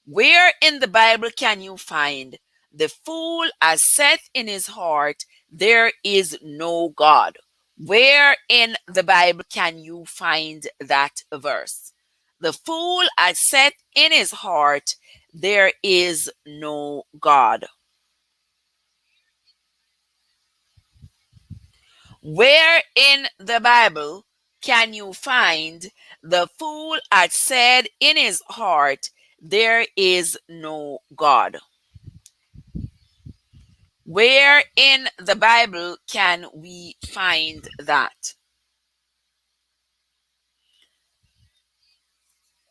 Where in the Bible can you find the fool has said in his heart, there is no God? Where in the Bible can you find that verse? The fool has said in his heart, there is no God. Where in the Bible can you find the fool had said in his heart, there is no God? Where in the Bible can we find that?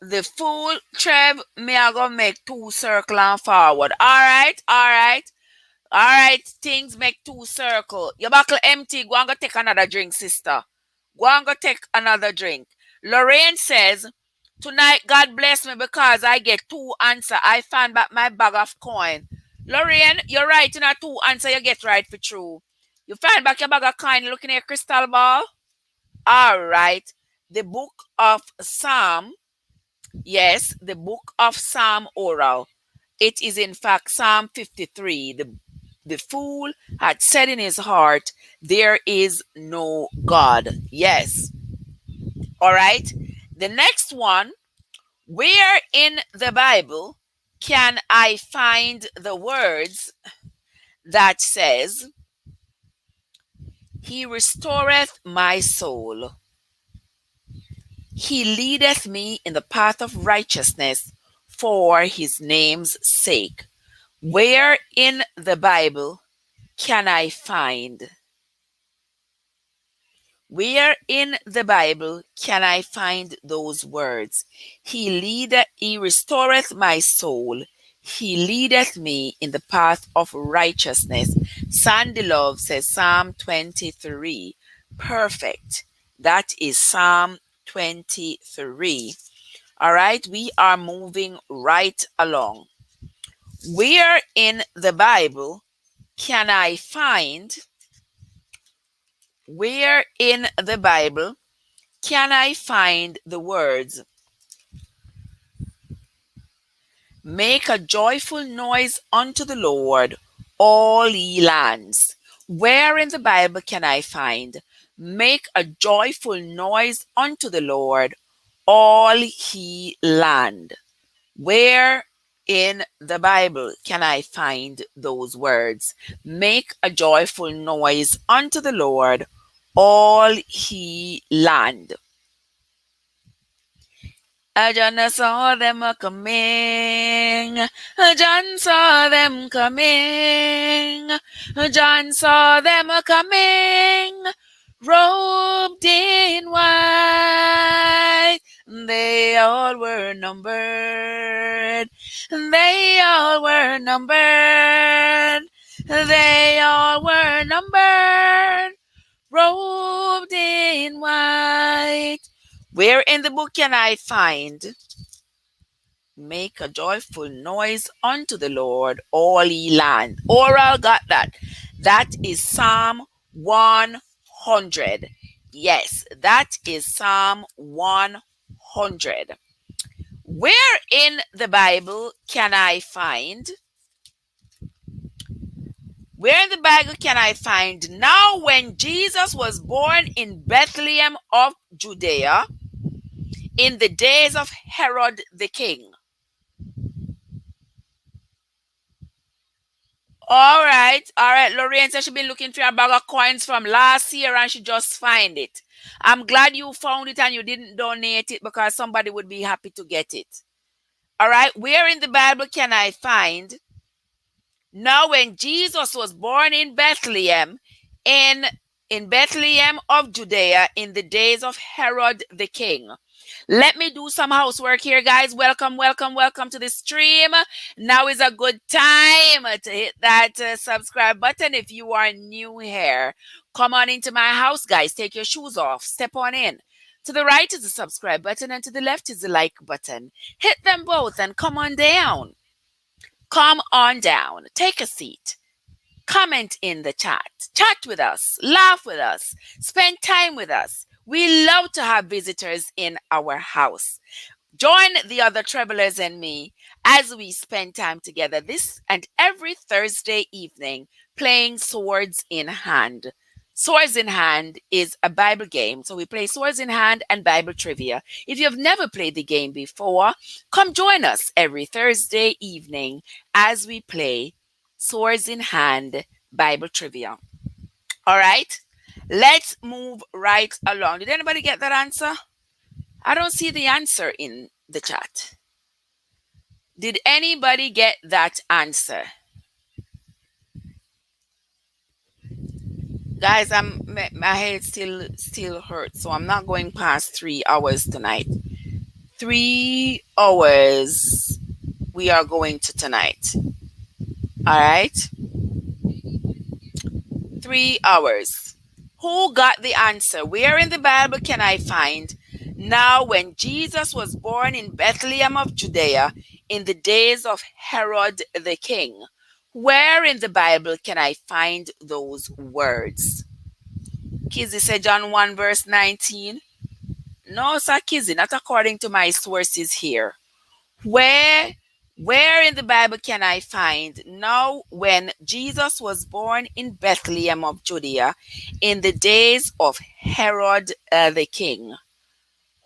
The fool, Trev, me I go make two circle and forward. All right, things make two circle. Your buckle empty. Go and go take another drink, sister. Go and go take another drink. Lorraine says, tonight God bless me because I get two answer. I found back my bag of coin. Lorraine, you're right in a two answer you get right for true. You find back your bag of coin looking at your crystal ball? All right. The book of Psalm. Yes, the book of Psalm oral. It is in fact Psalm 53. The fool had said in his heart, there is no God. Yes. All right. The next one, where in the Bible can I find the words that says, he restoreth my soul. He leadeth me in the path of righteousness for his name's sake. Where in the Bible can I find? Where in the Bible can I find those words? He restoreth my soul. He leadeth me in the path of righteousness. Sandy Love says Psalm 23. Perfect. That is Psalm 23. All right, we are moving right along. Where in the Bible can I find? Where in the Bible can I find the words, make a joyful noise unto the Lord, all ye lands? Where in the Bible can I find, make a joyful noise unto the Lord, all ye land? Where in the Bible can I find those words? Make a joyful noise unto the Lord, all he land. John saw them coming. John saw them coming. John saw them coming. Robed in white. They all were numbered. They all were numbered. They all were numbered. Robed in white. Where in the book can I find, make a joyful noise unto the Lord, all ye land? Oral got that. That is Psalm 100. Yes, that is Psalm 100. Where in the Bible can I find? Where in the Bible can I find, now when Jesus was born in Bethlehem of Judea, in the days of Herod the king? All right. Lorraine says she's been looking for a bag of coins from last year and she just find it. I'm glad you found it and you didn't donate it because somebody would be happy to get it. All right. Where in the Bible can I find, now when Jesus was born in Bethlehem, in Bethlehem of Judea, in the days of Herod the king? Let me do some housework here, guys. Welcome, welcome, welcome to the stream. Now is a good time to hit that subscribe button if you are new here. Come on into my house, guys. Take your shoes off. Step on in. To the right is the subscribe button and to the left is the like button. Hit them both and come on down. Come on down. Take a seat. Comment in the chat. Chat with us. Laugh with us. Spend time with us. We love to have visitors in our house. Join the other travelers and me as we spend time together this and every Thursday evening playing Swords in Hand. Swords in Hand is a Bible game. So we play Swords in Hand and Bible trivia. If you've never played the game before, come join us every Thursday evening as we play Swords in Hand Bible trivia. All right? Let's move right along. Did anybody get that answer? I don't see the answer in the chat. Did anybody get that answer? Guys, my head still hurts, so I'm not going past 3 hours tonight. 3 hours we are going to tonight. All right? 3 hours. Who got the answer? Where in the Bible can I find now when Jesus was born in Bethlehem of Judea in the days of Herod the king? Where in the Bible can I find those words? Kizzy said John 1 verse 19. No, sir, Kizzy, not according to my sources here. Where in the Bible can I find now when Jesus was born in Bethlehem of Judea in the days of Herod the king?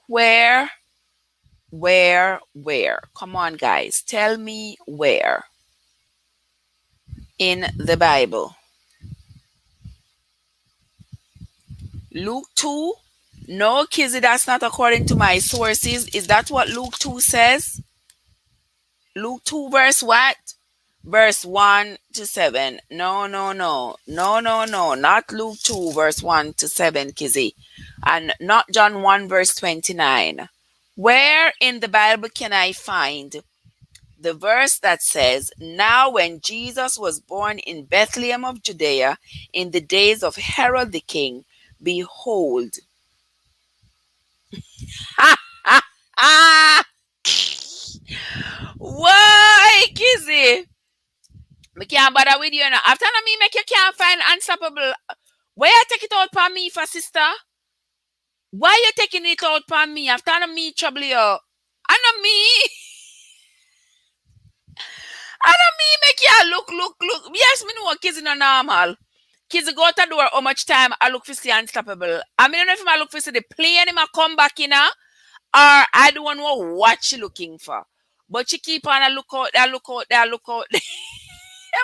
Where? Come on, guys. Tell me where in the Bible. Luke 2? No, Kizzy, that's not according to my sources. Is that what Luke 2 says? Luke 2 verse what? Verse 1 to 7. No. Not Luke 2 verse 1 to 7, Kizzy. And not John 1 verse 29. Where in the Bible can I find the verse that says, now when Jesus was born in Bethlehem of Judea in the days of Herod the king, behold. Why, Kizzy? Me can't bother with you now. After me make you can't find unstoppable. Why you take it out for me for sister? Why you taking it out for me? After me trouble you. I know me. I know me make you look. Yes, me know kids are normal. Kids go out the door how much time I look for see unstoppable. I mean, I don't know if I look for see the plane him come back in or I don't know what she looking for. But she keep on a look out there.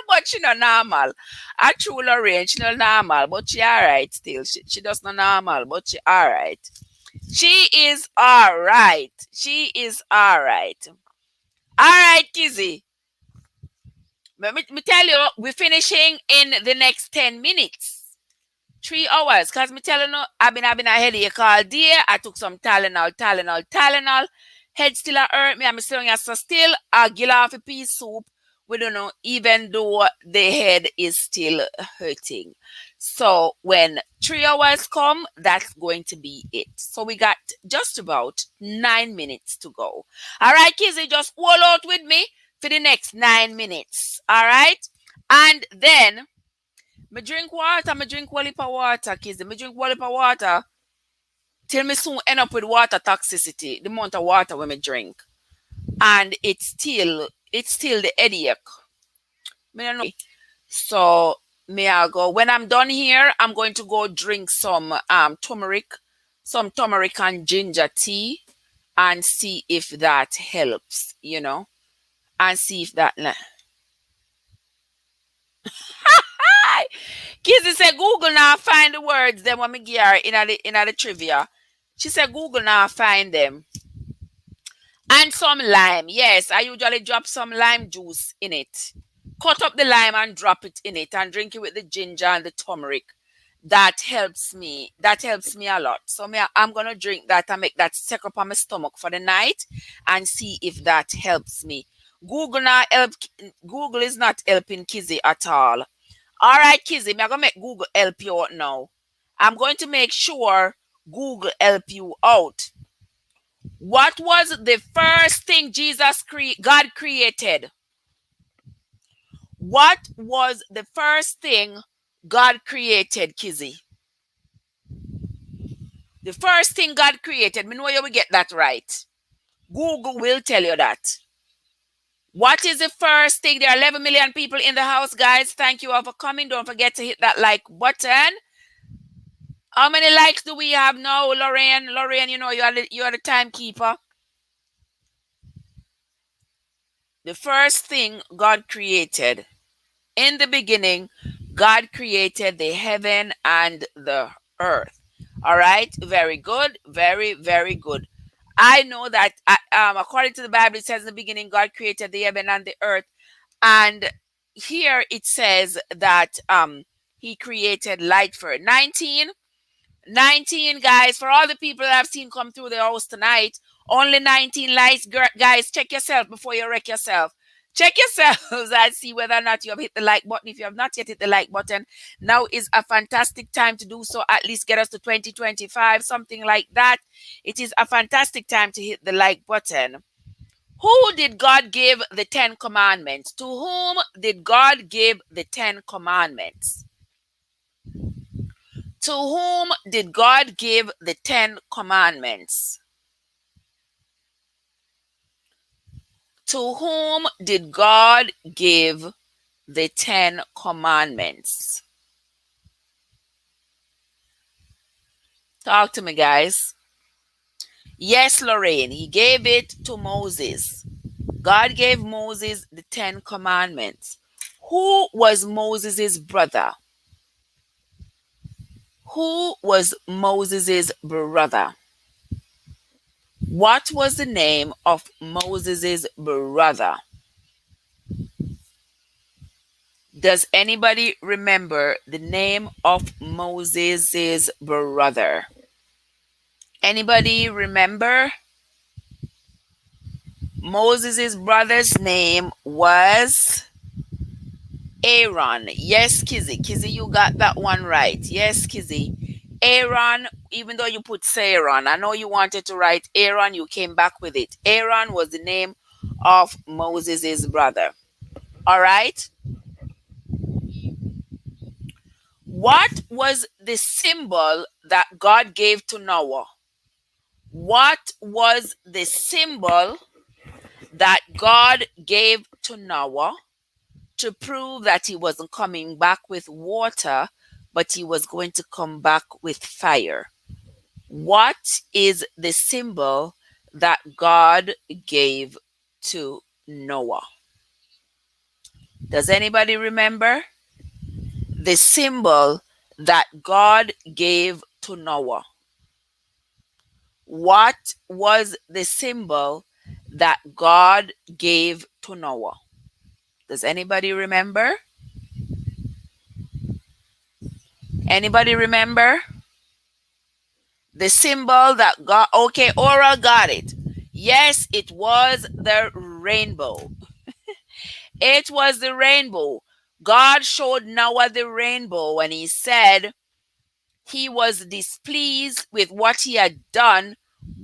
But she not normal. I true Lorraine, she not normal, but she alright still. She does not normal, but she alright. She is alright. She is alright. Alright, Kizzy. Let me tell you, we're finishing in the next 10 minutes. 3 hours. Because me telling you, I've been having a headache all day. I took some Tylenol. Head still hurt me. I'm still still a gill off a pea soup. We don't know, even though the head is still hurting. So when 3 hours come, that's going to be it. So we got just about 9 minutes to go. All right, Kizzy, just hold out with me for the next 9 minutes. All right? And then, me drink water, Kizzy. Me drink water till me soon end up with water toxicity, the amount of water when me drink. And it's still the headache. Me don't know. So may I go when I'm done here, I'm going to go drink some turmeric and ginger tea and see if that helps, and see if that Kizzy said Google now find the words them when me give her in the trivia. She said Google now find them. And some lime. Yes, I usually drop some lime juice in it. Cut up the lime and drop it in it and drink it with the ginger and the turmeric. That helps me. That helps me a lot. So I'm gonna drink that and make that stick up on my stomach for the night and see if that helps me. Google is not helping Kizzy at all. All right, Kizzy, I'm gonna make Google help you out now. I'm going to make sure Google help you out. What was the first thing God created? What was the first thing God created, Kizzy? The first thing God created. Me know you will get that right. Google will tell you that. What is the first thing? There are 11 million people in the house, guys. Thank you all for coming. Don't forget to hit that like button. How many likes do we have now, Lorraine? Lorraine, you are the timekeeper. The first thing God created in the beginning, God created the heaven and the earth. All right, very good, very, very good. I know that according to the Bible, it says in the beginning, God created the heaven and the earth. And here it says that he created light for it. 19, guys, for all the people that I've seen come through the house tonight, only 19 likes. Guys, check yourself before you wreck yourself. Check yourselves and see whether or not you have hit the like button. If you have not yet hit the like button, now is a fantastic time to do so. At least get us to 2025, something like that. It is a fantastic time to hit the like button. Who did God give the 10 commandments? To whom did God give the 10 commandments? To whom did God give the 10 commandments? To whom did God give the 10 commandments? Talk to me, guys. Yes, Lorraine, he gave it to Moses. God gave Moses the 10 commandments. Who was Moses' brother? Who was Moses' brother? What was the name of Moses' brother? Does anybody remember the name of Moses' brother? Anybody remember? Moses' brother's name was Aaron. Yes, Kizzy. Kizzy, you got that one right. Yes, Kizzy. Aaron, even though you put Saron, I know you wanted to write Aaron, you came back with it. Aaron was the name of Moses' brother. All right. What was the symbol that God gave to Noah? What was the symbol that God gave to Noah to prove that he wasn't coming back with water, but he was going to come back with fire? What is the symbol that God gave to Noah? Does anybody remember the symbol that God gave to Noah? What was the symbol that God gave to Noah? Does anybody remember? Anybody remember? The symbol that God, okay, Oral got it. Yes, it was the rainbow. It was the rainbow. God showed Noah the rainbow when he said he was displeased with what he had done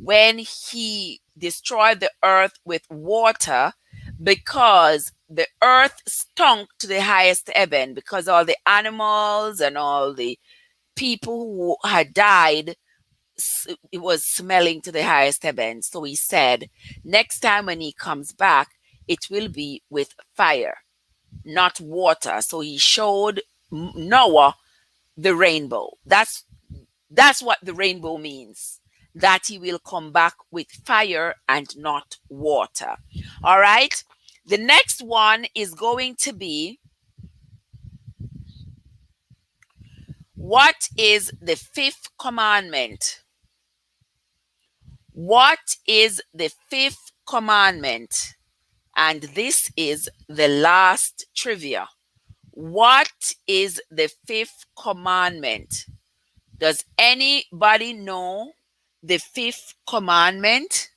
when he destroyed the earth with water, because the earth stunk to the highest heaven, because all the animals and all the people who had died, it was smelling to the highest heaven. So he said, next time when he comes back, it will be with fire, not water. So he showed Noah the rainbow. That's what the rainbow means. That he will come back with fire and not water. All right. The next one is going to be, what is the fifth commandment? What is the fifth commandment? And this is the last trivia. What is the fifth commandment? Does anybody know the fifth commandment?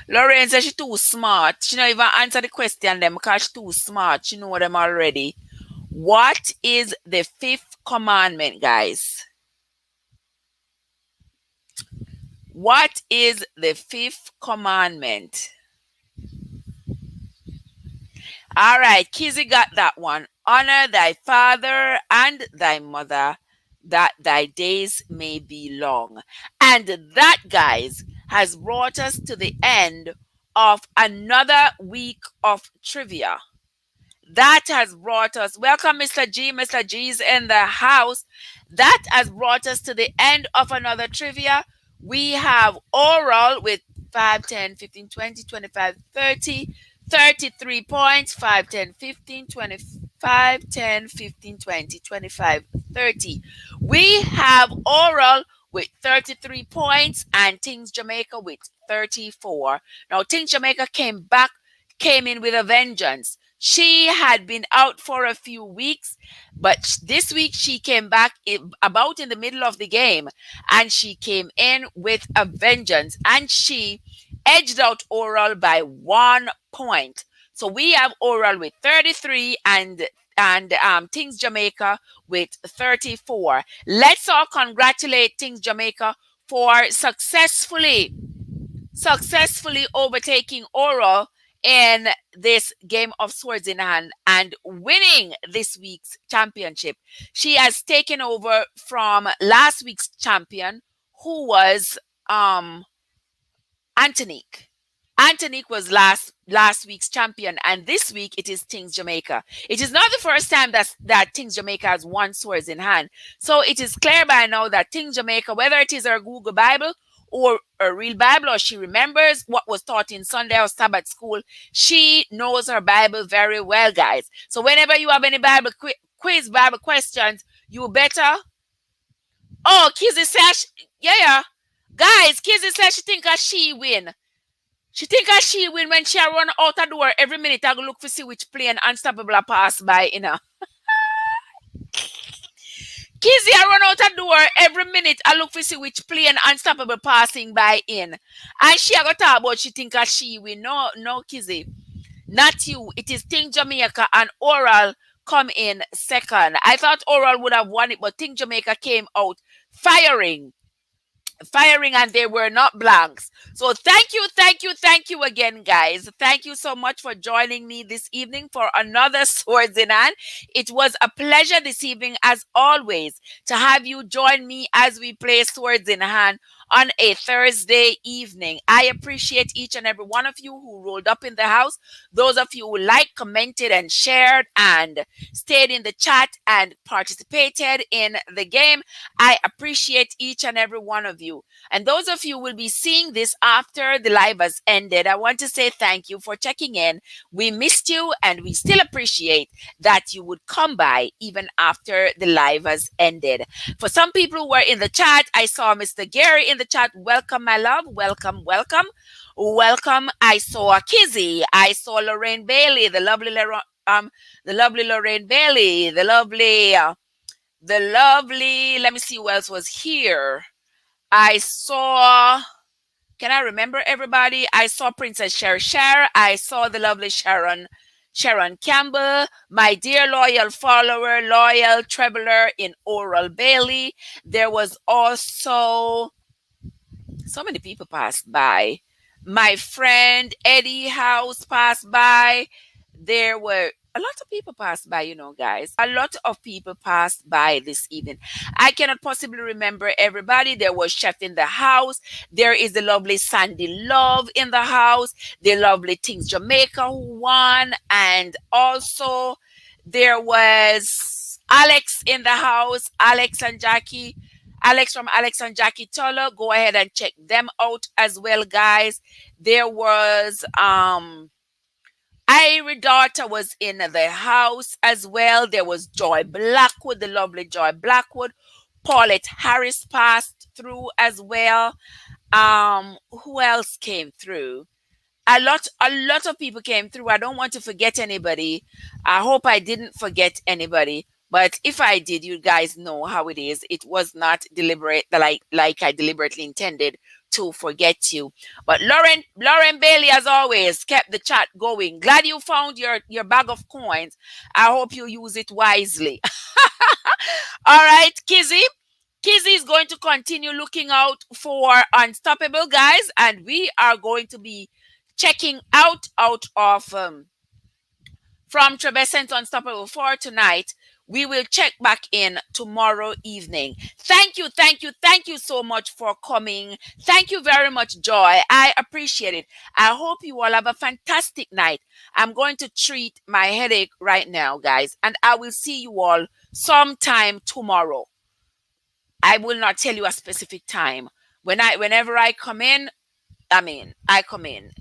Lauren says she's too smart. She don't even answer the question them because she's too smart. She know them already. What is the fifth commandment, guys? What is the fifth commandment? All right, Kizzy got that one. Honor thy father and thy mother. that thy days may be long. And that, guys, has brought us to the end of another week of trivia. That has brought us, welcome Mr. G. Mr. G's in the house. That has brought us to the end of another trivia. We have oral with 5, 10, 15, 20, 25, 30, 33 points, 5, 10, 15, 25, 10, 15, 20, 25, 30. We have oral with 33 points and Things Jamaica with 34. Now, Things Jamaica came in with a vengeance. She had been out for a few weeks, but this week she came back about in the middle of the game, and she came in with a vengeance, and she edged out Oral by 1 point. So we have Oral with 33 and Things Jamaica with 34. Let's all congratulate Things Jamaica for successfully overtaking Oral in this game of Swords in Hand and winning this week's championship. She has taken over from last week's champion, who was Antonique. Antonique was last week's champion, and this week it is Things Jamaica. It is not the first time that Things Jamaica has won Swords in Hand. So it is clear by now that Things Jamaica, whether it is her Google Bible or a real Bible, or she remembers what was taught in Sunday or Sabbath school, she knows her Bible very well, guys. So whenever you have any Bible quiz, Bible questions, you better. Oh, Kizzy says, yeah. Guys, Kizzy says she think she win. She think she win when she run out the door every minute. I go look for see which plane Unstoppable a pass by, you know. Kizzy, I run out the door every minute. I look for see which plane Unstoppable passing by in. And she a go talk about she think she win. No, Kizzy. Not you. It is Thing Jamaica and Oral come in second. I thought Oral would have won it, but Thing Jamaica came out firing, and they were not blanks. So thank you again, guys. Thank you so much for joining me this evening for another Swords in Hand. It was a pleasure this evening, as always, to have you join me as we play Swords in Hand on a Thursday evening. I appreciate each and every one of you who rolled up in the house, those of you who liked, commented, and shared, and stayed in the chat and participated in the game. I appreciate each and every one of you. And those of you who will be seeing this after the live has ended, I want to say thank you for checking in. We missed you, and we still appreciate that you would come by even after the live has ended. For some people who were in the chat, I saw Mr. Gary in the chat. Welcome, my love. Welcome. I saw Kizzy. I saw Lorraine Bailey, the lovely Lorraine Bailey, the lovely, let me see who else was here. I saw, can I remember everybody? I saw Princess Cher. I saw the lovely Sharon Campbell, my dear loyal follower, loyal traveler in Oral Bailey. There was also, so many people passed by. My friend Eddie House passed by. There were a lot of people passed by, guys. A lot of people passed by this evening. I cannot possibly remember everybody. There was Chef in the house. There is the lovely Sandy Love in the house. The lovely Things Jamaica who won. And also there was Alex in the house. Alex and Jackie. Alex from Alex and Jackie Toller. Go ahead and check them out as well, guys. There was Irie Daughter was in the house as well. There was Joy Blackwood, the lovely Joy Blackwood. Paulette Harris passed through as well. Who else came through? A lot of people came through. I don't want to forget anybody. I hope I didn't forget anybody. But if I did, you guys know how it is. It was not deliberate, like I deliberately intended to forget you. But Lauren Bailey, as always, kept the chat going. Glad you found your bag of coins. I hope you use it wisely. All right, Kizzy. Kizzy is going to continue looking out for Unstoppable, guys, and we are going to be checking out of from Trebescent Unstoppable for tonight. We will check back in tomorrow evening. Thank you, thank you, thank you so much for coming. Thank you very much, Joy. I appreciate it. I hope you all have a fantastic night. I'm going to treat my headache right now, guys, and I will see you all sometime tomorrow. I will not tell you a specific time. Whenever I come in, I come in.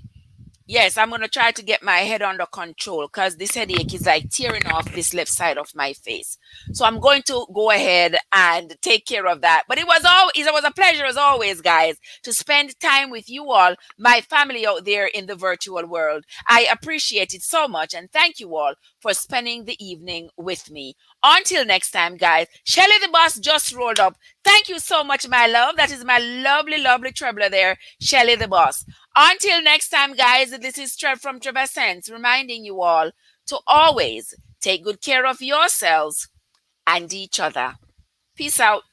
Yes, I'm gonna try to get my head under control because this headache is like tearing off this left side of my face. So I'm going to go ahead and take care of that. But it was a pleasure as always, guys, to spend time with you all, my family out there in the virtual world. I appreciate it so much, and thank you all for spending the evening with me. Until next time, guys, Shelly the boss just rolled up. Thank you so much, my love. That is my lovely, lovely trebler there, Shelly the boss. Until next time, guys, this is Trev from Trevor reminding you all to always take good care of yourselves and each other. Peace out.